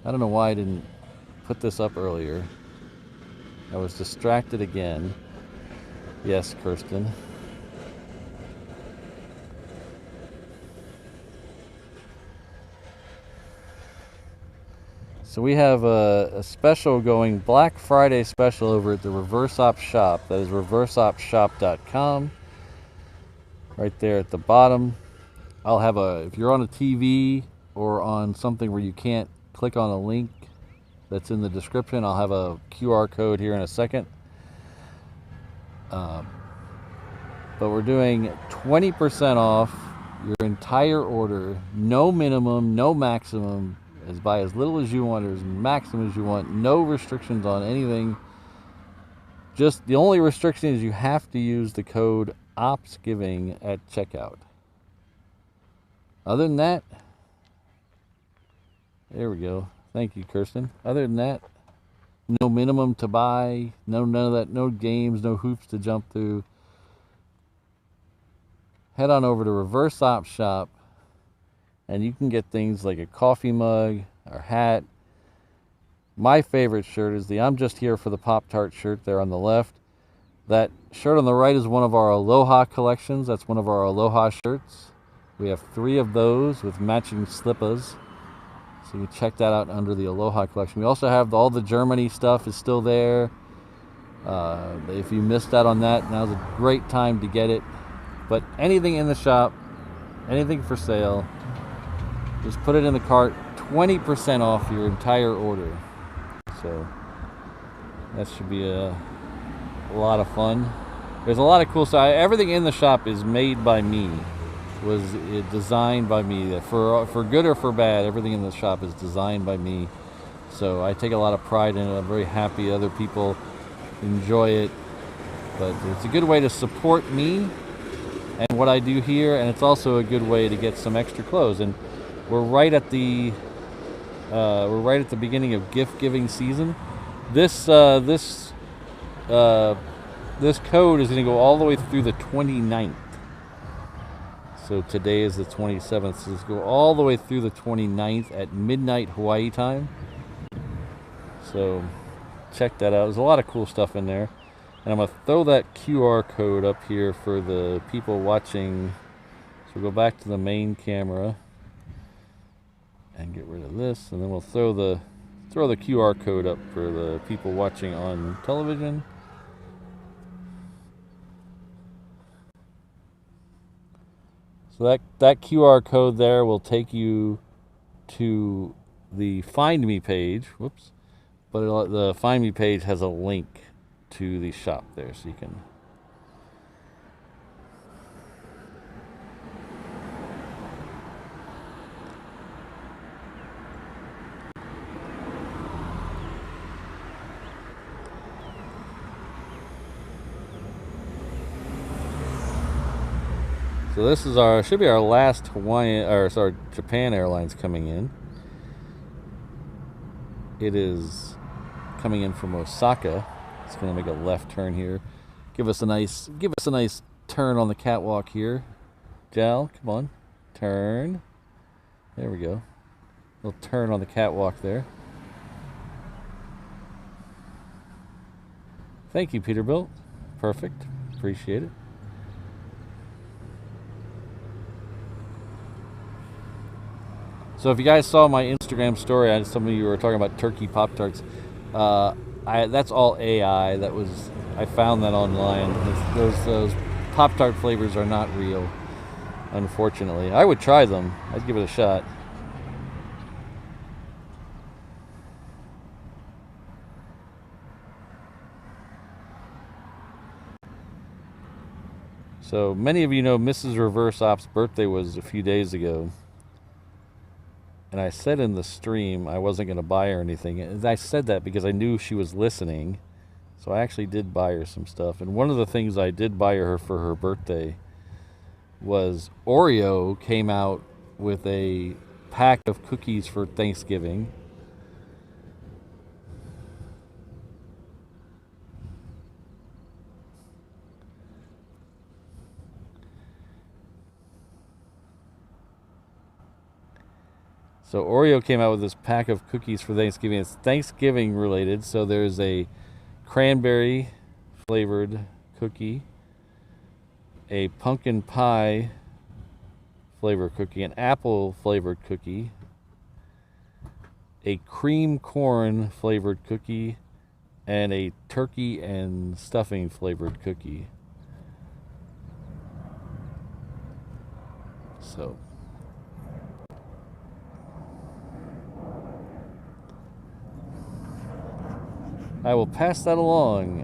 I don't know why I didn't put this up earlier. I was distracted again. Yes, Kirsten. So we have a special going, Black Friday special over at the Reverse Ops shop. That is reverseopsshop.com. Right there at the bottom. I'll have if you're on a TV or on something where you can't click on a link that's in the description, I'll have a QR code here in a second. But we're doing 20% off your entire order. No minimum, no maximum. Buy as little as you want or as maximum as you want. No restrictions on anything. Just the only restriction is you have to use the code OPSGIVING at checkout. Other than that, there we go. Thank you, Kirsten. Other than that, no minimum to buy, none of that, no games, no hoops to jump through. Head on over to Reverse Ops Shop, and you can get things like a coffee mug or hat. My favorite shirt is the I'm Just Here for the Pop-Tart shirt there on the left. That shirt on the right is one of our Aloha collections. That's one of our Aloha shirts. We have 3 of those with matching slippas. So you can check that out under the Aloha collection. We also have all the Germany stuff is still there. If you missed out on that, now's a great time to get it. But anything in the shop, anything for sale, just put it in the cart. 20% off your entire order. So that should be a lot of fun. There's a lot of cool stuff. Everything in the shop is made by me. Was designed by me. For good or for bad, everything in the shop is designed by me. So I take a lot of pride in it. I'm very happy other people enjoy it. But it's a good way to support me and what I do here, and it's also a good way to get some extra clothes. And we're right at the beginning of gift giving season. This code is going to go all the way through the 29th. So today is the 27th. So let's go all the way through the 29th at midnight Hawaii time. So check that out. There's a lot of cool stuff in there. And I'm going to throw that QR code up here for the people watching. So we'll go back to the main camera and get rid of this. And then we'll throw the QR code up for the people watching on television. So that QR code there will take you to the Find Me page. Whoops. But the Find Me page has a link to the shop there, so you can... So this is should be our last Japan Airlines coming in. It is coming in from Osaka. It's going to make a left turn here. Give us a nice turn on the catwalk here. Jal, come on, turn. There we go. Little turn on the catwalk there. Thank you, Peterbilt. Perfect. Appreciate it. So if you guys saw my Instagram story, some of you were talking about turkey Pop-Tarts. That's all AI. I found that online. Those Pop-Tart flavors are not real, unfortunately. I would try them. I'd give it a shot. So many of you know Mrs. Reverse Op's birthday was a few days ago. And I said in the stream I wasn't going to buy her anything. And I said that because I knew she was listening. So I actually did buy her some stuff. And one of the things I did buy her for her birthday was Oreo came out with a pack of cookies for Thanksgiving. So Oreo came out with this pack of cookies for Thanksgiving. It's Thanksgiving related. So there's a cranberry flavored cookie, a pumpkin pie flavored cookie, an apple flavored cookie, a cream corn flavored cookie, and a turkey and stuffing flavored cookie. So I will pass that along,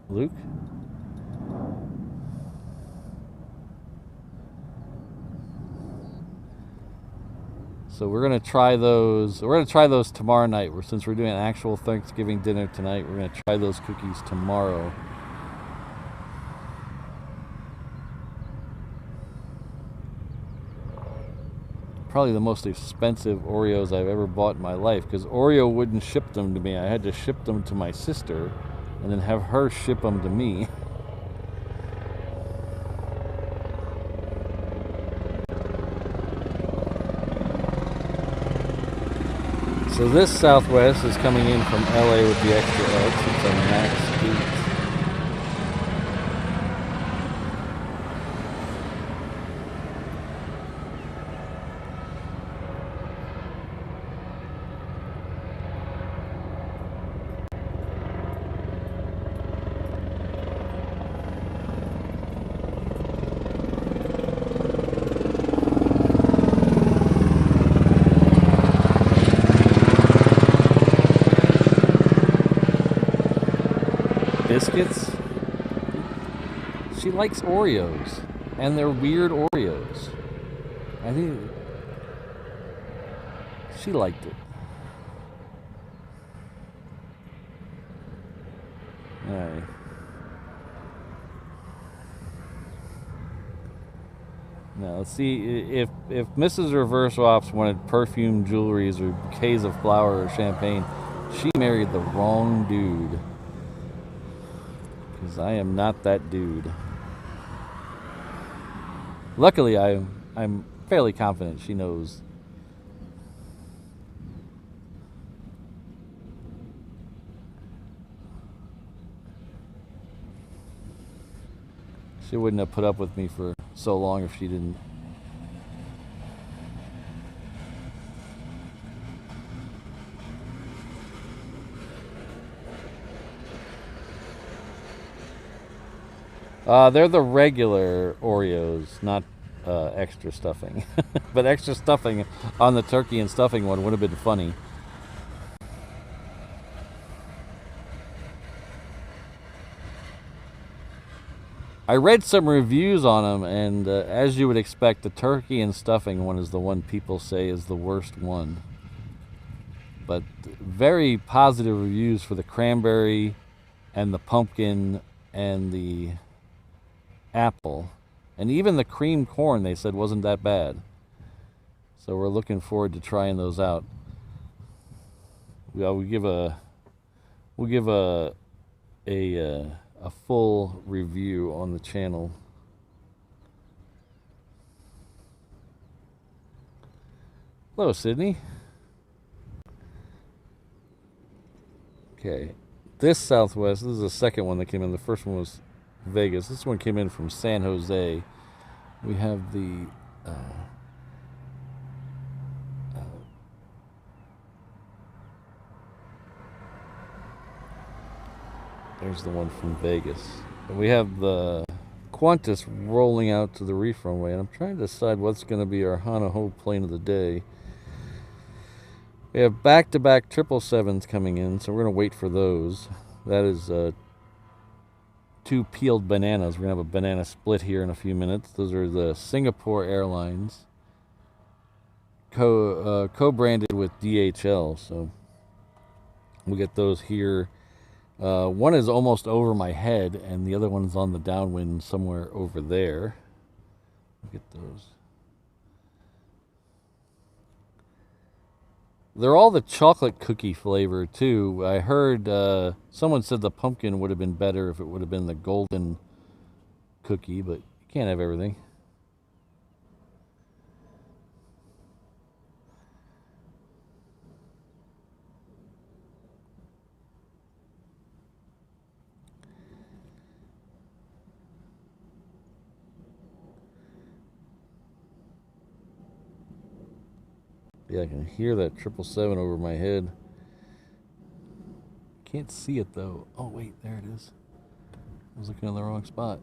Luke. So we're gonna try those. We're gonna try those tomorrow night. Since we're doing an actual Thanksgiving dinner tonight, we're gonna try those cookies tomorrow. Probably the most expensive Oreos I've ever bought in my life, because Oreo wouldn't ship them to me. I had to ship them to my sister and then have her ship them to me. So this Southwest is coming in from LA with the extra X. It's a MAX 8. Biscuits. She likes Oreos, and they're weird Oreos. I think she liked it. All right. Now let's see if Mrs. Reverse Ops wanted perfume, jewelries, or bouquets of flower or champagne. She married the wrong dude. Because I am not that dude. Luckily, I'm fairly confident she knows. She wouldn't have put up with me for so long if she didn't. They're the regular Oreos, not extra stuffing. But extra stuffing on the turkey and stuffing one would have been funny. I read some reviews on them, and as you would expect, the turkey and stuffing one is the one people say is the worst one. But very positive reviews for the cranberry and the pumpkin and the apple. And even the cream corn, they said, wasn't that bad. So we're looking forward to trying those out. We'll give a full review on the channel. Hello, Sydney. Okay, this Southwest, this is the second one that came in. The first one was Vegas. This one came in from San Jose. We have the there's the one from Vegas. And we have the Qantas rolling out to the reef runway, and I'm trying to decide what's going to be our Honolulu plane of the day. We have back-to-back 777s coming in, so we're going to wait for those. That is 2 peeled bananas. We're going to have a banana split here in a few minutes. Those are the Singapore Airlines, co-branded with DHL, so we'll get those here. One is almost over my head, and the other one's on the downwind somewhere over there. We'll get those. They're all the chocolate cookie flavor, too. I heard someone said the pumpkin would have been better if it would have been the golden cookie, but you can't have everything. Yeah, I can hear that 777 over my head. Can't see it though. Oh wait, there it is. I was looking in the wrong spot.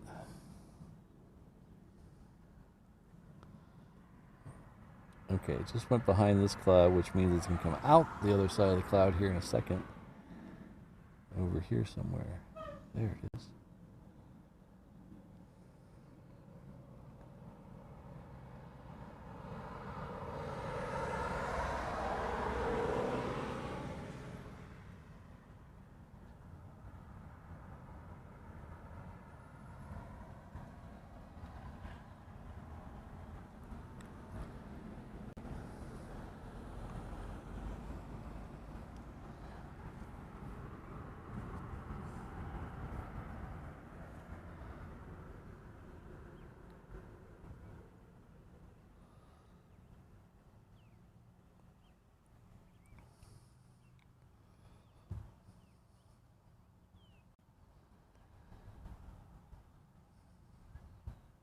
Okay, it just went behind this cloud, which means it's going to come out the other side of the cloud here in a second. Over here somewhere. There it is.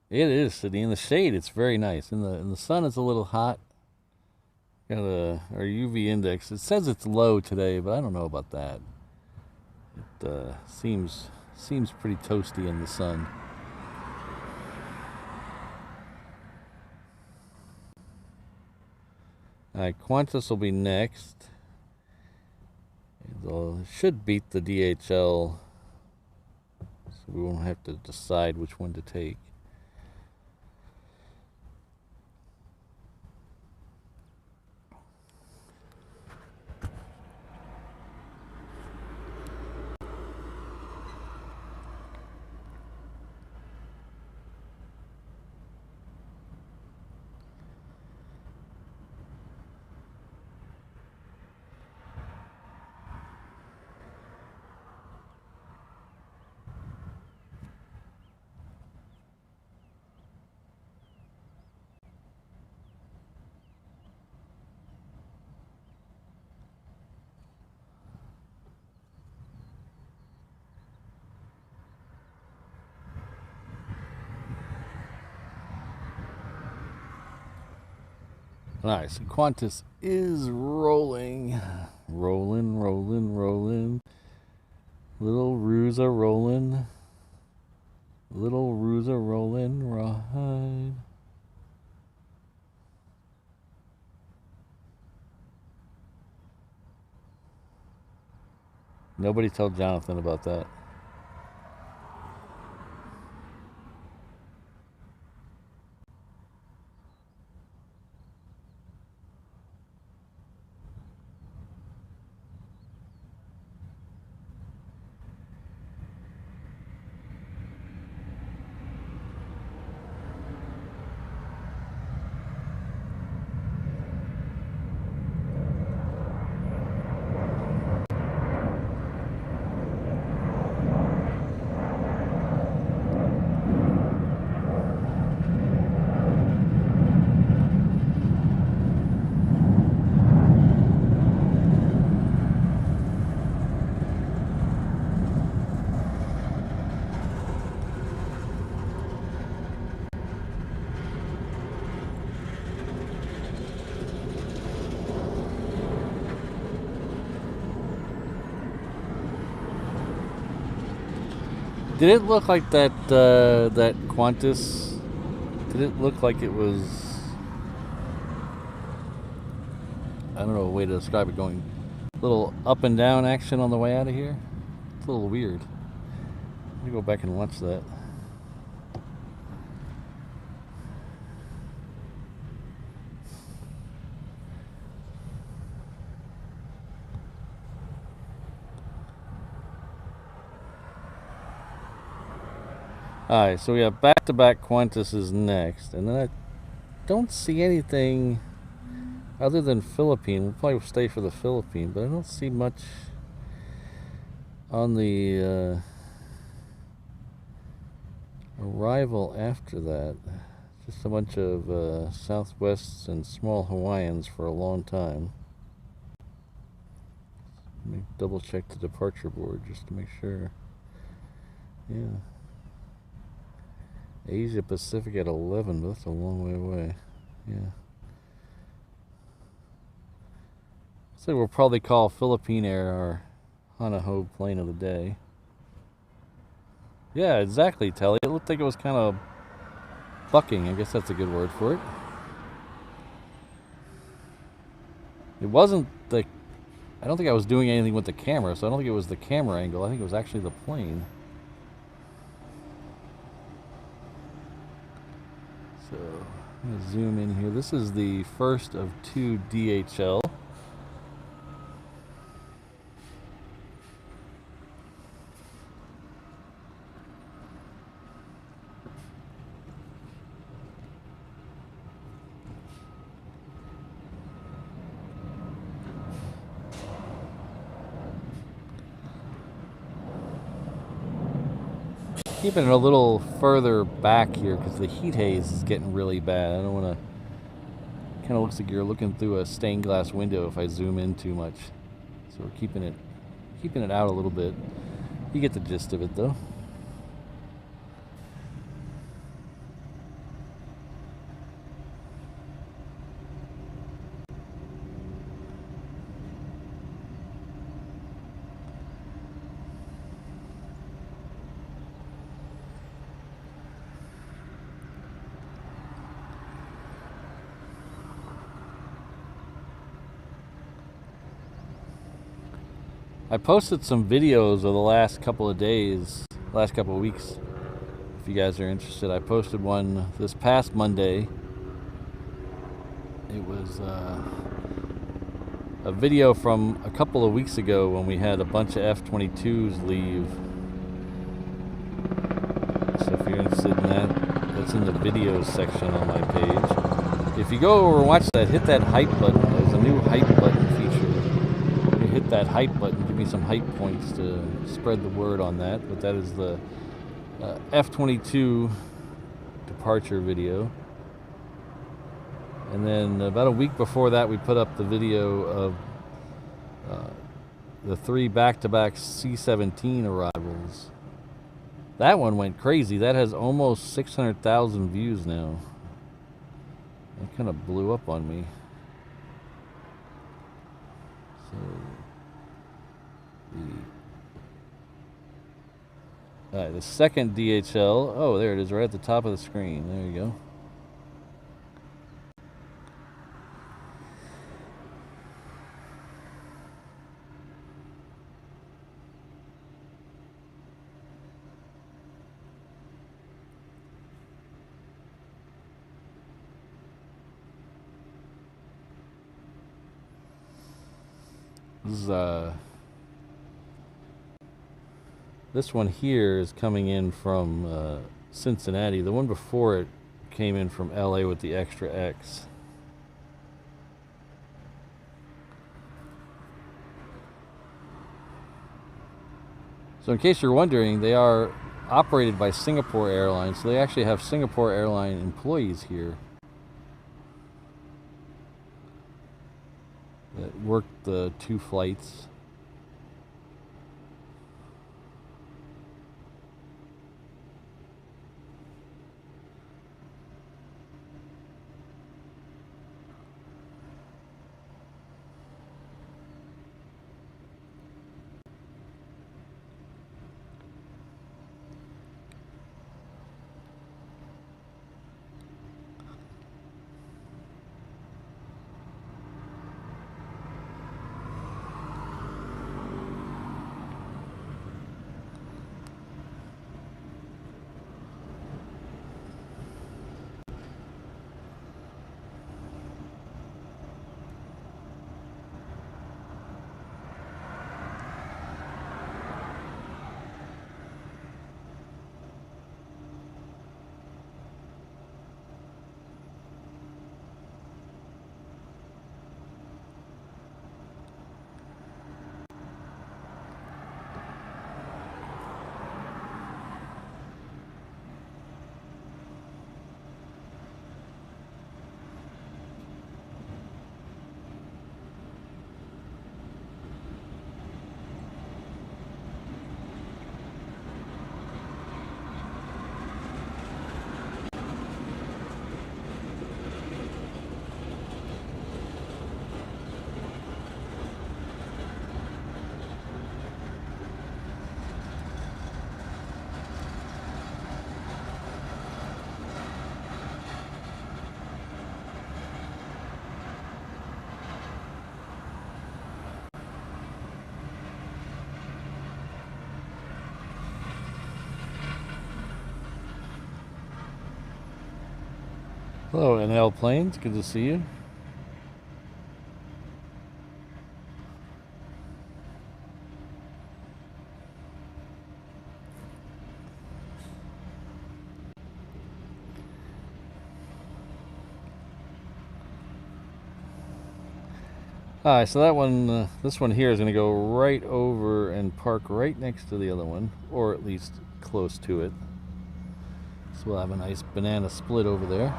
It is sitting in the shade. It's very nice. In the sun, it's a little hot. Got our UV index. It says it's low today, but I don't know about that. It seems pretty toasty in the sun. All right, Qantas will be next. It should beat the DHL, so we won't have to decide which one to take. Alright, so Qantas is rolling. Rolling, rolling, rolling. Little Rusa rolling. Little Rusa rolling right. Nobody tell Jonathan about that. Did it look like that that Qantas? Did it look like it was? I don't know a way to describe it. Going a little up and down action on the way out of here. It's a little weird. Let me go back and watch that. Alright, so we have back-to-back Qantas next, and then I don't see anything other than Philippine. We'll probably stay for the Philippine, but I don't see much on the arrival after that. Just a bunch of Southwests and small Hawaiians for a long time. Let me double check the departure board just to make sure. Yeah. Asia Pacific at 11, but that's a long way away. Yeah. So we'll probably call Philippine Air our Honolulu plane of the day. Yeah, exactly, Telly. It looked like it was kind of bucking. I guess that's a good word for it. It wasn't the... I don't think I was doing anything with the camera, so I don't think it was the camera angle. I think it was actually the plane. So, I'm going to zoom in here. This is the first of 2 DHL. Keeping it a little further back here because the heat haze is getting really bad. I don't want to... Kind of looks like you're looking through a stained glass window if I zoom in too much. So we're keeping it out a little bit. You get the gist of it though. I posted some videos of the last couple of days, last couple of weeks. If you guys are interested, I posted one this past Monday. It was a video from a couple of weeks ago when we had a bunch of F-22s leave. So if you're interested in that, that's in the videos section on my page. If you go over and watch that, hit that hype button. There's a new hype button feature. You hit that hype button, give me some hype points to spread the word on that. But that is the F-22 departure video. And then about a week before that, we put up the video of the 3 back-to-back C-17 arrivals. That one went crazy. That has almost 600,000 views now. It kind of blew up on me. So the second DHL. Oh, there it is, right at the top of the screen. There you go. This one here is coming in from Cincinnati. The one before it came in from LA with the extra X. So in case you're wondering, they are operated by Singapore Airlines. So they actually have Singapore Airline employees here that work the 2 flights. Hello, NL Planes. Good to see you. Alright, so that one, this one here is going to go right over and park right next to the other one, or at least close to it. So we'll have a nice banana split over there.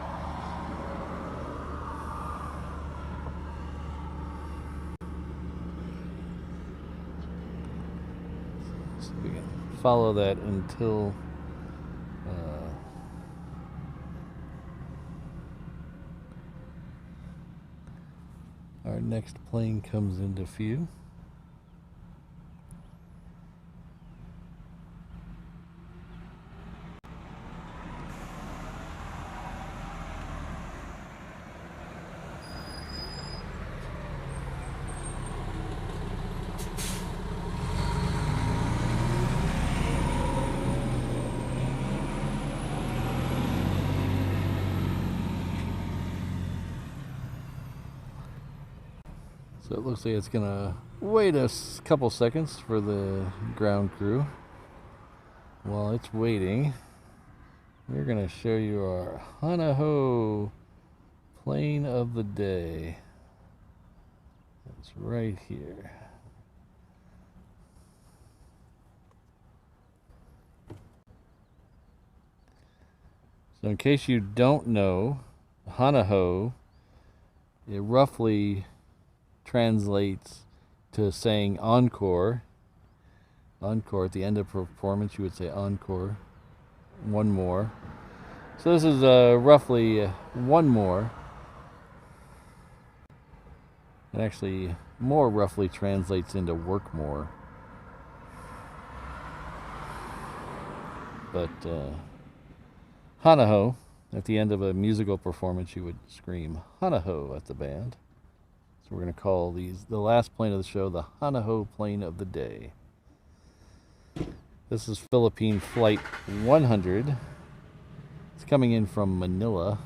So we can follow that until our next plane comes into view. So it looks like it's gonna wait a couple seconds for the ground crew. While it's waiting, we're gonna show you our Honolulu plane of the day. It's right here. So in case you don't know, Honolulu, it roughly translates to saying encore. Encore at the end of performance, you would say encore. One more. So this is roughly one more. It actually more roughly translates into work more. But Honolulu, at the end of a musical performance, you would scream Honolulu at the band. So we're going to call these, the last plane of the show, the Honolulu plane of the day. This is Philippine Flight 100. It's coming in from Manila.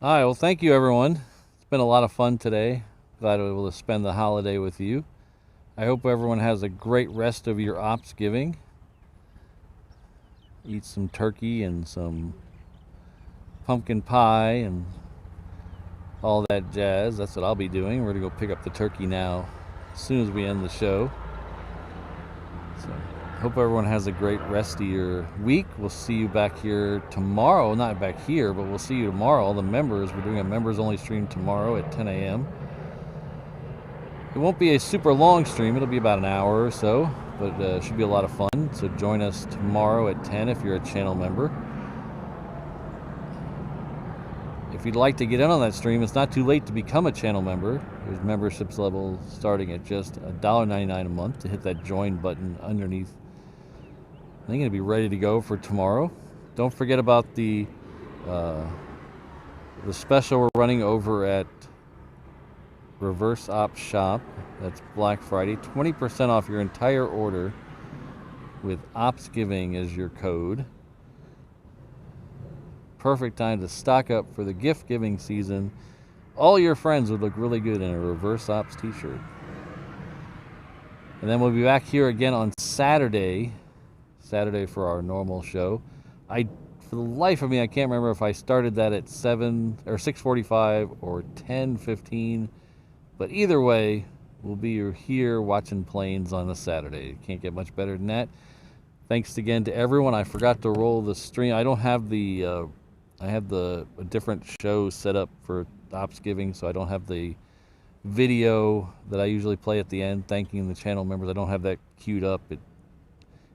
All right, well, thank you, everyone. It's been a lot of fun today. Glad I was able to spend the holiday with you. I hope everyone has a great rest of your OPSGIVING. Eat some turkey and some pumpkin pie and all that jazz. That's what I'll be doing. We're going to go pick up the turkey now as soon as we end the show. So, hope everyone has a great rest of your week. We'll see you back here tomorrow. Not back here, but we'll see you tomorrow. All the members, we're doing a members-only stream tomorrow at 10 a.m. It won't be a super long stream. It'll be about an hour or so, but it should be a lot of fun. So join us tomorrow at 10 if you're a channel member. If you'd like to get in on that stream, it's not too late to become a channel member. There's memberships level starting at just $1.99 a month to hit that join button underneath. I think it'll be ready to go for tomorrow. Don't forget about the special we're running over at Reverse Ops Shop. That's Black Friday. 20% off your entire order with OPSGIVING as your code. Perfect time to stock up for the gift giving season. All your friends would look really good in a Reverse Ops t-shirt. And then we'll be back here again on Saturday for our normal show. For the life of me, I can't remember if I started that at 7 or 6:45 or 10:15. But either way, we'll be here watching planes on a Saturday. Can't get much better than that. Thanks again to everyone. I forgot to roll the stream. I don't have the I have a different show set up for OPSGIVING, so I don't have the video that I usually play at the end thanking the channel members. I don't have that queued up.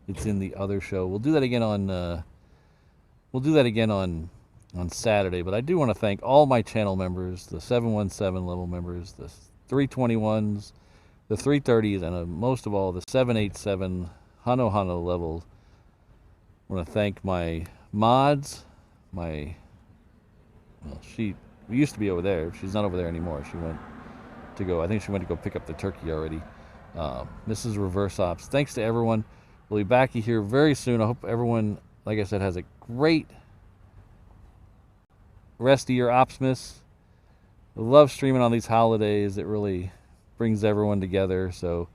It's in the other show. We'll do that again on Saturday. But I do want to thank all my channel members, the 717 level members, the 321s, the 330s, and most of all the 787 Honu levels. I want to thank my mods. She used to be over there. She's not over there anymore. She went to go. I think she went to go pick up the turkey already. Mrs. Reverse Ops. Thanks to everyone. We'll be back here very soon. I hope everyone, like I said, has a great rest of your Opsmas. I love streaming on these holidays. It really brings everyone together. So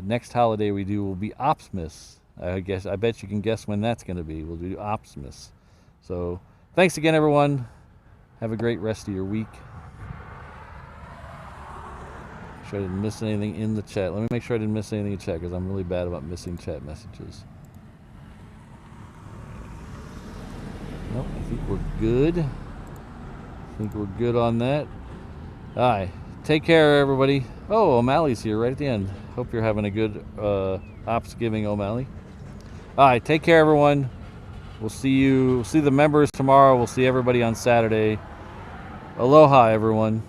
next holiday we do will be Opsmas. I bet you can guess when that's going to be. We'll do Opsmas. So thanks again, everyone. Have a great rest of your week. Make sure I didn't miss anything in the chat. Let me make sure I didn't miss anything in chat because I'm really bad about missing chat messages. Nope, I think we're good. I think we're good on that. All right. Take care, everybody. Oh, O'Malley's here right at the end. Hope you're having a good OPSGIVING, O'Malley. All right. Take care, everyone. We'll see the members tomorrow. We'll see everybody on Saturday. Aloha, everyone.